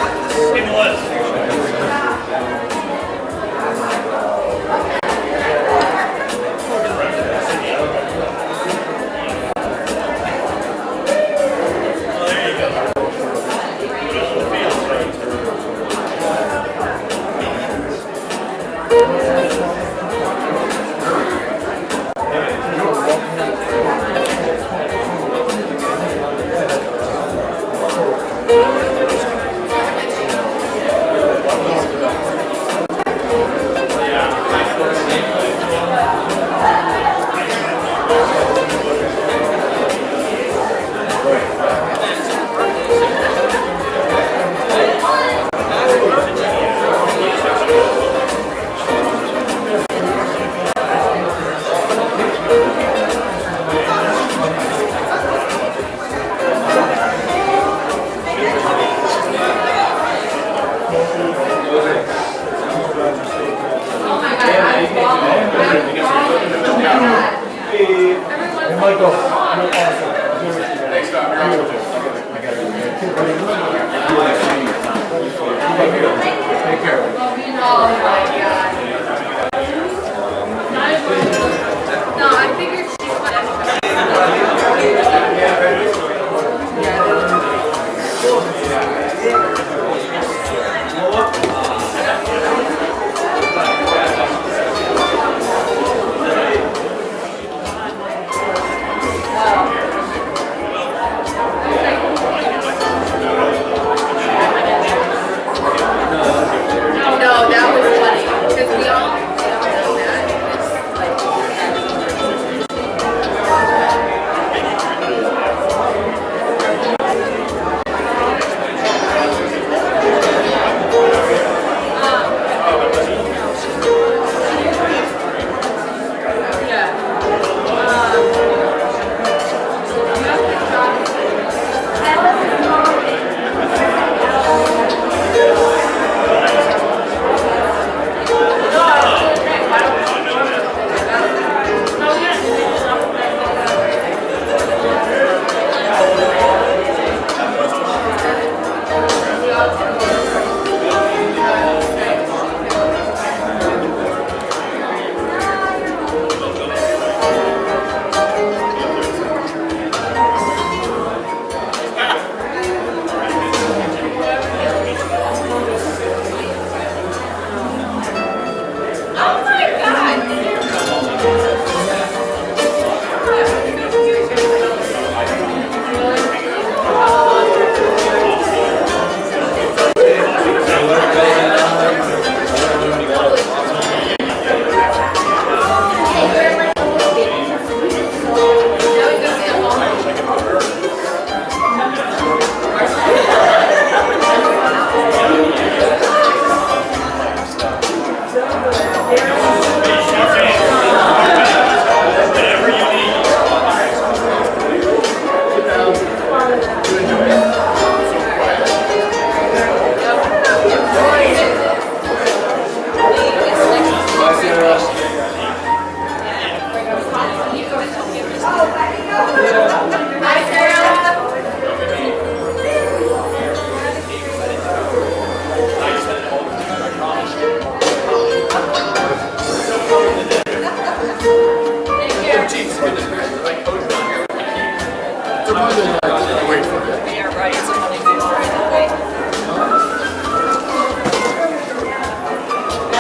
[SPEAKER 1] No, that was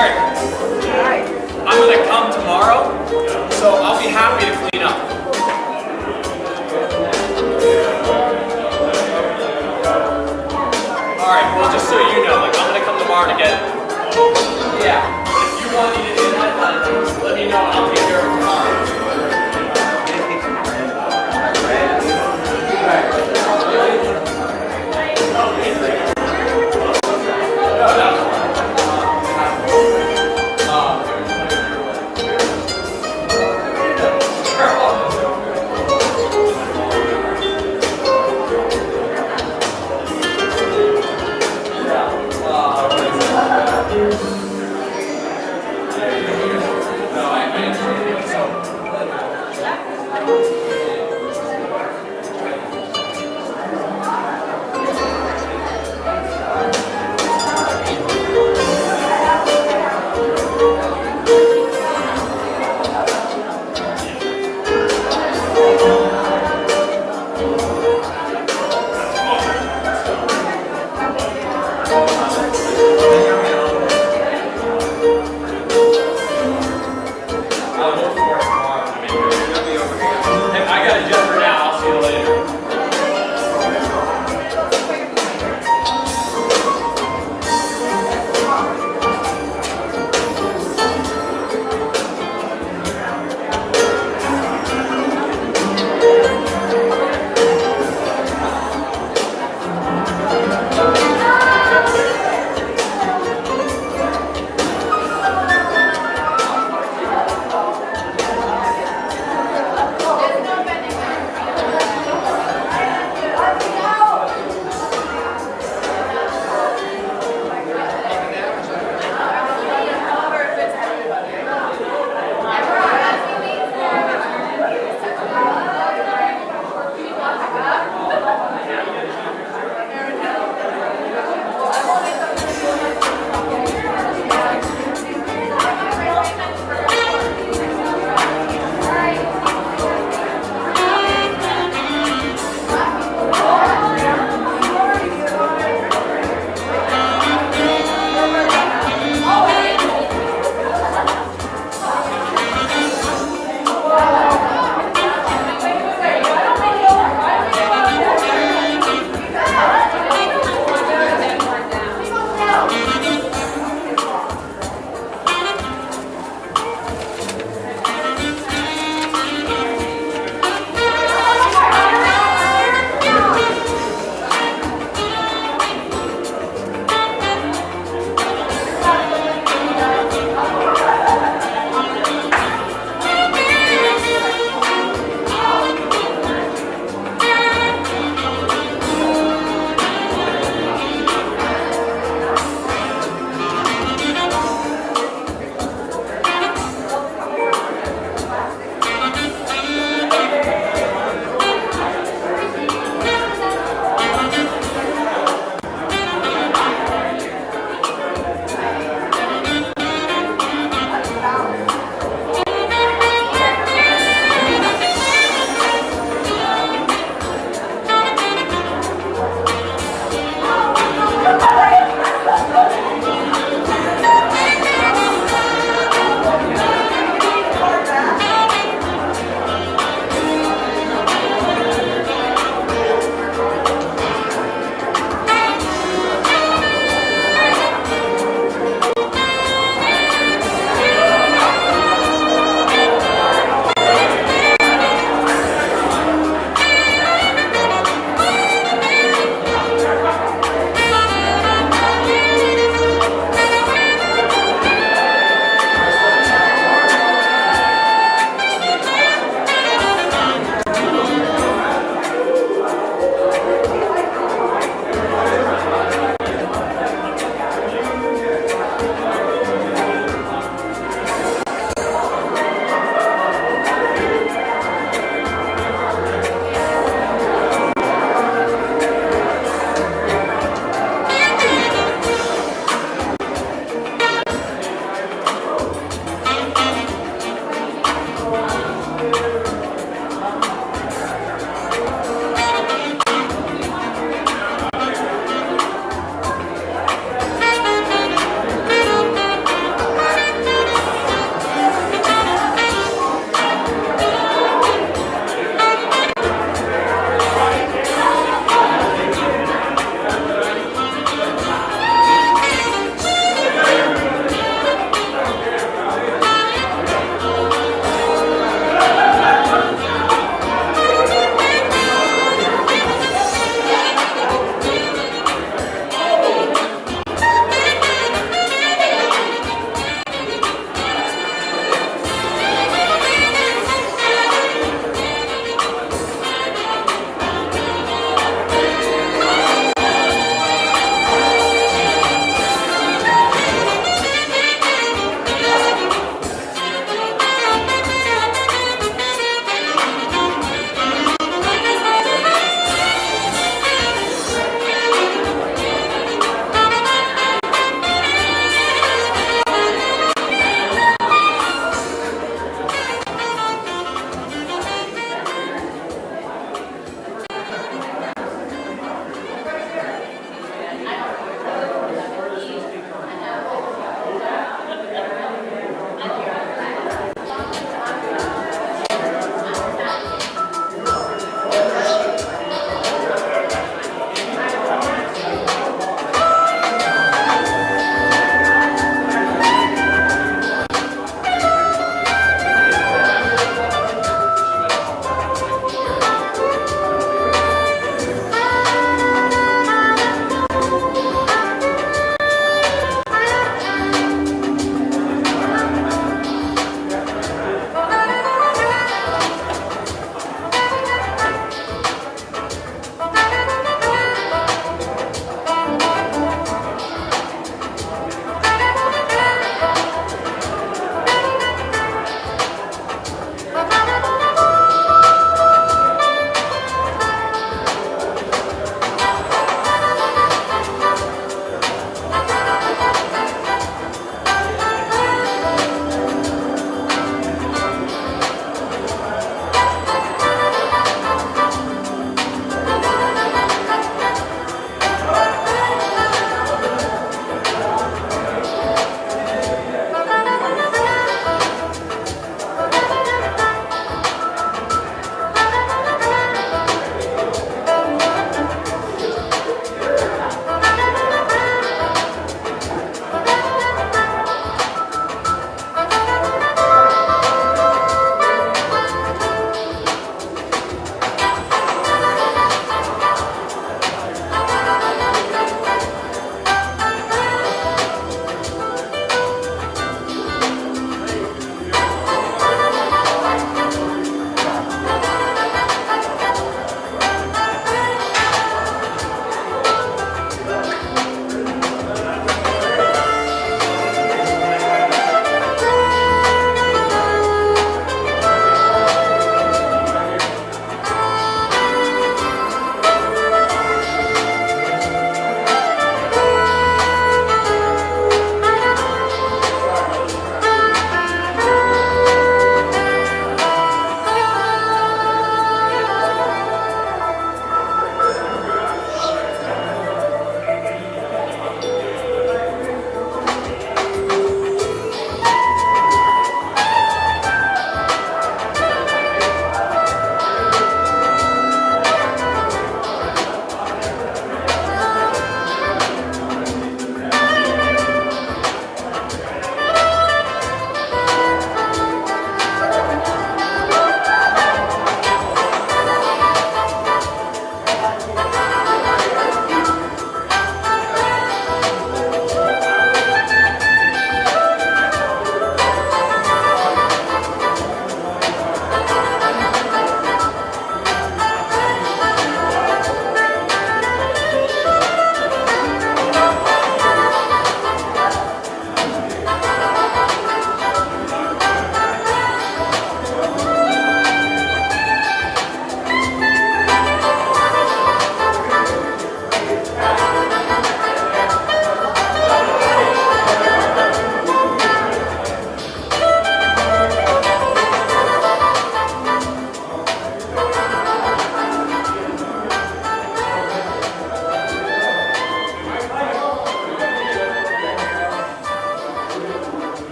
[SPEAKER 10] Alright. I'm gonna come tomorrow, so I'll be happy to clean up. Alright, well just so you know, like I'm gonna come tomorrow to get it. Yeah, but if you want me to do that, let me know and I'll be